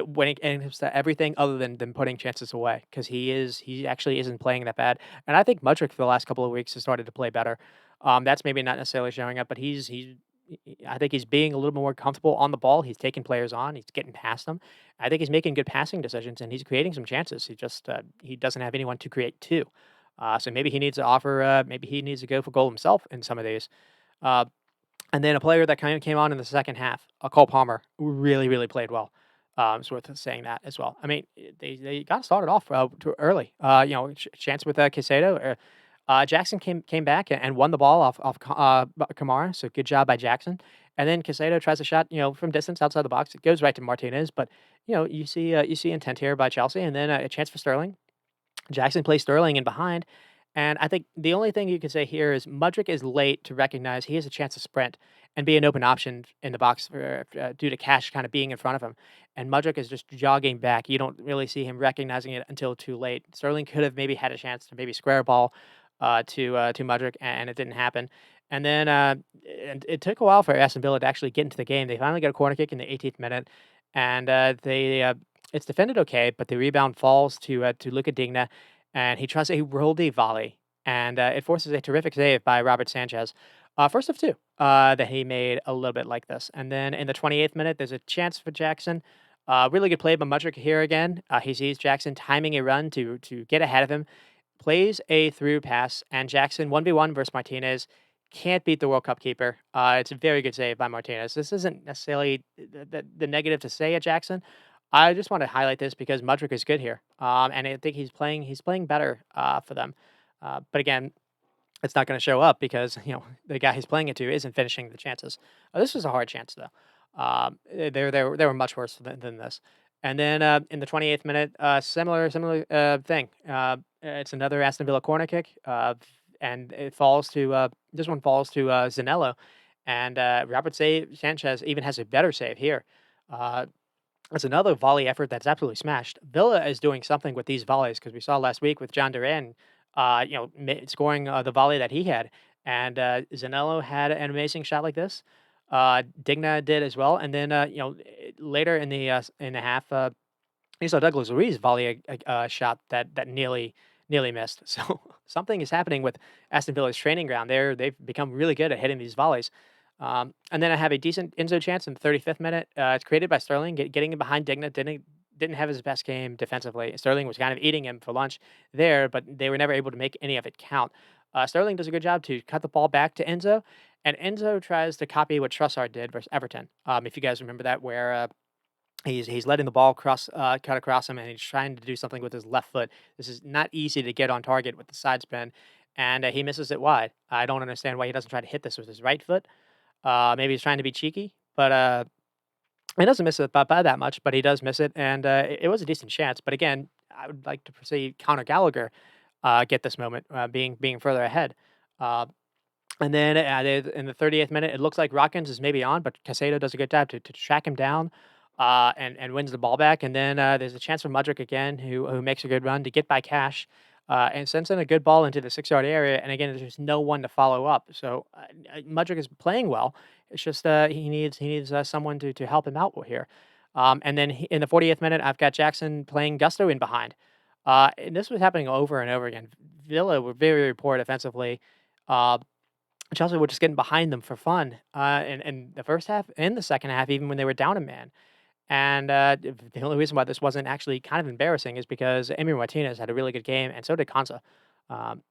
when it comes to everything other than putting chances away because he actually isn't playing that bad. And I think Mudryk for the last couple of weeks has started to play better. That's maybe not necessarily showing up, but I think he's being a little more comfortable on the ball. He's taking players on. He's getting past them. I think he's making good passing decisions, and he's creating some chances. He doesn't have anyone to create two. So maybe he needs to offer. Maybe he needs to go for goal himself in some of these. Uh, and then a player that kind of came on in the second half, Cole Palmer, really played well. It's worth saying that as well. I mean, they got started off too early. Chance with Casado. Jackson came back and won the ball off Kamara, so good job by Jackson. And then Casado tries a shot, from distance outside the box. It goes right to Martinez, but you see intent here by Chelsea, and then a chance for Sterling. Jackson plays Sterling in behind, and I think the only thing you can say here is Mudryk is late to recognize he has a chance to sprint, and be an open option in the box due to Cash kind of being in front of him. And Mudryk is just jogging back. You don't really see him recognizing it until too late. Sterling could have maybe had a chance to maybe square a ball to Mudryk, and it didn't happen. And then and it took a while for Aston Villa to actually get into the game. They finally got a corner kick in the 18th minute, and it's defended okay, but the rebound falls to Luka Digna, and he tries a worldy volley, and it forces a terrific save by Robert Sanchez. First of two that he made a little bit like this. And then in the 28th minute, there's a chance for Jackson. Really good play by Mudryk here again. He sees Jackson timing a run to get ahead of him, plays a through pass, and Jackson 1v1 versus Martinez. Can't beat the World Cup keeper. It's a very good save by Martinez. This isn't necessarily the negative to say at Jackson. I just want to highlight this because Mudryk is good here, and I think he's playing better for them. But again, it's not going to show up because the guy he's playing it to isn't finishing the chances. This was a hard chance though. They were much worse than this. And then in the 28th minute, similar thing. It's another Aston Villa corner kick, and it falls to this one falls to Zanello, and Sanchez even has a better save here. Uh, it's another volley effort that's absolutely smashed. Villa is doing something with these volleys because we saw last week with John Duran, scoring the volley that he had, and Zanello had an amazing shot like this. Digna did as well, and then later in the half, you saw Douglas Luiz volley a shot that nearly missed. So something is happening with Aston Villa's training ground. They've become really good at hitting these volleys. And then I have a decent Enzo chance in the 35th minute. It's created by Sterling, getting behind Digna. Didn't have his best game defensively. Sterling was kind of eating him for lunch there, but they were never able to make any of it count. Sterling does a good job to cut the ball back to Enzo, and Enzo tries to copy what Trossard did versus Everton. If you guys remember that, where he's letting the ball cut across him, and he's trying to do something with his left foot. This is not easy to get on target with the side spin, and he misses it wide. I don't understand why he doesn't try to hit this with his right foot. Maybe he's trying to be cheeky, but he doesn't miss it by that much, but he does miss it, and it was a decent chance. But again, I would like to see Conor Gallagher get this moment, being further ahead. Uh, and then in the 38th minute, it looks like Watkins is maybe on, but Caicedo does a good job to track him down and wins the ball back. And then there's a chance for Mudryk again, who makes a good run to get by Cash and sends in a good ball into the 6-yard area. And again, there's just no one to follow up. So Mudryk is playing well. It's just he needs someone to help him out here. And then in the 40th minute, I've got Jackson playing Gusto in behind. And this was happening over and over again. Villa were very, very poor defensively. Uh, Chelsea were just getting behind them for fun in the first half and the second half, even when they were down a man. And the only reason why this wasn't actually kind of embarrassing is because Emi Martinez had a really good game, and so did Konsa. Um,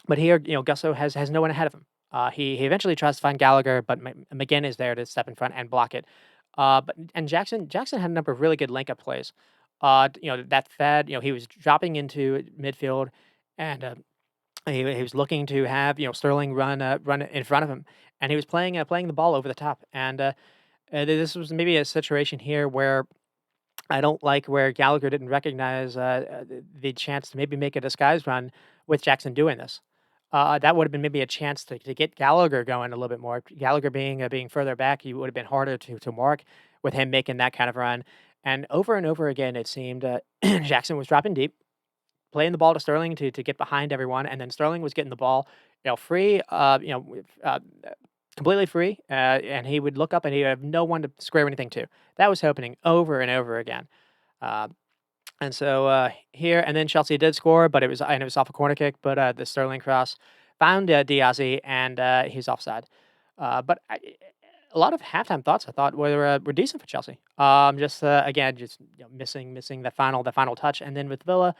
but here, Gusto has no one ahead of him. He eventually tries to find Gallagher, but McGinn is there to step in front and block it. And Jackson had a number of really good link up plays. That fed. He was dropping into midfield, and he was looking to have Sterling run in front of him, and he was playing the ball over the top. And this was maybe a situation here where I don't like where Gallagher didn't recognize the chance to maybe make a disguise run with Jackson doing this. That would have been maybe a chance to get Gallagher going a little bit more. Gallagher being further back, he would have been harder to mark with him making that kind of run. And over again, it seemed Jackson was dropping deep, playing the ball to Sterling to get behind everyone, and then Sterling was getting the ball, free, completely free, and he would look up and he would have no one to square anything to. That was happening over and over again. Uh, and so here, and then Chelsea did score, but it was off a corner kick, but the Sterling cross found Diazy, and he's offside. But a lot of halftime thoughts I thought were decent for Chelsea. Just again, just missing the final touch, and then with Villa,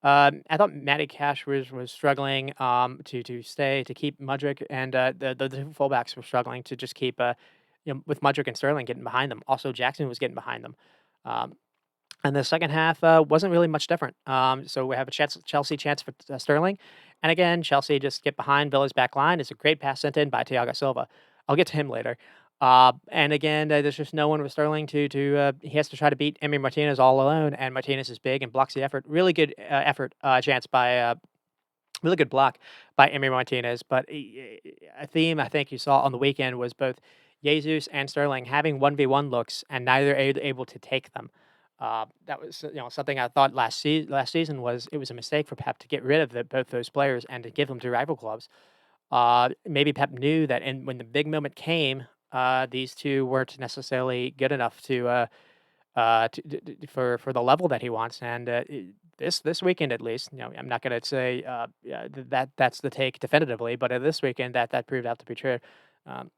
I thought Matty Cash was struggling to keep Mudryk, and the two fullbacks were struggling to just keep with Mudryk and Sterling getting behind them. Also, Jackson was getting behind them. Um, and the second half wasn't really much different. So we have a Chelsea chance for Sterling, and again, Chelsea just get behind Villa's back line. It's a great pass sent in by Thiago Silva. I'll get to him later. And again, there's just no one with Sterling he has to try to beat Emi Martinez all alone, and Martinez is big and blocks the effort. Really good chance by really good block by Emi Martinez. But a theme I think you saw on the weekend was both Jesus and Sterling having 1v1 looks and neither able to take them. That was something I thought last season was it was a mistake for Pep to get rid of both those players and to give them to rival clubs. Maybe Pep knew that, and when the big moment came, these two weren't necessarily good enough for the level that he wants. And this weekend, at least, I'm not going to say yeah, that's the take definitively, but this weekend that proved out to be true. Um,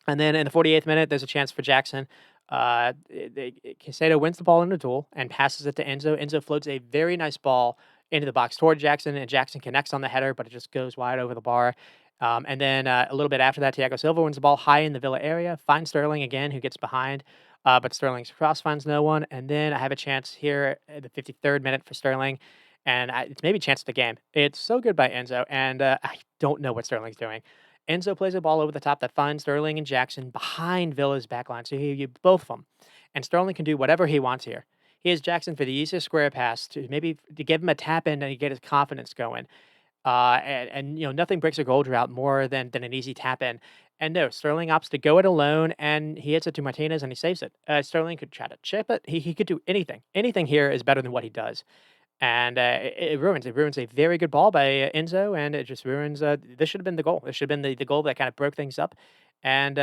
and then in the 48th minute, there's a chance for Jackson. Caicedo wins the ball in a duel and passes it to Enzo. Enzo floats a very nice ball into the box toward Jackson, and Jackson connects on the header, but it just goes wide over the bar. And then a little bit after that, Thiago Silva wins the ball high in the Villa area, finds Sterling again, who gets behind, but Sterling's cross finds no one. And then I have a chance here at the 53rd minute for Sterling, and it's maybe chance of the game. It's so good by Enzo, and I don't know what Sterling's doing. Enzo plays a ball over the top that finds Sterling and Jackson behind Villa's back line. So you both of them. And Sterling can do whatever he wants here. He has Jackson for the easiest square pass to maybe to give him a tap in and get his confidence going. And nothing breaks a goal drought more than an easy tap in. And no, Sterling opts to go it alone, and he hits it to Martinez, and he saves it. Sterling could try to chip it. He could do anything. Anything here is better than what he does. And it ruins. It ruins a very good ball by Enzo, and it just ruins. This should have been the goal. This should have been the goal that kind of broke things up. And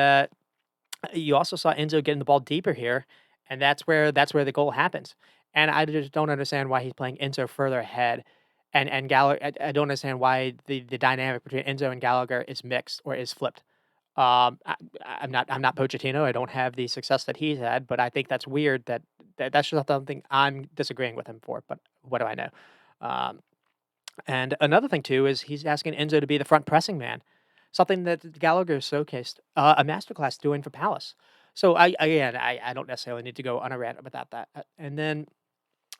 you also saw Enzo getting the ball deeper here, and that's where the goal happens. And I just don't understand why he's playing Enzo further ahead. And Gallagher, I don't understand why the dynamic between Enzo and Gallagher is mixed or is flipped. I'm not Pochettino. I don't have the success that he's had, but I think that's weird. That's just something I'm disagreeing with him for. But what do I know? Um, and another thing too is he's asking Enzo to be the front pressing man, something that Gallagher showcased a masterclass doing for Palace. So I don't necessarily need to go on a rant about that. And then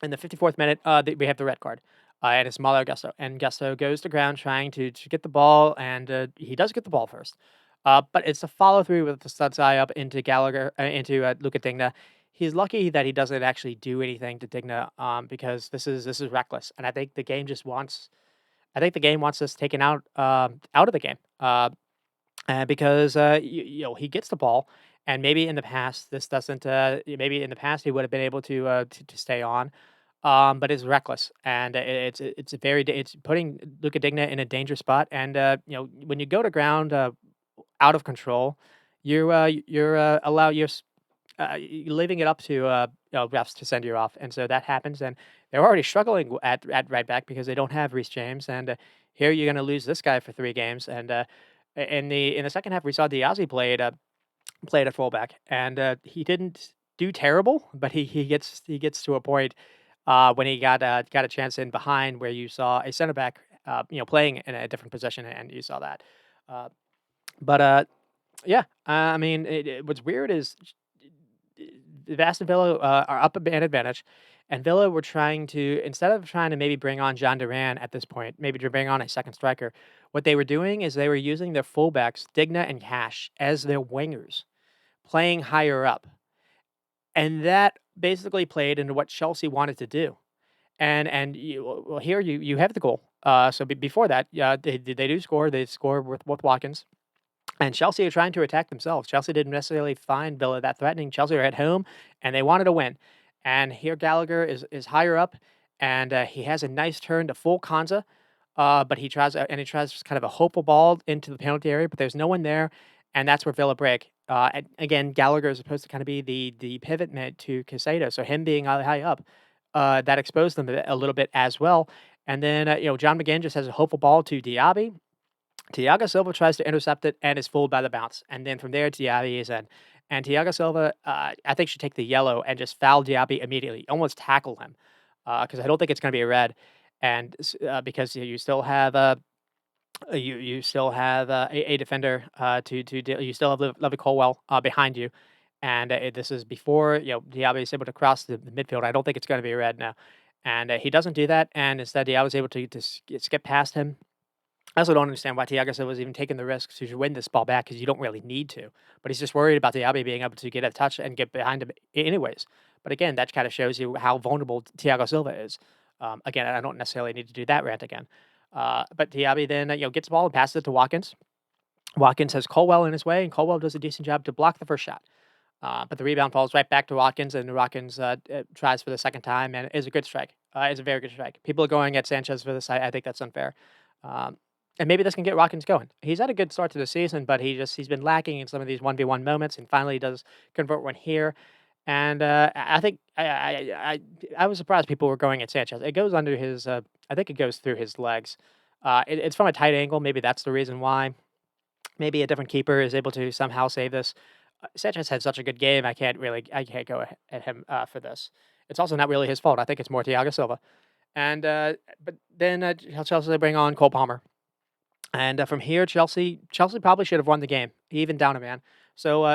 in the 54th minute, we have the red card. And it's Malo Gusto. And Gusto goes to ground trying to get the ball, and he does get the ball first. But it's a follow through with the studs eye up into Gallagher, into Luca Digna. He's lucky that he doesn't actually do anything to Digna because this is reckless. And I think the game just wants. I think the game wants this taken out of the game because he gets the ball, and maybe in the past this doesn't. Maybe in the past he would have been able to stay on, but it's reckless, and it's putting Luca Digna in a dangerous spot. And when you go to ground out of control, you're leaving it up to refs to send you off, and so that happens. And they're already struggling at right back because they don't have Reece James, and here you're going to lose this guy for 3 games. And in the second half, we saw Diazy played at fullback, and he didn't do terrible, but he gets to a point when he got a chance in behind where you saw a center back playing in a different position, and you saw that. Uh, but yeah, I mean, what's weird is Aston Villa are up an advantage, and Villa were trying to, instead of trying to maybe bring on John Duran at this point, maybe to bring on a second striker, what they were doing is they were using their fullbacks, Digna and Cash, as their wingers, playing higher up. And that basically played into what Chelsea wanted to do. And here you have the goal. So before that, they do score. They score with Watkins. And Chelsea are trying to attack themselves. Chelsea didn't necessarily find Villa that threatening. Chelsea are at home, and they wanted to win. And here Gallagher is higher up, and he has a nice turn to full Konza, but he tries just kind of a hopeful ball into the penalty area, but there's no one there, and that's where Villa break. And again, Gallagher is supposed to kind of be the pivot man to Caicedo, so him being high up, that exposed them a little bit as well. And then John McGinn just has a hopeful ball to Diaby. Thiago Silva tries to intercept it and is fooled by the bounce. And then from there, Diaby is in. And Thiago Silva, I think, should take the yellow and just foul Diaby immediately, almost tackle him, because I don't think it's going to be a red. And because you still have a defender you still have Levy Colwell behind you, and this is before Diaby is able to cross the midfield. I don't think it's going to be a red now, and he doesn't do that, and instead Diaby is able to skip past him. I also don't understand why Thiago Silva was even taking the risk to win this ball back because you don't really need to. But he's just worried about Diaby being able to get a touch and get behind him anyways. But again, that kind of shows you how vulnerable Thiago Silva is. Again, I don't necessarily need to do that rant again. But Diaby then gets the ball and passes it to Watkins. Watkins has Colwell in his way, and Colwell does a decent job to block the first shot. But the rebound falls right back to Watkins, and Watkins tries for the second time, and is a good strike. It's a very good strike. People are going at Sanchez for this. I think that's unfair. Um, and maybe this can get Watkins going. He's had a good start to the season, but he's been lacking in some of these 1v1 moments, and finally he does convert one here. And I think I was surprised people were going at Sanchez. It goes under his. I think it goes through his legs. It's from a tight angle. Maybe that's the reason why. Maybe a different keeper is able to somehow save this. Sanchez had such a good game. I can't go at him for this. It's also not really his fault. I think it's more Thiago Silva. And but then Chelsea bring on Cole Palmer. And from here, Chelsea probably should have won the game, even down a man. So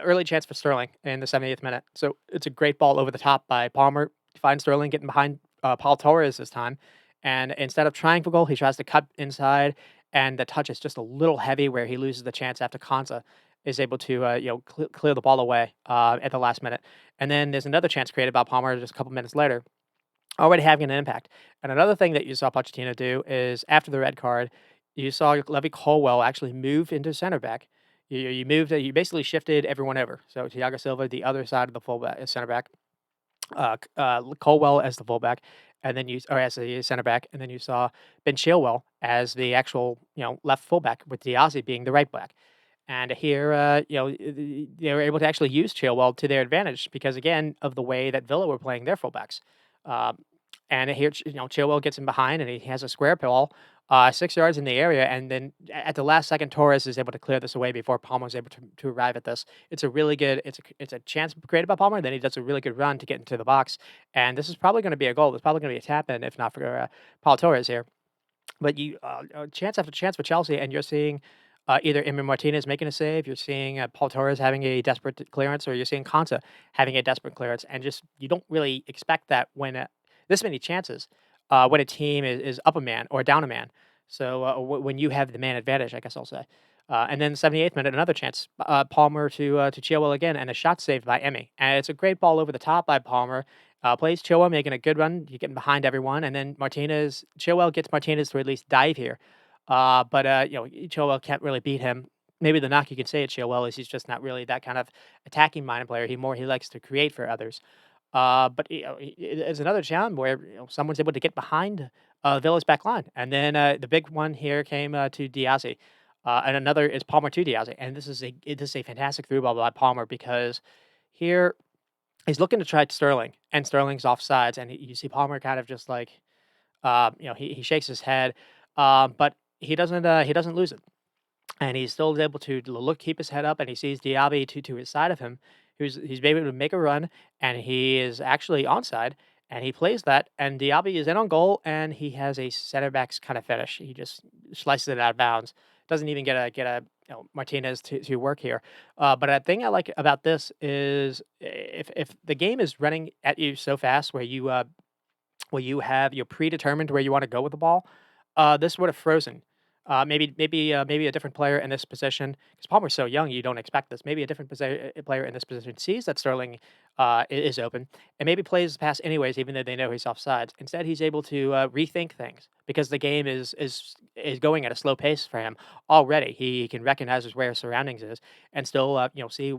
early chance for Sterling in the 70th minute. So it's a great ball over the top by Palmer. Finds Sterling getting behind Paul Torres this time, and instead of trying for goal, he tries to cut inside, and the touch is just a little heavy where he loses the chance after Konsa is able to clear the ball away at the last minute. And then there's another chance created by Palmer just a couple minutes later, already having an impact. And another thing that you saw Pochettino do is after the red card, you saw Levy Colwell actually move into center back. You basically shifted everyone over. So Thiago Silva, the other side of the fullback, center back, Colwell as the fullback, and then or as the center back, and then you saw Ben Chilwell as the actual left fullback, with Diazy being the right back. And here, they were able to actually use Chilwell to their advantage because, again, of the way that Villa were playing their fullbacks. Um, and here, Chilwell gets him behind, and he has a square ball, 6 yards in the area, and then at the last second, Torres is able to clear this away before Palmer was able to arrive at this. It's a really good, it's a chance created by Palmer. Then he does a really good run to get into the box, and this is probably going to be a goal. There's probably going to be a tap in if not for Paul Torres here. But chance after chance for Chelsea, and you're seeing either Emir Martinez making a save, you're seeing Paul Torres having a desperate clearance, or you're seeing Konsa having a desperate clearance, and just you don't really expect that when this many chances when a team is up a man or down a man. So when you have the man advantage, I guess I'll say. And then 78th minute, another chance, Palmer to Chilwell again, and a shot saved by Emmy. And it's a great ball over the top by Palmer. Plays Chilwell, making a good run. You're getting behind everyone, and then Chilwell gets Martinez to at least dive here. But Chilwell can't really beat him. Maybe the knock you could say at Chilwell is he's just not really that kind of attacking minded player. He likes to create for others. But it's another challenge where someone's able to get behind Villa's back line, and then the big one here came to Diazy, and another is Palmer to Diazy, and this is a fantastic through ball by Palmer because here he's looking to try Sterling, and Sterling's offsides, and you see Palmer kind of just like he shakes his head, but he doesn't lose it. And he's still able to keep his head up, and he sees Diaby to his side of him, he's able to make a run, and he is actually onside, and he plays that, and Diaby is in on goal, and he has a center back's kind of finish. He just slices it out of bounds. Doesn't even get a Martinez to work here. But a thing I like about this is if the game is running at you so fast, where you have you're predetermined where you want to go with the ball, this would have frozen. Maybe a different player in this position, because Palmer's so young, you don't expect this. Maybe a different player in this position sees that Sterling is open and maybe plays the pass anyways, even though they know he's offsides. Instead, he's able to rethink things because the game is going at a slow pace for him already. He can recognize where his surroundings is and still see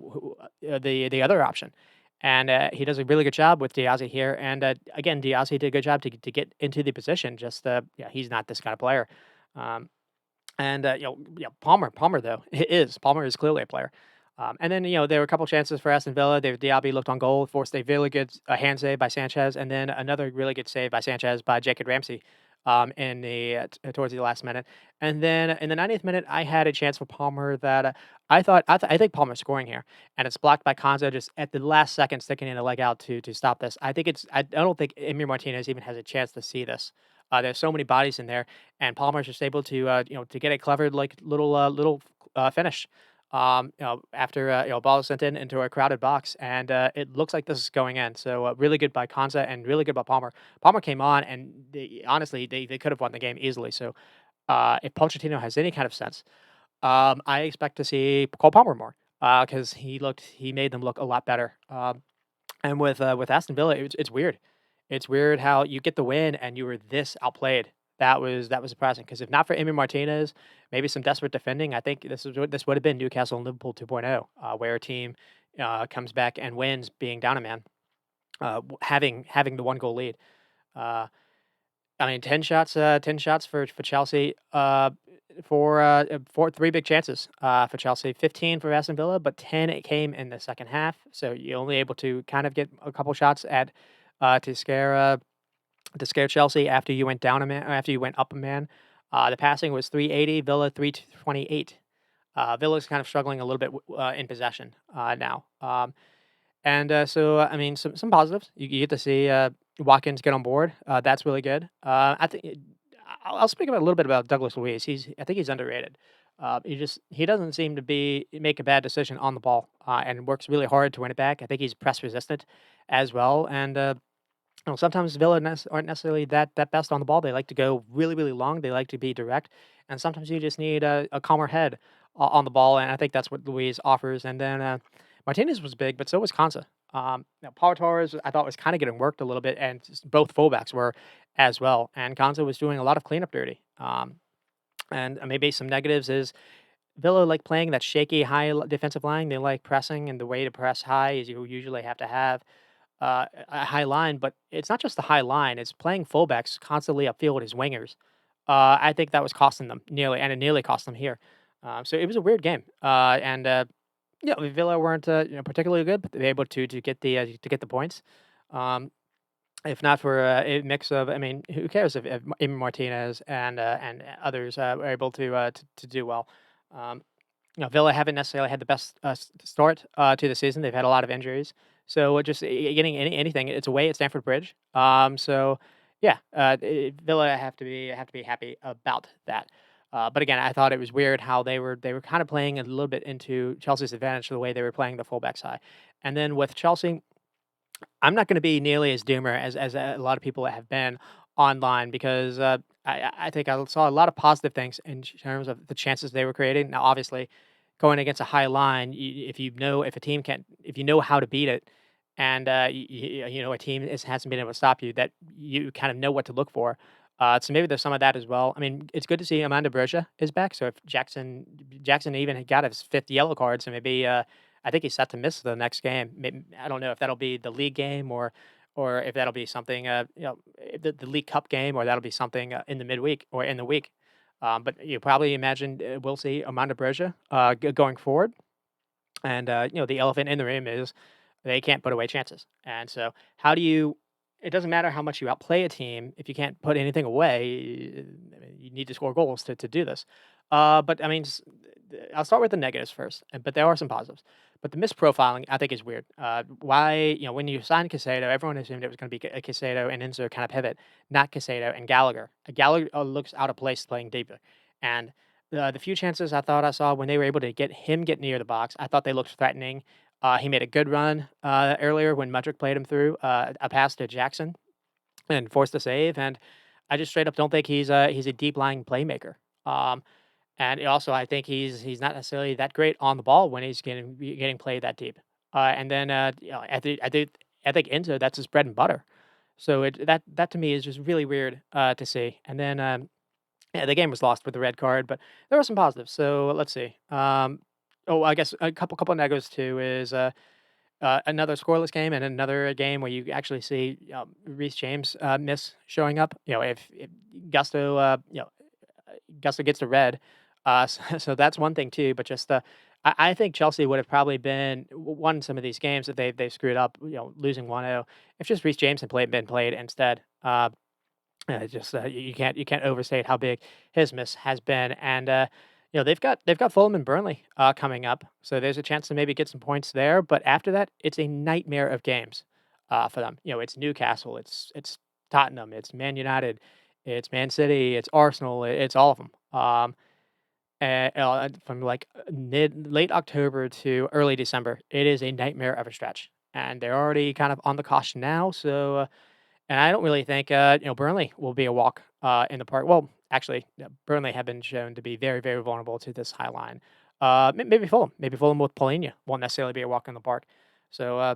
the other option. And he does a really good job with Diazy here. And again, Diazy did a good job to get into the position. Just he's not this kind of player. Um, and Palmer though Palmer is clearly a player. And then there were a couple chances for Aston Villa. Diaby looked on goal, forced a really good hand save by Sanchez, and then another really good save by Sanchez by Jacob Ramsey in the towards the last minute. And then in the 90th minute, I had a chance for Palmer that I think Palmer's scoring here, and it's blocked by Konza just at the last second, sticking in a leg out to stop this. I don't think Emir Martinez even has a chance to see this. There's so many bodies in there, and Palmer's just able to to get a clever little finish. After ball is sent into a crowded box, and it looks like this is going in. So really good by Konza and really good by Palmer. Palmer came on, and honestly, they could have won the game easily. So if Pochettino has any kind of sense, I expect to see Cole Palmer more because he made them look a lot better. And with Aston Villa, it's weird. It's weird how you get the win and you were this outplayed that was surprising because if not for Emi Martinez, maybe some desperate defending, I think this would have been Newcastle and Liverpool 2.0, where a team comes back and wins being down a man, having the one goal lead. Uh, I mean, 10 shots for Chelsea, for 3 big chances, for Chelsea, 15 for Aston Villa, but 10 it came in the second half, so you're only able to kind of get a couple shots at, to scare Chelsea after you went down a man, or after you went up a man. The passing was 380, Villa 328. Villa's kind of struggling a little bit in possession now. I mean, some positives. You get to see Watkins get on board. That's really good. I think I'll speak about a little bit about Douglas Luiz. I think he's underrated. He doesn't seem to be make a bad decision on the ball, and works really hard to win it back. I think he's press resistant as well, and sometimes Villa aren't necessarily that best on the ball. They like to go really really long. They like to be direct, and sometimes you just need a calmer head on the ball. And I think that's what Luiz offers. And then Martinez was big, but so was Konsa. Now Paul Torres, I thought was kind of getting worked a little bit, and both fullbacks were as well. And Konsa was doing a lot of cleanup duty. And maybe some negatives is Villa like playing that shaky high defensive line. They like pressing, and the way to press high is you usually have to have a high line, but it's not just the high line, it's playing fullbacks constantly upfield as wingers. I think that was costing them nearly, and it nearly cost them here. So it was a weird game. Villa weren't particularly good, but they were able to get the points. Um, if not for a mix of, I mean, who cares if Amy Martinez and others were able to do well. Um, Villa haven't necessarily had the best start to the season. They've had a lot of injuries, so just getting anything, it's away at Stamford Bridge. Yeah, Villa have to be happy about that. But again, I thought it was weird how they were kind of playing a little bit into Chelsea's advantage the way they were playing the fullbacks high, and then with Chelsea, I'm not gonna be nearly as doomer as a lot of people have been online because, I think I saw a lot of positive things in terms of the chances they were creating. Now, obviously, going against a high line, if a team can if you know how to beat it and, a team hasn't been able to stop you, that you kind of know what to look for. So maybe there's some of that as well. I mean, it's good to see Amanda Berger is back, so if Jackson even had got his 5th yellow card, so maybe, I think he's set to miss the next game. Maybe, I don't know if that'll be the league game or if that'll be something, the League Cup game, or that'll be something in the midweek or in the week. But you probably imagine we'll see Amanda Berger going forward. And the elephant in the room is they can't put away chances. And so, how do you? It doesn't matter how much you outplay a team if you can't put anything away. You need to score goals to do this. But I mean, I'll start with the negatives first, but there are some positives. But the misprofiling, I think, is weird. Why, when you signed Casado, everyone assumed it was going to be a Casado and Enzo kind of pivot, not Casado and Gallagher. Gallagher looks out of place playing deeper. And the few chances I thought I saw when they were able to get near the box, I thought they looked threatening. He made a good run earlier when Mudryk played him through a pass to Jackson and forced a save. And I just straight up don't think he's a deep lying playmaker. Um, and also, I think he's not necessarily that great on the ball when he's getting played that deep. And then I think Enzo, that's his bread and butter. So that to me is just really weird to see. And then yeah, the game was lost with the red card, but there were some positives. So let's see. I guess a couple negatives too is another scoreless game and another game where you actually see Reece James miss showing up. If Gusto, Gusto gets the red, so that's one thing too. But just I think Chelsea would have probably won some of these games if they screwed up. Losing 1-0 if just Reece James had been played instead. You can't overstate how big his miss has been, and they've got Fulham and Burnley coming up, so there's a chance to maybe get some points there. But after that, it's a nightmare of games for them. It's Newcastle, it's Tottenham, it's Man United, it's Man City, it's Arsenal, it's all of them. From like mid late October to early December, it is a nightmare of a stretch, and they're already kind of on the caution now. So. And I don't really think, Burnley will be a walk in the park. Well, actually, Burnley have been shown to be very, very vulnerable to this high line. Maybe Fulham. Maybe Fulham with Paulinho won't necessarily be a walk in the park. So,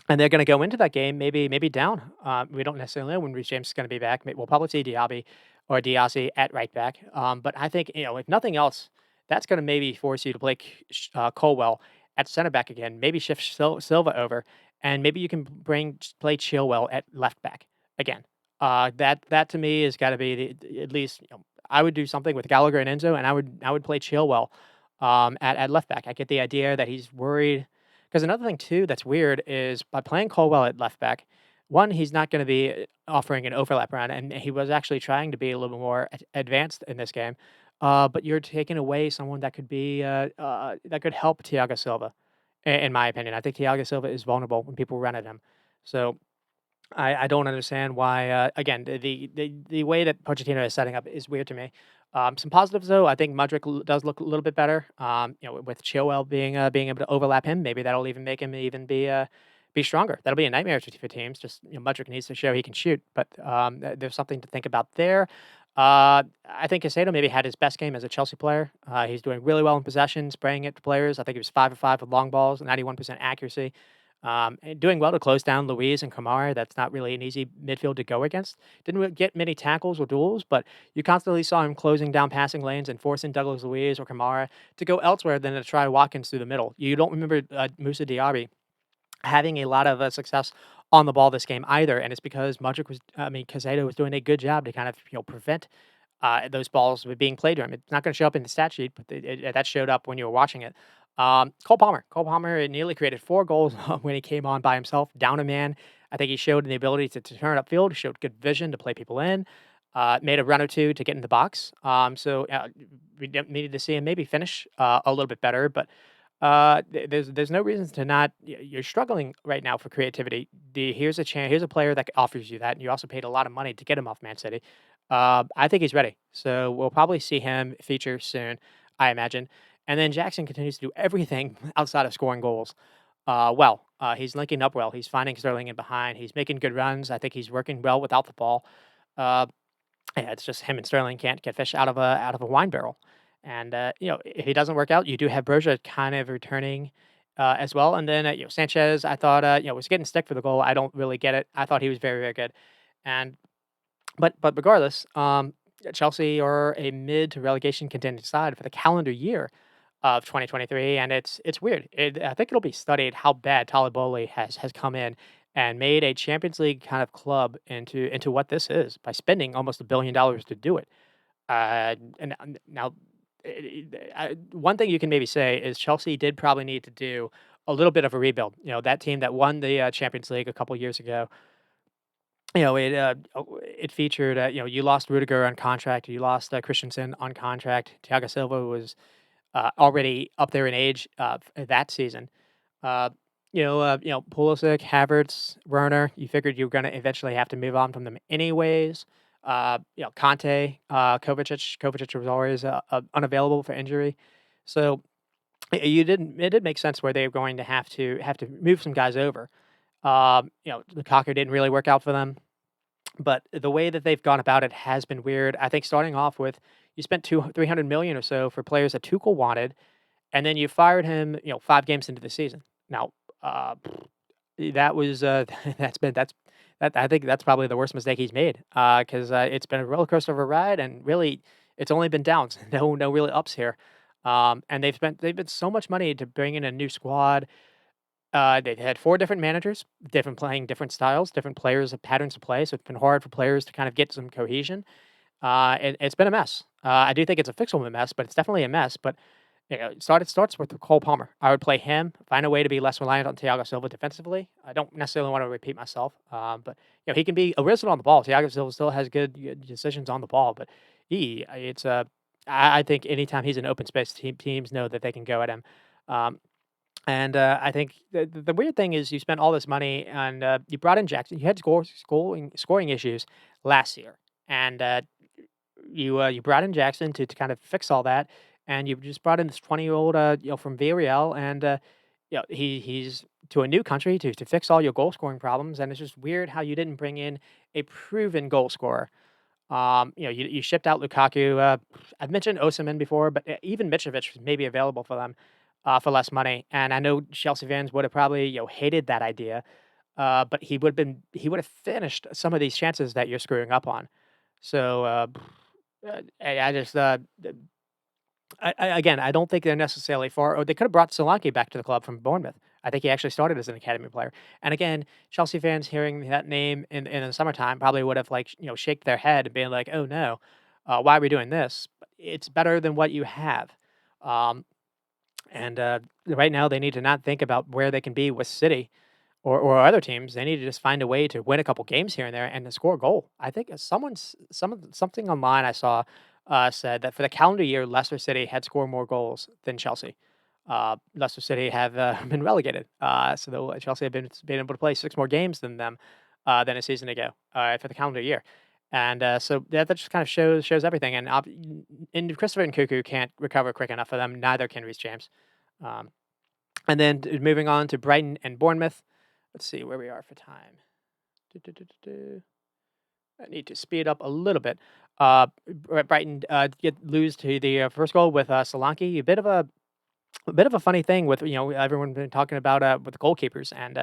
and they're going to go into that game maybe down. We don't necessarily know when Reece James is going to be back. We'll probably see Diaby or Diassi at right back. But I think, if nothing else, that's going to maybe force you to play Colwell at center back again. Maybe shift Silva over, and maybe you can play Chilwell at left back again. That to me has got to be at least. I would do something with Gallagher and Enzo, and I would play Chilwell at left back. I get the idea that he's worried because another thing too that's weird is by playing Colwell at left back. One, he's not going to be offering an overlap run, and he was actually trying to be a little bit more advanced in this game. But you're taking away someone that could be that could help Thiago Silva, in my opinion. I think Thiago Silva is vulnerable when people run at him. So I don't understand why. Again, the way that Pochettino is setting up is weird to me. Some positives though, I think Mudryk does look a little bit better. With Chilwell being able to overlap him, maybe that'll even make him even be stronger. That'll be a nightmare for teams. Just Mudryk needs to show he can shoot, but there's something to think about there. I think Casado maybe had his best game as a Chelsea player. He's doing really well in possession, spraying it to players. I think he was 5 of 5 with long balls, 91% accuracy. And doing well to close down Luiz and Kamara. That's not really an easy midfield to go against. Didn't really get many tackles or duels, but you constantly saw him closing down passing lanes and forcing Douglas Luiz or Kamara to go elsewhere than to try Watkins through the middle. You don't remember Musa Diaby having a lot of success on the ball this game either, and it's because Casado was doing a good job to kind of prevent those balls were being played to him. It's not going to show up in the stat sheet, but that showed up when you were watching it. Cole Palmer. Cole Palmer nearly created 4 goals when he came on by himself, down a man. I think he showed the ability to turn upfield, showed good vision to play people in, made a run or two to get in the box. So we needed to see him maybe finish a little bit better, but there's no reasons to not. You're struggling right now for creativity. Here's a chance. Here's a player that offers you that, and you also paid a lot of money to get him off Man City. I think he's ready, so we'll probably see him feature soon, I imagine. And then Jackson continues to do everything outside of scoring goals. He's linking up well. He's finding Sterling in behind. He's making good runs. I think he's working well without the ball. Uh, yeah, it's just him and Sterling can't get fish out of a wine barrel. And if he doesn't work out, you do have Berger kind of returning as well. And then Sanchez, I thought was getting stick for the goal. I don't really get it. I thought he was very very good. And but regardless, Chelsea are a mid to relegation contending side for the calendar year of 2023, and it's weird. I think it'll be studied how bad Taliboli has come in and made a Champions League kind of club into what this is by spending almost $1 billion to do it. And now, one thing you can maybe say is Chelsea did probably need to do a little bit of a rebuild. That team that won the Champions League a couple years ago. It featured. You lost Rudiger on contract. You lost Christensen on contract. Thiago Silva was already up there in age that season. Uh, Pulisic, Havertz, Werner. You figured you were going to eventually have to move on from them anyways. Conte, Kovacic. Kovacic was always unavailable for injury, so you didn't. It did make sense where they were going to have to move some guys over. Lukaku didn't really work out for them. But the way that they've gone about it has been weird. I think starting off with you spent 300 million or so for players that Tuchel wanted, and then you fired him, 5 games into the season. Now, that was I think that's probably the worst mistake he's made because it's been a roller coaster of a ride, and really it's only been downs, no really ups here. And they've been so much money to bring in a new squad. They've had 4 different managers, playing different styles, different players, patterns of play. So it's been hard for players to kind of get some cohesion. It's been a mess. I do think it's a fixable mess, but it's definitely a mess. But it starts with Cole Palmer. I would play him, find a way to be less reliant on Thiago Silva defensively. I don't necessarily want to repeat myself, but he can be original on the ball. Thiago Silva still has good decisions on the ball, but I think anytime he's in open space, teams know that they can go at him. And I think the weird thing is you spent all this money and you brought in Jackson. You had scoring issues last year, and you brought in Jackson to kind of fix all that, and you just brought in this 20-year-old from Villarreal, and he's to a new country to fix all your goal scoring problems, and it's just weird how you didn't bring in a proven goal scorer. You shipped out Lukaku. I've mentioned Osimhen before, but even Mitrovic may be available for them for less money. And I know Chelsea fans would have probably hated that idea, but he would have finished some of these chances that you're screwing up on. So, I just, again, I don't think they're necessarily far. Or they could have brought Solanke back to the club from Bournemouth. I think he actually started as an academy player. And again, Chelsea fans hearing that name in the summertime probably would have shake their head and being like, "Oh no, why are we doing this?" But it's better than what you have. Um, and right now, they need to not think about where they can be with City or other teams. They need to just find a way to win a couple games here and there and to score a goal. I think something online I saw said that for the calendar year, Leicester City had scored more goals than Chelsea. Leicester City have been relegated, so Chelsea have been able to play 6 more games than them than a season ago for the calendar year. And so that just kind of shows everything. And Christopher and Cuckoo can't recover quick enough for them. Neither can Reece James. Um, and then moving on to Brighton and Bournemouth. Let's see where we are for time. Du- du- du- du- du. I need to speed up a little bit. Brighton lose to the first goal with Solanke. A bit of a funny thing with everyone been talking about with the goalkeepers, and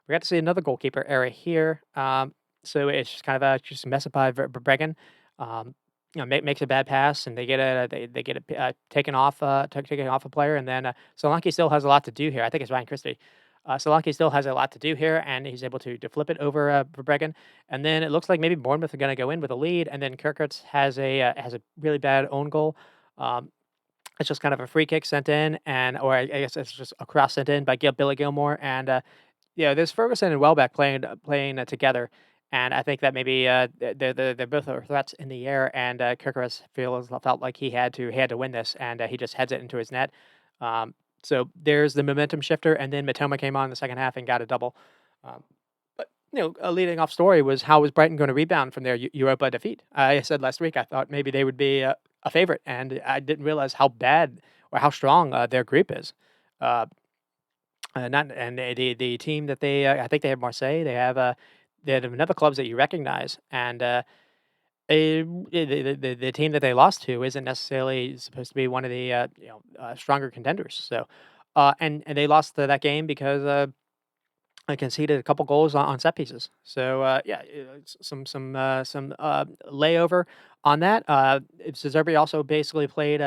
we got to see another goalkeeper error here. So it's just kind of just messed by Bregan. Um, makes a bad pass, and they get it taken off taken off a player, and then Solanke still has a lot to do here. I think it's Ryan Christie. Solanke still has a lot to do here, and he's able to flip it over Bregan. And then it looks like maybe Bournemouth are going to go in with a lead, and then Kirkert has a really bad own goal. Um, it's just kind of a free kick sent in, or I guess it's just a cross sent in by Billy Gilmore, and there's Ferguson and Welbeck playing together, and I think that maybe they're both are threats in the air, and Kirkeras felt like he had to win this, and he just heads it into his net. Um, so there's the momentum shifter, and then Matoma came on in the second half and got a double. Um, but a leading off story was how was Brighton going to rebound from their Europa defeat? I said last week I thought maybe they would be a favorite, and I didn't realize how bad or how strong their group is. Uh, not and the team that I think they have Marseille. They have another clubs that you recognize, and the team that they lost to isn't necessarily supposed to be one of the stronger contenders. So, and they lost that game because I conceded a couple goals on set pieces. So some layover on that. Zerbi also basically played.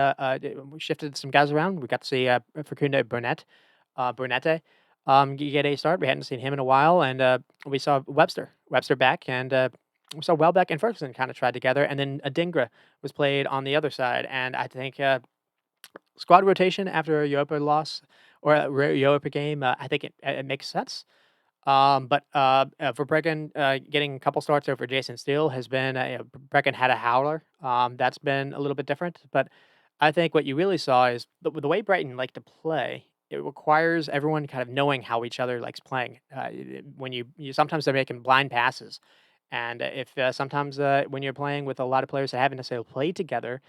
We shifted some guys around. We got to see Facundo Burnette get a start. We hadn't seen him in a while, and we saw Webster back, and we saw Welbeck and Ferguson kind of tried together, and then Adingra was played on the other side, and I think squad rotation after a Europa loss or a Europa game, I think it makes sense. But for Brecken, getting a couple starts over Jason Steele has been, Brecken had a howler. That's been a little bit different. But I think what you really saw is the way Brighton like to play. It requires everyone kind of knowing how each other likes playing. When you sometimes they're making blind passes, and if sometimes when you're playing with a lot of players that haven't necessarily played together,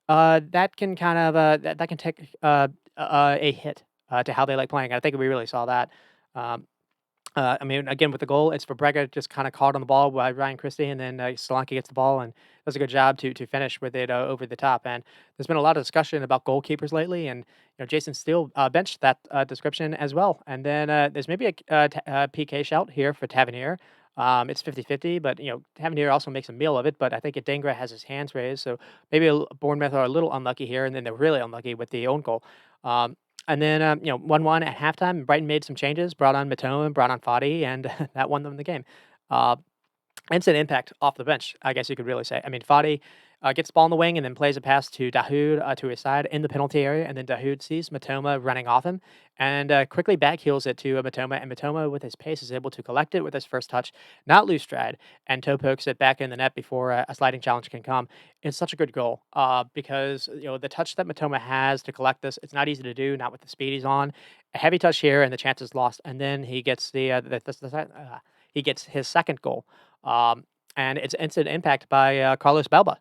that can kind of that can take a hit to how they like playing. I think we really saw that. Um, I mean, again, with the goal, it's for Brega just kind of caught on the ball by Ryan Christie, and then Solanke gets the ball and does a good job to finish with it over the top. And there's been a lot of discussion about goalkeepers lately, and Jason Steele benched that description as well. And then there's maybe a PK shout here for Tavernier. It's 50-50, but Tavernier also makes a meal of it. But I think Dengra has his hands raised, so maybe Bournemouth are a little unlucky here, and then they're really unlucky with the own goal. And then, 1-1 at halftime, Brighton made some changes, brought on Matone, brought on Fati, and that won them the game. Uh, Instant impact off the bench, I guess you could really say. I mean, Fadi gets the ball in the wing and then plays a pass to Dahoud to his side in the penalty area, and then Dahoud sees Matoma running off him and quickly backheels it to Matoma, and Matoma, with his pace, is able to collect it with his first touch, not lose stride, and toe pokes it back in the net before a sliding challenge can come. It's such a good goal because the touch that Matoma has to collect this, it's not easy to do, not with the speed he's on. A heavy touch here, and the chance is lost, and then he gets he gets his second goal. Um, and it's instant impact by Carlos Balba.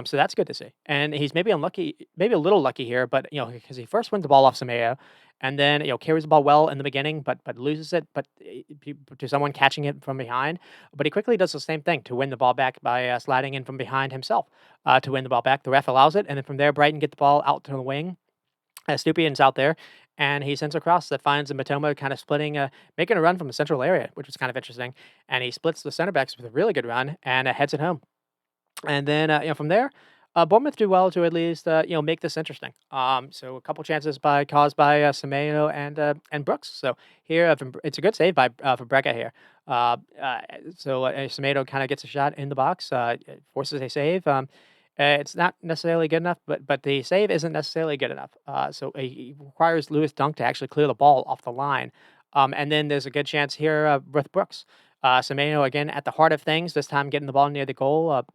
So that's good to see. And he's maybe unlucky, maybe a little lucky here, but because he first wins the ball off Sameo, and then carries the ball well in the beginning, but loses it, but to someone catching it from behind. But he quickly does the same thing to win the ball back by sliding in from behind himself to win the ball back. The ref allows it, and then from there, Brighton get the ball out to the wing. Stupian's out there, and he sends a cross that finds Matoma kind of splitting, making a run from the central area, which was kind of interesting. And he splits the center backs with a really good run and heads it home. And then, from there, Bournemouth do well to at least, make this interesting. So a couple chances caused by Semedo and Brooks. So here, it's a good save by for Breka here. Uh, uh, Semedo kind of gets a shot in the box, forces a save. It's not necessarily good enough, but the save isn't necessarily good enough. It requires Lewis Dunk to actually clear the ball off the line. And then there's a good chance here with Brooks. Semedo again at the heart of things. This time getting the ball near the goal.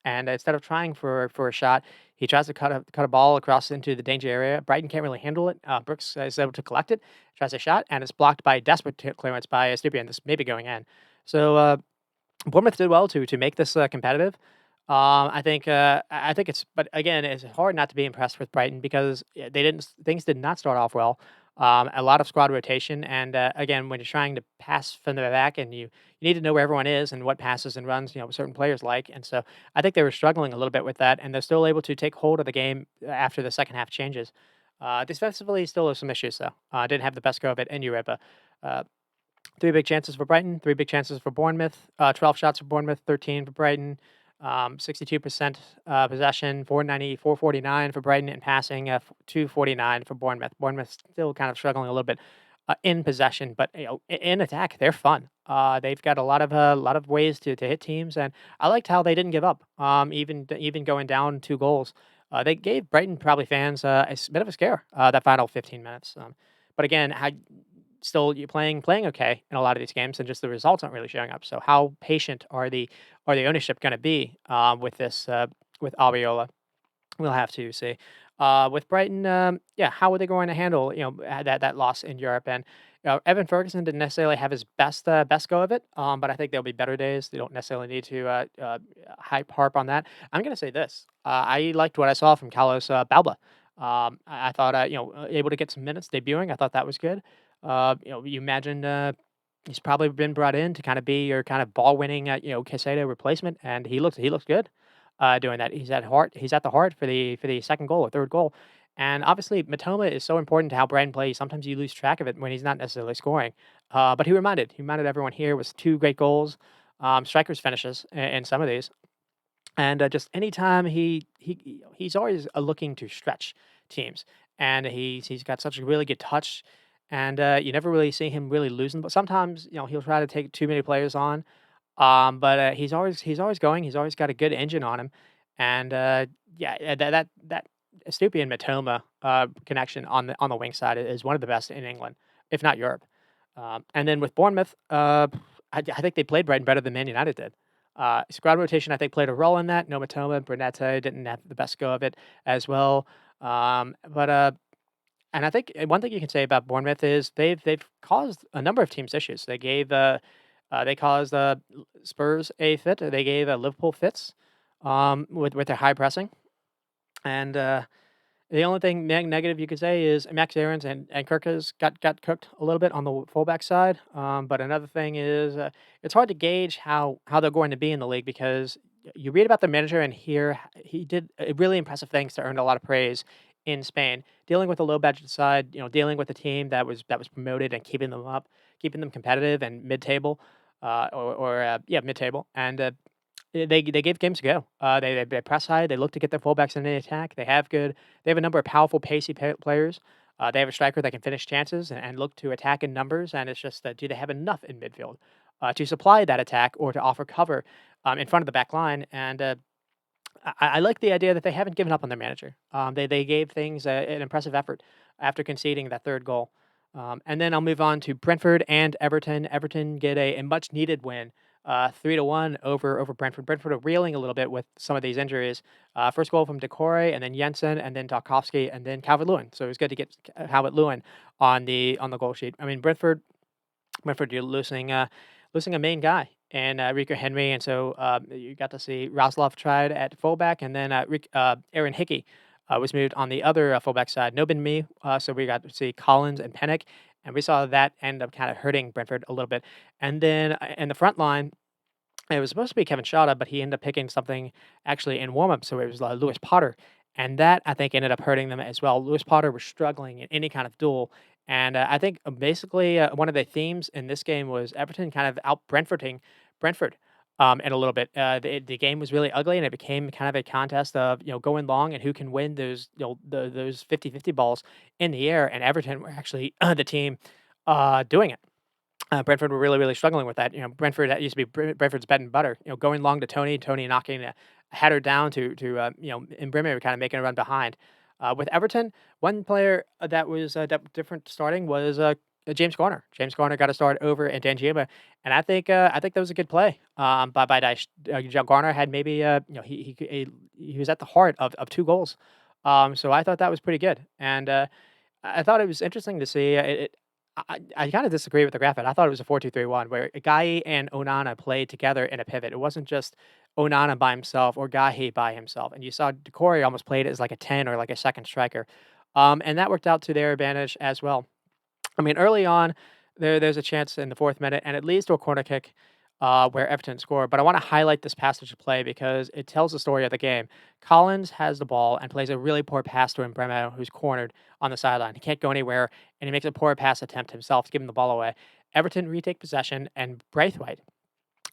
And instead of trying for a shot, he tries to cut a ball across into the danger area. Brighton can't really handle it. Brooks is able to collect it, tries a shot, and it's blocked by a desperate clearance by Stupien. This may be going in. So Bournemouth did well to make this competitive. I think it's, but again, it's hard not to be impressed with Brighton because things did not start off well. A lot of squad rotation, and again, when you're trying to pass from the back, and you need to know where everyone is and what passes and runs, certain players like, and so I think they were struggling a little bit with that, and they're still able to take hold of the game after the second half changes. Defensively, still have some issues though. Didn't have the best go of it in Europa. Uh, Three big chances for Brighton, three big chances for Bournemouth, 12 shots for Bournemouth, 13 for Brighton, 62% possession, 449 for Brighton, and passing 249 for Bournemouth. Bournemouth still kind of struggling a little bit in possession, but in attack, they're fun. They've got a lot of ways to hit teams, and I liked how they didn't give up, even going down 2 goals. They gave Brighton probably fans bit of a scare that final 15 minutes. But again, still you playing okay in a lot of these games, and just the results aren't really showing up. So how patient are the ownership going to be with this with Alviola? We'll have to see. With Brighton, yeah, how are they going to handle that loss in Europe? And Evan Ferguson didn't necessarily have his best go of it, but I think there'll be better days. They don't necessarily need to harp on that. I'm going to say this: I liked what I saw from Carlos Balba. I thought able to get some minutes debuting. I thought that was good. You imagine he's probably been brought in to kind of be your kind of ball winning Casado replacement, and he looks good doing that. He's at the heart for the second goal or third goal. And obviously, Matoma is so important to how Brighton plays. Sometimes you lose track of it when he's not necessarily scoring. But he reminded everyone here with 2 great goals, strikers finishes in some of these, and just anytime he's always looking to stretch teams, and he's got such a really good touch, and you never really see him really losing. But sometimes he'll try to take too many players on, but he's always going. He's always got a good engine on him, and that Stupi and Matoma connection on the wing side is one of the best in England, if not Europe. And then with Bournemouth, I think they played Brighton better than Man United did. Squad rotation, I think, played a role in that. No Matoma, Brunette didn't have the best go of it as well. But and I think one thing you can say about Bournemouth is they've caused a number of teams issues. They caused Spurs a fit. They gave Liverpool fits with their high pressing, and the only thing negative you could say is Max Aarons and Kirkus got cooked a little bit on the fullback side. But another thing is it's hard to gauge how they're going to be in the league because you read about the manager and hear he did really impressive things to earn a lot of praise in Spain, dealing with a low budget side, dealing with a team that was promoted and keeping them up, keeping them competitive and mid table, mid table, and they gave games a go. They press high. They look to get their fullbacks in the attack. They have a number of powerful, pacey players. They have a striker that can finish chances and look to attack in numbers. And it's just, do they have enough in midfield to supply that attack or to offer cover in front of the back line? And I like the idea that they haven't given up on their manager. They gave things an impressive effort after conceding that third goal. And then I'll move on to Brentford and Everton. Everton get a much needed win, 3-1 over Brentford. Brentford are reeling a little bit with some of these injuries. First goal from Decore, and then Jensen, and then Tarkovsky, and then Calvert Lewin. So it was good to get Calvert Lewin on the goal sheet. I mean, Brentford, you're losing a main guy and Rico Henry, and so you got to see Roslov tried at fullback, and then Aaron Hickey was moved on the other fullback side. No Ben Me, so we got to see Collins and Pennick, and we saw that end up kind of hurting Brentford a little bit. And then in the front line, it was supposed to be Kevin Shada, but he ended up picking something actually in warm up, so it was Lewis Potter, and that I think ended up hurting them as well. Lewis Potter was struggling in any kind of duel, and I think basically one of the themes in this game was Everton kind of out Brentfording Brentford. in a little bit. The game was really ugly, and it became kind of a contest of going long and who can win those those 50-50 balls in the air. And Everton were actually the team doing it. Brentford were really, really struggling with that. Brentford that used to be Brentford's bread and butter. Going long to Tony knocking a header down to and Bremer were kind of making a run behind. With Everton, one player that was different starting was James Garner. James Garner got a start over at Danjuma, and I think that was a good play by Dyche. Garner had maybe he was at the heart of two goals, so I thought that was pretty good. And I thought it was interesting to see. I kind of disagree with the graphic. I thought it was a 4-2-3-1 where Guy and Onana played together in a pivot. It wasn't just Onana by himself or Gahi by himself. And you saw Decore almost played as like a 10 or like a second striker. And that worked out to their advantage as well. I mean, early on, there's a chance in the 4th minute, and it leads to a corner kick where Everton scored. But I want to highlight this passage of play because it tells the story of the game. Collins has the ball and plays a really poor pass to Mbremo, who's cornered on the sideline. He can't go anywhere, and he makes a poor pass attempt himself to give him the ball away. Everton retake possession, and Braithwaite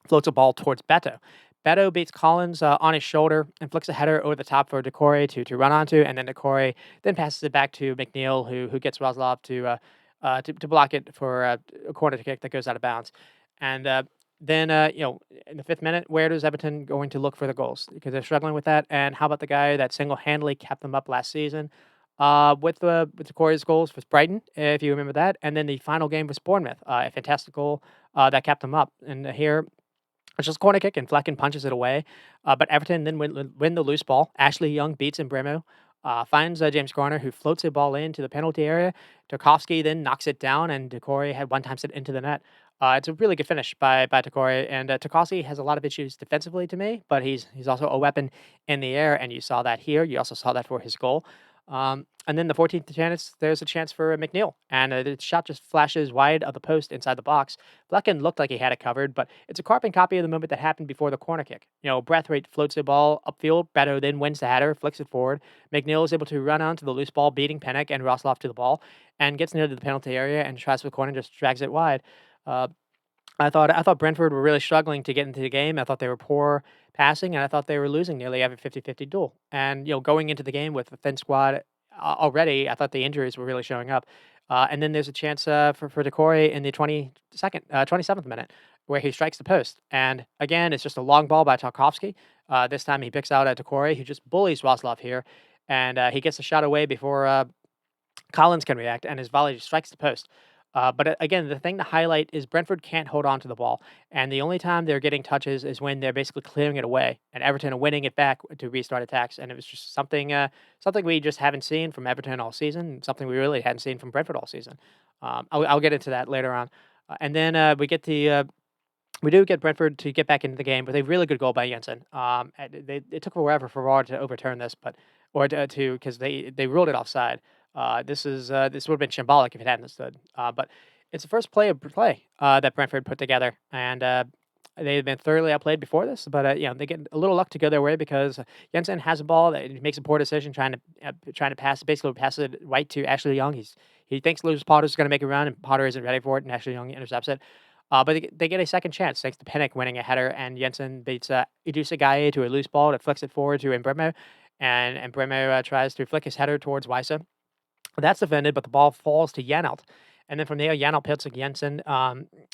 floats a ball towards Beto. Beto beats Collins on his shoulder and flicks a header over the top for Decore to run onto, and then Decore then passes it back to McNeil, who gets Roslov to block it for a corner kick that goes out of bounds. And then, in the 5th minute, where does Everton going to look for the goals? Because they're struggling with that. And how about the guy that single-handedly kept them up last season with Decore's goals was Brighton, if you remember that. And then the final game was Bournemouth, a fantastic goal that kept them up. And here, it's just a corner kick, and Flecken punches it away. But Everton then win the loose ball. Ashley Young beats Mbremo, finds James Garner, who floats a ball into the penalty area. Tarkovsky then knocks it down, and Decore had one time set into the net. It's a really good finish by Decore, and Tarkovsky has a lot of issues defensively to me, but he's also a weapon in the air, and you saw that here. You also saw that for his goal. And then the 14th chance, there's a chance for McNeil, and the shot just flashes wide of the post inside the box. Flecken looked like he had it covered, but it's a carbon copy of the moment that happened before the corner kick. Braithwaite floats the ball upfield, Beto then wins the header, flicks it forward. McNeil is able to run onto the loose ball, beating Pennick and Roslov to the ball, and gets near to the penalty area and tries for the corner, and just drags it wide. Uh, I thought Brentford were really struggling to get into the game. I thought they were poor passing, and I thought they were losing nearly every 50-50 duel. And going into the game with a thin squad already, I thought the injuries were really showing up. And then there's a chance for Decore in the 27th minute where he strikes the post. And again, it's just a long ball by Tarkovsky. This time he picks out Decore, who just bullies Roslov here, and he gets the shot away before Collins can react, and his volley strikes the post. But again, the thing to highlight is Brentford can't hold on to the ball, and the only time they're getting touches is when they're basically clearing it away, and Everton are winning it back to restart attacks. And it was just something we just haven't seen from Everton all season, and something we really hadn't seen from Brentford all season. I'll get into that later on, and then we do get Brentford to get back into the game with a really good goal by Jensen. It took forever for VAR to overturn this, or to because they ruled it offside. This would have been symbolic if it hadn't stood. But it's the first play that Brentford put together, and they've been thoroughly outplayed before this. But they get a little luck to go their way because Jensen has a ball that he makes a poor decision trying to pass it right to Ashley Young. He thinks Lewis Potter's going to make a run, and Potter isn't ready for it, and Ashley Young intercepts it. But they get a second chance thanks to Pennick winning a header, and Jensen beats Idrissa Gueye to a loose ball that flicks it forward to Mbremo, and Mbremo tries to flick his header towards Weisse. That's defended, but the ball falls to Janelt. And then from there, Janelt hits Jensen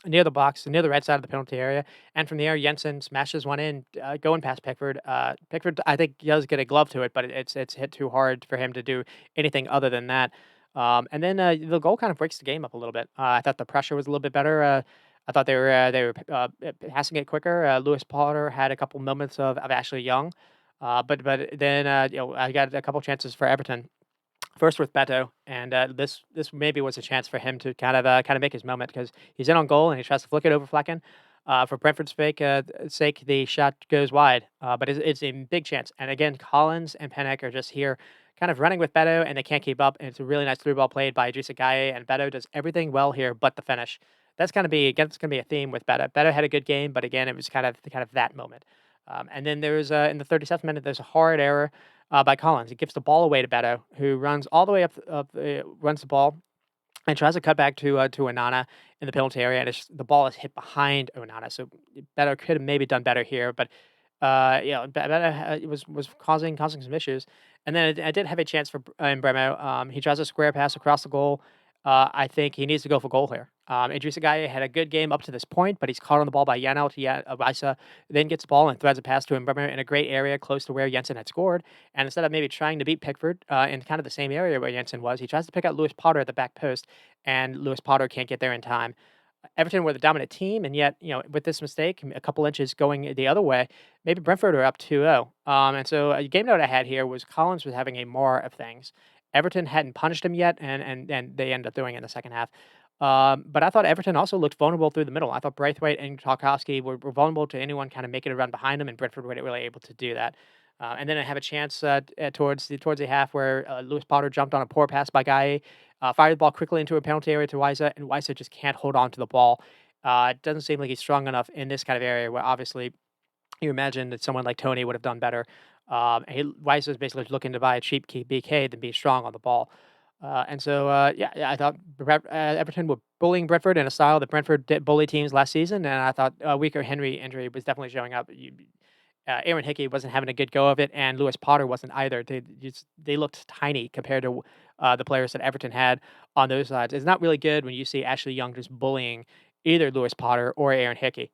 near the box, near the right side of the penalty area. And from there, Jensen smashes one in, going past Pickford. Pickford, I think, does get a glove to it, but it's hit too hard for him to do anything other than that. And then the goal kind of breaks the game up a little bit. I thought the pressure was a little bit better. I thought they were passing it quicker. Lewis Potter had a couple moments of Ashley Young, but then I got a couple chances for Everton. First with Beto, and this maybe was a chance for him to kind of make his moment because he's in on goal and he tries to flick it over Flecken. For Brentford's sake, the shot goes wide, but it's a big chance. And again, Collins and Pennick are just here, kind of running with Beto, and they can't keep up. And it's a really nice through ball played by Idrissa Gueye, and Beto does everything well here, but the finish. That's gonna be a theme with Beto. Beto had a good game, but again, it was kind of that moment. And then there's in the 37th minute, there's a hard error by Collins. He gives the ball away to Beto, who runs all the way runs the ball, and tries to cut back to Onana, in the penalty area, and the ball is hit behind Onana. So Beto could have maybe done better here, but Beto was causing some issues. And then I did have a chance for in Bremo. He tries a square pass across the goal. I think he needs to go for goal here. Idrissa Gueye had a good game up to this point, but he's caught on the ball by Janelt. Raisa then gets the ball and threads a pass to Mbeumo in a great area close to where Jensen had scored. And instead of maybe trying to beat Pickford in kind of the same area where Jensen was, he tries to pick out Lewis Potter at the back post, and Lewis Potter can't get there in time. Everton were the dominant team, and yet, with this mistake, a couple inches going the other way, maybe Brentford are up 2-0. And so a game note I had here was Collins was having a more of things. Everton hadn't punished him yet, and they ended up doing it in the second half. But I thought Everton also looked vulnerable through the middle. I thought Braithwaite and Tarkowski were vulnerable to anyone kind of making a run behind them, and Brentford weren't really able to do that. And then I have a chance towards the half where Lewis Potter jumped on a poor pass by Guy, fired the ball quickly into a penalty area to Weiser, and Weiser just can't hold on to the ball. It doesn't seem like he's strong enough in this kind of area where obviously you imagine that someone like Tony would have done better. Weiser is basically looking to buy a cheap BK than be strong on the ball. I thought Everton were bullying Brentford in a style that Brentford did bully teams last season, and I thought a weaker Henry injury was definitely showing up. Aaron Hickey wasn't having a good go of it, and Lewis Potter wasn't either. They looked tiny compared to the players that Everton had on those sides. It's not really good when you see Ashley Young just bullying either Lewis Potter or Aaron Hickey.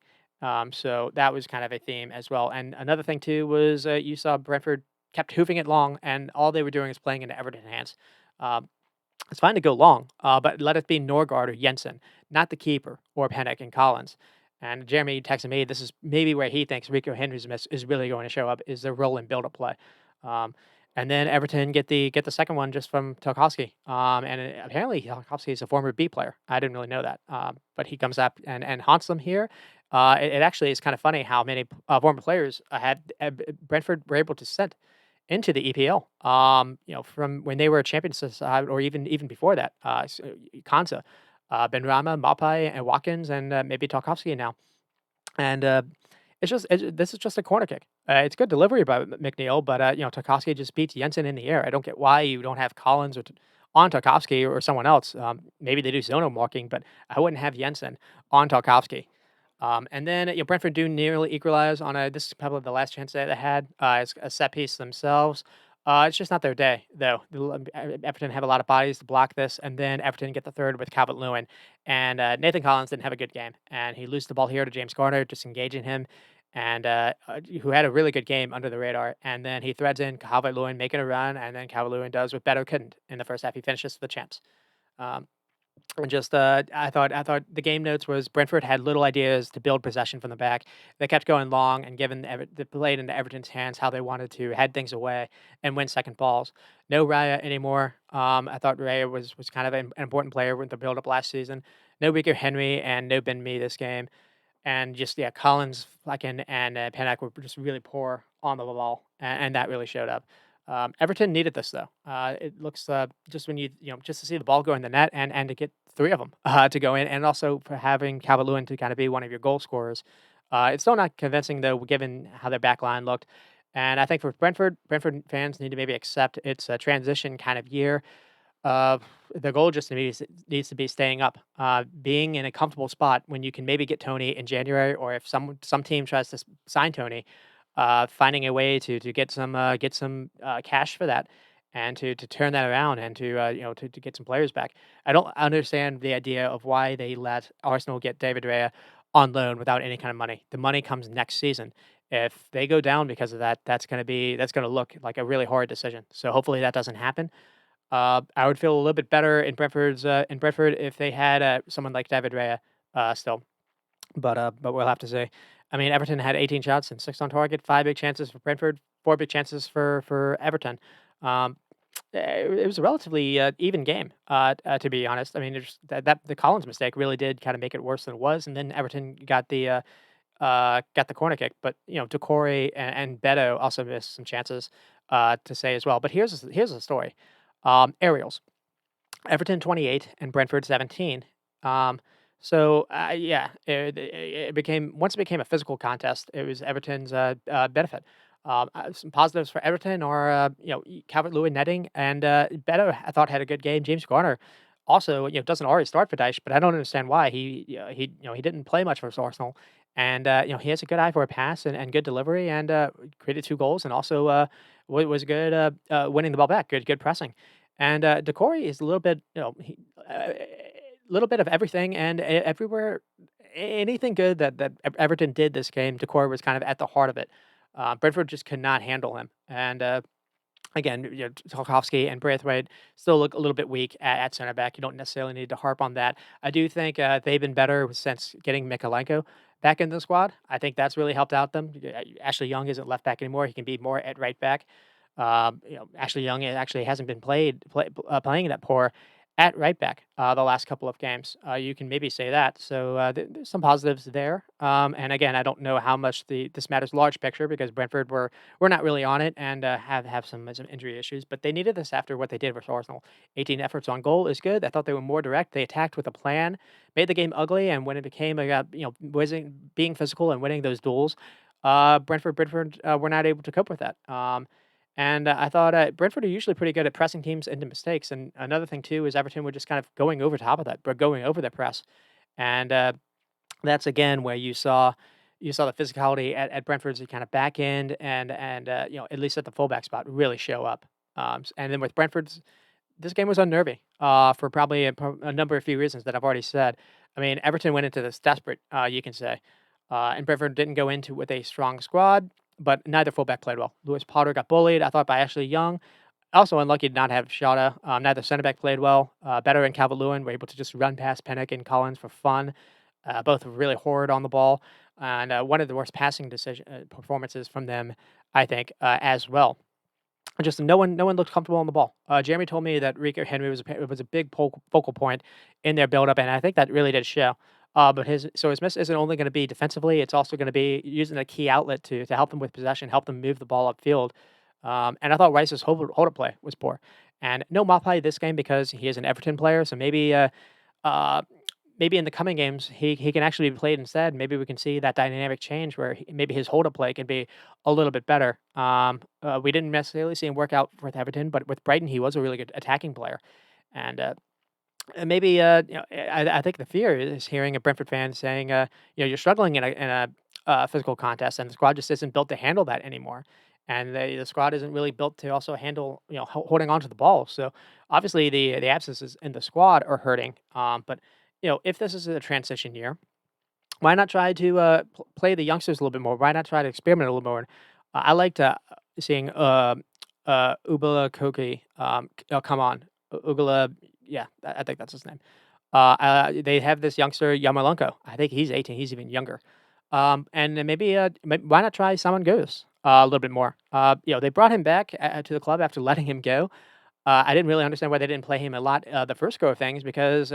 So that was kind of a theme as well. And another thing too was you saw Brentford kept hoofing it long, and all they were doing is playing into Everton hands. Um, it's fine to go long, but let it be Norgard or Jensen, not the keeper or Pennick and Collins. And Jeremy texted me, this is maybe where he thinks Rico Henry's miss is really going to show up, is the roll and build-up play. Um, and then Everton get the second one just from Tarkowski. Apparently Tarkowski is a former B player. I didn't really know that. But he comes up and haunts them here. It actually is kind of funny how many former players had Brentford were able to send into the EPL. From when they were a champions side, or even before that, Kansa, Benrahma, Mapai, and Watkins, and maybe Tarkowski now. And this is just a corner kick. It's good delivery by McNeil, but Tarkowski just beats Jensen in the air. I don't get why you don't have Collins on Tarkowski or someone else. Maybe they do zone marking, but I wouldn't have Jensen on Tarkowski. And then Brentford do nearly equalize on this is probably the last chance they had. It's a set piece themselves. It's just not their day, though. Everton have a lot of bodies to block this, and then Everton get the third with Calvert-Lewin. And Nathan Collins didn't have a good game, and he loses the ball here to James Garner, disengaging him, and who had a really good game under the radar. And then he threads in Calvert-Lewin making a run, and then Calvert-Lewin does what Beto couldn't in the first half. He finishes for the champs. Um, and just, I thought the game notes was Brentford had little ideas to build possession from the back. They kept going long and given the played into Everton's hands how they wanted to head things away and win second balls. No Raya anymore. I thought Raya was kind of an important player with the build up last season. No Rico Henry and no Ben Mee this game. And just Collins, Flecken, and Panak were just really poor on the ball, and that really showed up. Everton needed this though. It looks just when just to see the ball go in the net and to get three of them to go in, and also for having Calvert-Lewin to kind of be one of your goal scorers. It's still not convincing though, given how their back line looked. And I think for Brentford fans need to maybe accept it's a transition kind of year. Uh, the goal just needs to be staying up, being in a comfortable spot when you can maybe get Tony in January, or if some team tries to sign Tony, finding a way to get some cash for that, and to turn that around, and to get some players back. I don't understand the idea of why they let Arsenal get David Raya on loan without any kind of money. The money comes next season. If they go down because of that, that's going to look like a really hard decision. So hopefully that doesn't happen. I would feel a little bit better in Brentford if they had someone like David Raya still, but we'll have to see. I mean, Everton had 18 shots and 6 on target, 5 big chances for Brentford, 4 big chances for Everton. Um, it was a relatively even game, to be honest. I mean, that the Collins mistake really did kind of make it worse than it was, and then Everton got the corner kick, but Decore and Beto also missed some chances to say as well. But here's the story. Aerials. Everton 28 and Brentford 17. It became once it became a physical contest, it was Everton's benefit. Some positives for Everton are Calvert-Lewin netting, and Beto I thought had a good game. James Garner also, doesn't already start for Dyche, but I don't understand why. He didn't play much for Arsenal, and he has a good eye for a pass and good delivery, and created 2 goals, and also was good winning the ball back, good pressing, and Decore is a little bit, little bit of everything and everywhere. Anything good that Everton did this game, Decore was kind of at the heart of it. Brentford just could not handle him, and again, Tarkowski and Braithwaite still look a little bit weak at center back. You don't necessarily need to harp on that. I do think they've been better since getting Mikalenko back in the squad. I think that's really helped out them. Ashley Young isn't left back anymore. He can be more at right back. Ashley Young actually hasn't been playing that poor at right back the last couple of games. You can maybe say that. So there's some positives there. And again, I don't know how much this matters large picture because Brentford were not really on it and have some injury issues. But they needed this after what they did with Arsenal. 18 efforts on goal is good. I thought they were more direct. They attacked with a plan, made the game ugly, and when it became about being physical and winning those duels, Brentford were not able to cope with that. And I thought Brentford are usually pretty good at pressing teams into mistakes. And another thing too is Everton were just kind of going over top of that, but going over the press, and that's again where you saw the physicality at Brentford's kind of back end and at least at the fullback spot really show up. And then with Brentford's, this game was unnerving for probably a number of few reasons that I've already said. I mean, Everton went into this desperate, you can say, and Brentford didn't go into with a strong squad, but neither fullback played well. Lewis Potter got bullied, I thought, by Ashley Young. Also unlucky to not have Shota. Neither center back played well. Better and Calvert-Lewin were able to just run past Pennick and Collins for fun. Both were really horrid on the ball, and one of the worst passing performances from them, I think, as well. Just no one looked comfortable on the ball. Jeremy told me that Rico Henry was a big focal point in their build-up, and I think that really did show. But his miss isn't only going to be defensively; it's also going to be using a key outlet to help them with possession, help them move the ball upfield. And I thought Rice's hold-up play was poor, and no Mapai this game because he is an Everton player. So uh, maybe in the coming games he can actually be played instead. Maybe we can see that dynamic change where maybe his hold up play can be a little bit better. We didn't necessarily see him work out with Everton, but with Brighton he was a really good attacking player, and maybe I think the fear is hearing a Brentford fan saying you're struggling in a physical contest and the squad just isn't built to handle that anymore. And the squad isn't really built to also handle, holding on to the ball. So obviously the absences in the squad are hurting. But if this is a transition year, why not try to play the youngsters a little bit more? Why not try to experiment a little more? I liked seeing Ubala Koki come on. Ugala, yeah, I think that's his name. They have this youngster Yamalenko. I think he's 18. He's even younger. And then maybe why not try Simon Goes a little bit more? They brought him back to the club after letting him go. I didn't really understand why they didn't play him a lot the first go of things because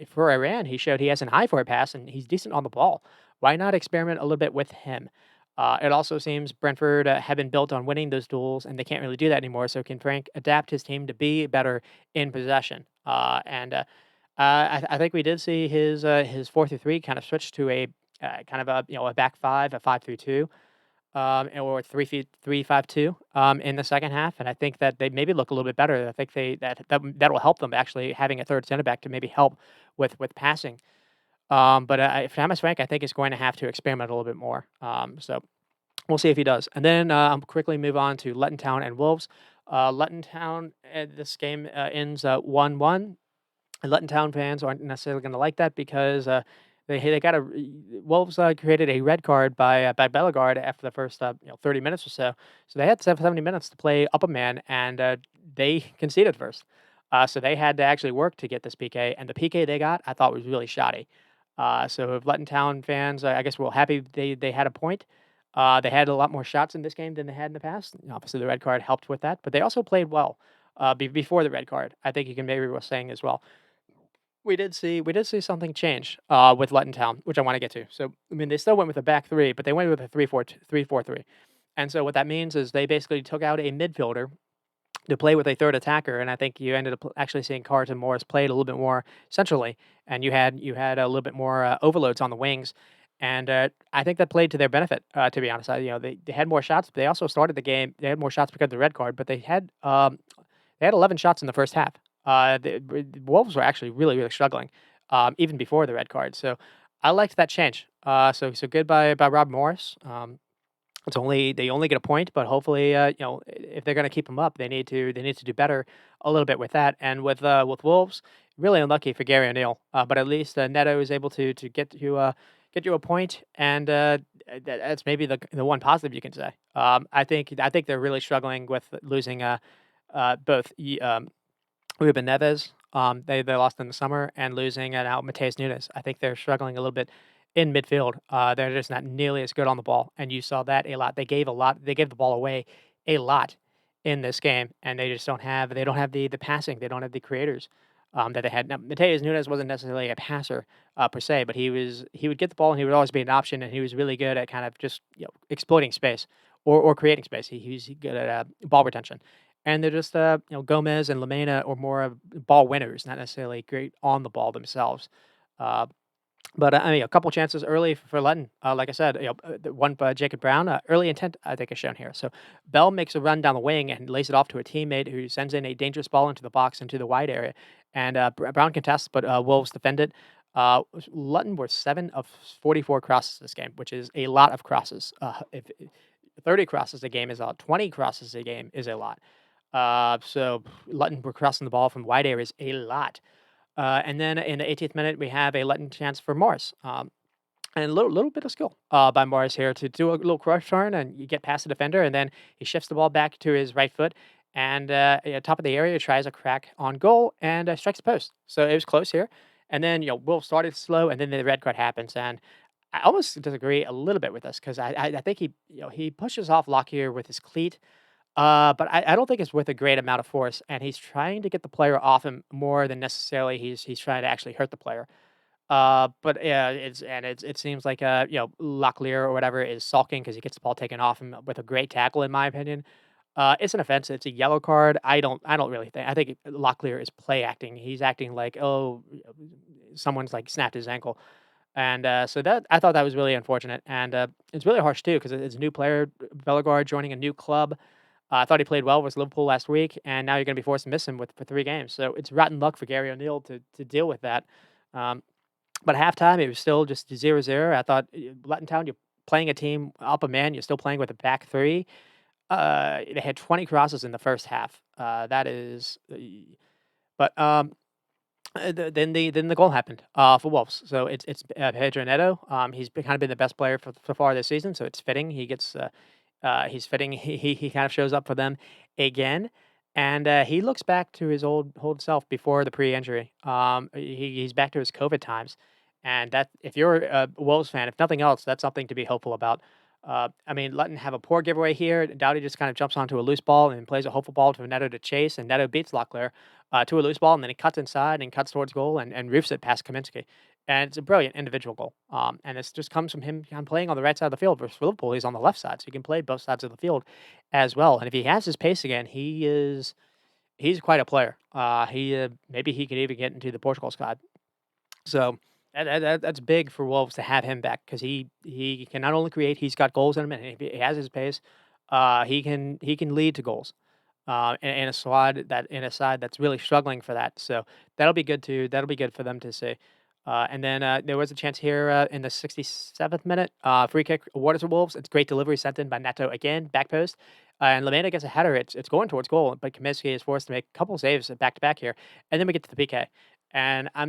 for Iran he showed he has an eye for a pass and he's decent on the ball. Why not experiment a little bit with him? It also seems Brentford have been built on winning those duels, and they can't really do that anymore. So can Frank adapt his team to be better in possession? I think we did see his 4-3 kind of switch to a kind of a back five, a 5-3-2, or 3-5-2 in the second half, and I think that they maybe look a little bit better. I think that will help them actually having a third center back to maybe help with passing. But Thomas Frank, I think, is going to have to experiment a little bit more. So we'll see if he does. And then I'll quickly move on to Luton Town and Wolves. Luton Town, this game ends 1-1. And Luton Town fans aren't necessarily going to like that because they got Wolves created a red card by Bellegarde after the first 30 minutes or so. So they had 70 minutes to play up a man, and they conceded first. So they had to actually work to get this PK, and the PK they got, I thought was really shoddy. So if Luton Town fans, I guess, were happy they had a point. They had a lot more shots in this game than they had in the past. Obviously, the red card helped with that, but they also played well before the red card. I think you can maybe was saying as well. We did see something change with Luton Town, which I want to get to. So I mean, they still went with a back three, but they went with a 3-4-3. And so what that means is they basically took out a midfielder to play with a third attacker, and I think you ended up actually seeing Carlton Morris played a little bit more centrally, and you had a little bit more overloads on the wings, and I think that played to their benefit. To be honest, they had more shots. But they also started the game. They had more shots because of the red card, but they had 11 shots in the first half. The Wolves were actually really, really struggling, even before the red card. So I liked that change. So good by Rob Morris. They only get a point, but hopefully, if they're going to keep them up, they need to do better a little bit with that. And with Wolves, really unlucky for Gary O'Neill. But at least Neto is able to get you a point, and that's maybe the one positive you can say. I think they're really struggling with losing both Ruben Neves. They lost in the summer, and losing now Mateus Nunes. I think they're struggling a little bit in midfield. They're just not nearly as good on the ball, and you saw that a lot. They gave a lot. They gave the ball away a lot in this game, and they just don't have. They don't have the passing. They don't have the creators that they had. Now, Mateus Nunes wasn't necessarily a passer per se, but he would get the ball, and he would always be an option, and he was really good at kind of just exploiting space or creating space. He's good at ball retention. And they're just, Gomez and Lamena are more of ball winners, not necessarily great on the ball themselves. Uh, but I mean, a couple chances early for Luton. Like I said, the one by Jacob Brown, early intent, I think, is shown here. So Bell makes a run down the wing and lays it off to a teammate who sends in a dangerous ball into the box into the wide area. And Brown contests, but Wolves defend it. Luton were 7 of 44 crosses this game, which is a lot of crosses. If 30 crosses a game is a lot, 20 crosses a game is a lot. So Luton were crossing the ball from wide areas a lot. And then in the 18th minute, we have a Luton chance for Morris. And a little bit of skill by Morris here to do a little cross turn, and you get past the defender, and then he shifts the ball back to his right foot, and top of the area tries a crack on goal and strikes the post. So it was close here. And then Wolves started slow, and then the red card happens, and I almost disagree a little bit with this because I think he pushes off Lockyer with his cleat, but I don't think it's with a great amount of force, and he's trying to get the player off him more than necessarily he's trying to actually hurt the player. But yeah, it seems like Locklear or whatever is sulking because he gets the ball taken off him with a great tackle, in my opinion. It's an offense. It's a yellow card. I don't really think. I think Locklear is play acting. He's acting like, oh, someone's like snapped his ankle. And so that I thought that was really unfortunate, and it's really harsh too because it's a new player, Bellegarde joining a new club. I thought he played well with Liverpool last week, and now you're going to be forced to miss him for 3 games. So it's rotten luck for Gary O'Neill to deal with that. Um, but at halftime, it was still just 0-0. I thought Luton Town, you're playing a team up a man, you're still playing with a back three. They had 20 crosses in the first half. That is, but then the goal happened for Wolves. So it's Pedro Neto. Kind of been the best player so far this season. So it's fitting he gets he's fitting. He kind of shows up for them again, and he looks back to his old self before the pre-injury. He's back to his COVID times, and that if you're a Wolves fan, if nothing else, that's something to be hopeful about. I mean, Luton have a poor giveaway here. Doughty just kind of jumps onto a loose ball and plays a hopeful ball to Neto to chase, and Neto beats Locklear to a loose ball, and then he cuts inside and cuts towards goal and roofs it past Kaminsky. And it's a brilliant individual goal. And this just comes from him kind of playing on the right side of the field versus Liverpool. He's on the left side, so he can play both sides of the field as well. And if he has his pace again, he's quite a player. Maybe he could even get into the Portugal squad. So that's big for Wolves to have him back because he can not only create, he's got goals in him, and if he has his pace, he can lead to goals. In a side that's really struggling for that. So that'll be good for them to see. And then there was a chance here in the 67th minute, free kick awarded to Wolves. It's great delivery sent in by Neto again, back post. And Lamena gets a header. It's going towards goal, but Kaminsky is forced to make a couple saves back to back here. And then we get to the PK. And I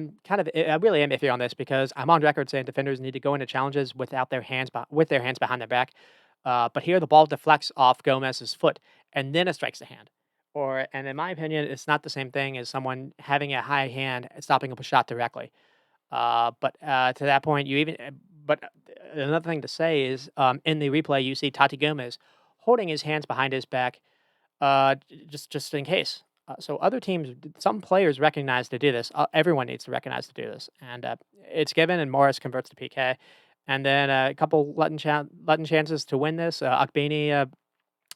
really am iffy on this because I'm on record saying defenders need to go into challenges without with their hands behind their back. But here the ball deflects off Gomez's foot, and then it strikes the hand. And in my opinion, it's not the same thing as someone having a high hand and stopping up a shot directly. But to that point, but another thing to say is in the replay, you see Tati Gomez holding his hands behind his back just in case. So other teams, some players recognize to do this. Everyone needs to recognize to do this. And it's given, and Morris converts to PK. And then a couple Luton chances to win this. Akbini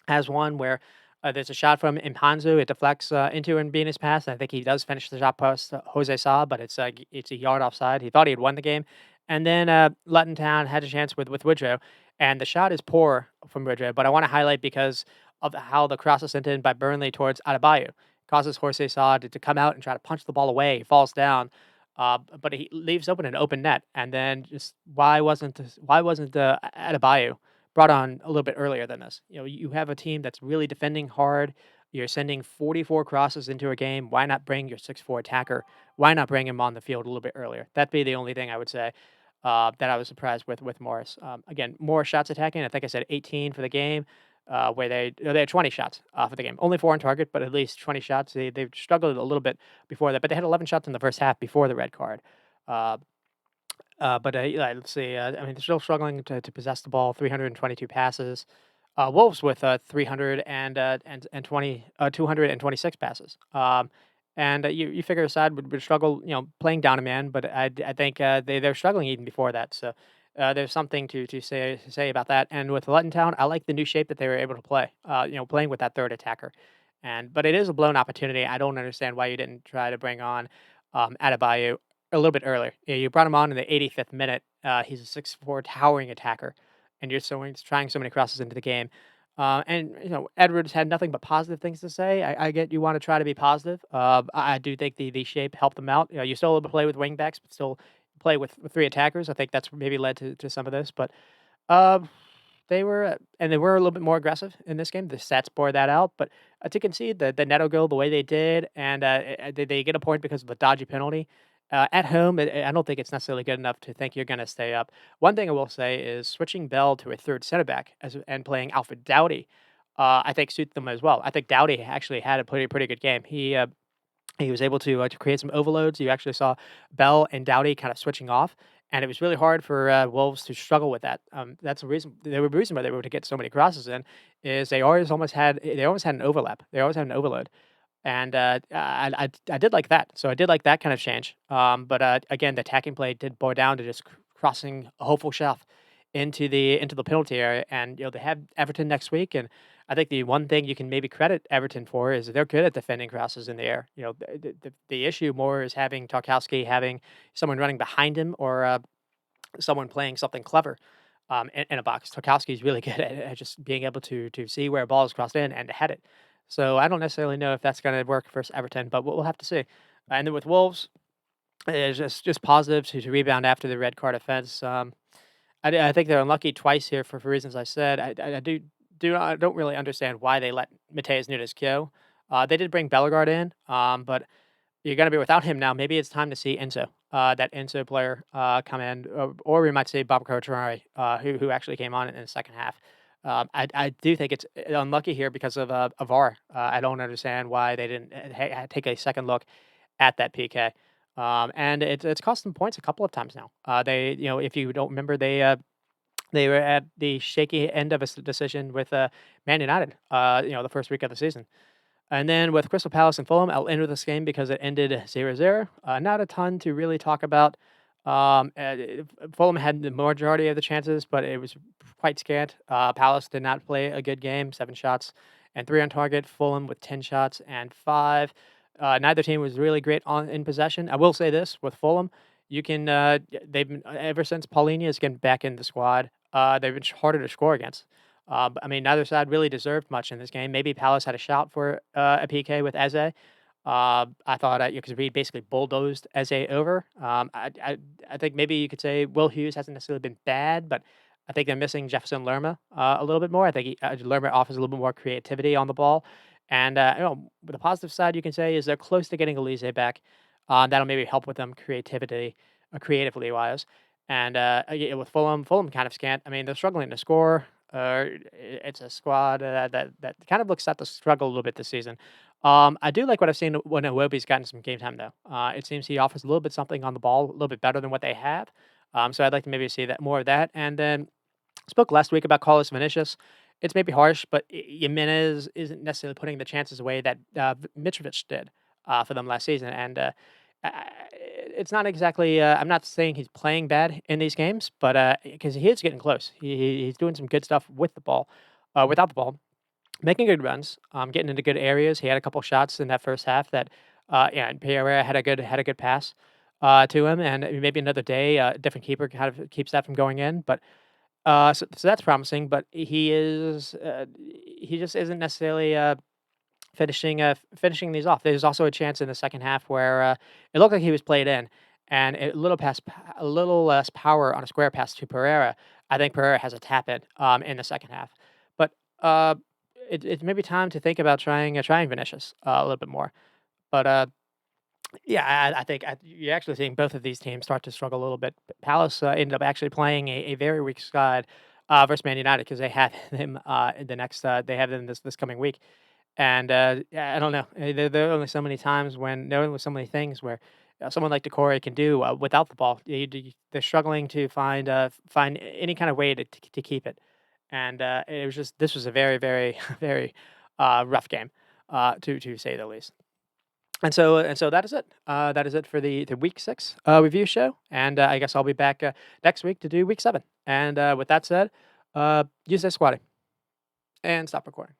has one where there's a shot from Impanzu. It deflects into Mbini's pass. I think he does finish the shot post Jose Sa, but it's a yard offside. He thought he had won the game. And then Luton Town had a chance with Woodrow, and the shot is poor from Woodrow. But I want to highlight because of how the cross is sent in by Burnley towards Adebayo. causes Jose Sa to come out and try to punch the ball away. He falls down, but he leaves open an open net. And then just why wasn't Adebayo brought on a little bit earlier than this? You have a team that's really defending hard. You're sending 44 crosses into a game. Why not bring your 6'4" attacker? Why not bring him on the field a little bit earlier? That'd be the only thing I would say that I was surprised with Morris. Again, more shots attacking. I think I said 18 for the game, where they had 20 shots for the game. Only 4 on target, but at least 20 shots. They've struggled a little bit before that, but they had 11 shots in the first half before the red card. Uh, but yeah, let's see. I mean, they're still struggling to possess the ball. 322 passes. Wolves with 300 and 226 passes. You figure a side would struggle, playing down a man, but I think they're struggling even before that. So there's something to say about that. And with Luton Town, I like the new shape that they were able to play. Playing with that third attacker, but it is a blown opportunity. I don't understand why you didn't try to bring on Adebayo a little bit earlier. Yeah, you brought him on in the 85th minute. He's a 6'4" towering attacker, and you're trying so many crosses into the game. Edwards had nothing but positive things to say. I get you want to try to be positive. I do think the shape helped them out. You still able to play with wing backs, but still play with 3 attackers. I think that's maybe led to some of this. But uh, they were a little bit more aggressive in this game. The stats bore that out. But to concede the Neto goal the way they did, and they get a point because of the dodgy penalty. At home, I don't think it's necessarily good enough to think you're going to stay up. One thing I will say is switching Bell to a third center back and playing Alfred Doughty, I think suits them as well. I think Doughty actually had a pretty good game. He was able to create some overloads. You actually saw Bell and Doughty kind of switching off, and it was really hard for Wolves to struggle with that. That's the reason. The reason why they were able to get so many crosses in is they always had an overlap. They always had an overload. And I did like that. So I did like that kind of change. But again, the attacking play did boil down to just crossing a hopeful shot into the penalty area. And they have Everton next week, and I think the one thing you can maybe credit Everton for is they're good at defending crosses in the air. The issue more is having Tarkowski having someone running behind him, or someone playing something clever in a box. Tarkowski's really good at just being able to see where a ball is crossed in and to head it. So I don't necessarily know if that's going to work for Everton, but we'll have to see. And then with Wolves, it's just positive to rebound after the red card offense. I think they're unlucky twice here for reasons I said. I don't really understand why they let Mateus Nunes go. They did bring Bellegarde in, but you're going to be without him now. Maybe it's time to see Enzo, that Enzo player, come in, or we might say Babacar Traore, who actually came on in the second half. I do think it's unlucky here because of VAR. I don't understand why they didn't take a second look at that PK. And it's cost them points a couple of times now. If you don't remember, they were at the shaky end of a decision with Man United. The first week of the season. And then with Crystal Palace and Fulham, I'll end with this game because it ended 0-0. Not a ton to really talk about. Fulham had the majority of the chances, but it was quite scant. Palace did not play a good game, 7 shots and 3 on target. Fulham with 10 shots and 5. Neither team was really great in possession. I will say this with Fulham, they've been ever since Paulinho has gotten back in the squad. They've been harder to score against. I mean, neither side really deserved much in this game. Maybe Palace had a shot for a PK with Eze. I thought because we basically bulldozed Eze over. I think maybe you could say Will Hughes hasn't necessarily been bad, but I think they're missing Jefferson Lerma a little bit more. I think Lerma offers a little bit more creativity on the ball. And the positive side you can say is they're close to getting Elise back. That'll maybe help with them creatively wise. And with Fulham kind of scant. I mean, they're struggling to score. It's a squad that kind of looks set to struggle a little bit this season. I do like what I've seen when Iwobi's gotten some game time, though. It seems he offers a little bit something on the ball, a little bit better than what they have. So I'd like to maybe see that more of that. And then spoke last week about Carlos Vinicius. It's maybe harsh, but Jimenez isn't necessarily putting the chances away that Mitrovic did for them last season. And it's not exactly. I'm not saying he's playing bad in these games, but because he is getting close, he's doing some good stuff with the ball, without the ball, making good runs, getting into good areas. He had a couple shots in that first half that, and Pereira had a good pass to him, and maybe another day, a different keeper kind of keeps that from going in, but. So that's promising, but he just isn't necessarily finishing these off. There's also a chance in the second half where it looked like he was played in, and a little less power on a square pass to Pereira. I think Pereira has a tap in the second half, but uh, it may be time to think about trying Vinicius a little bit more. But yeah, I think you're actually seeing both of these teams start to struggle a little bit. Palace ended up actually playing a very weak side versus Man United because they have him in the next. They have them this coming week, and yeah, I don't know. There are only so many times when there are only so many things where someone like Decore can do without the ball. They're struggling to find any kind of way to keep it, and it was just this was a very very very rough game to say the least. And so that is it. That is it for the week 6 review show, and I guess I'll be back next week to do week 7. And with that said, use that squatting and stop recording.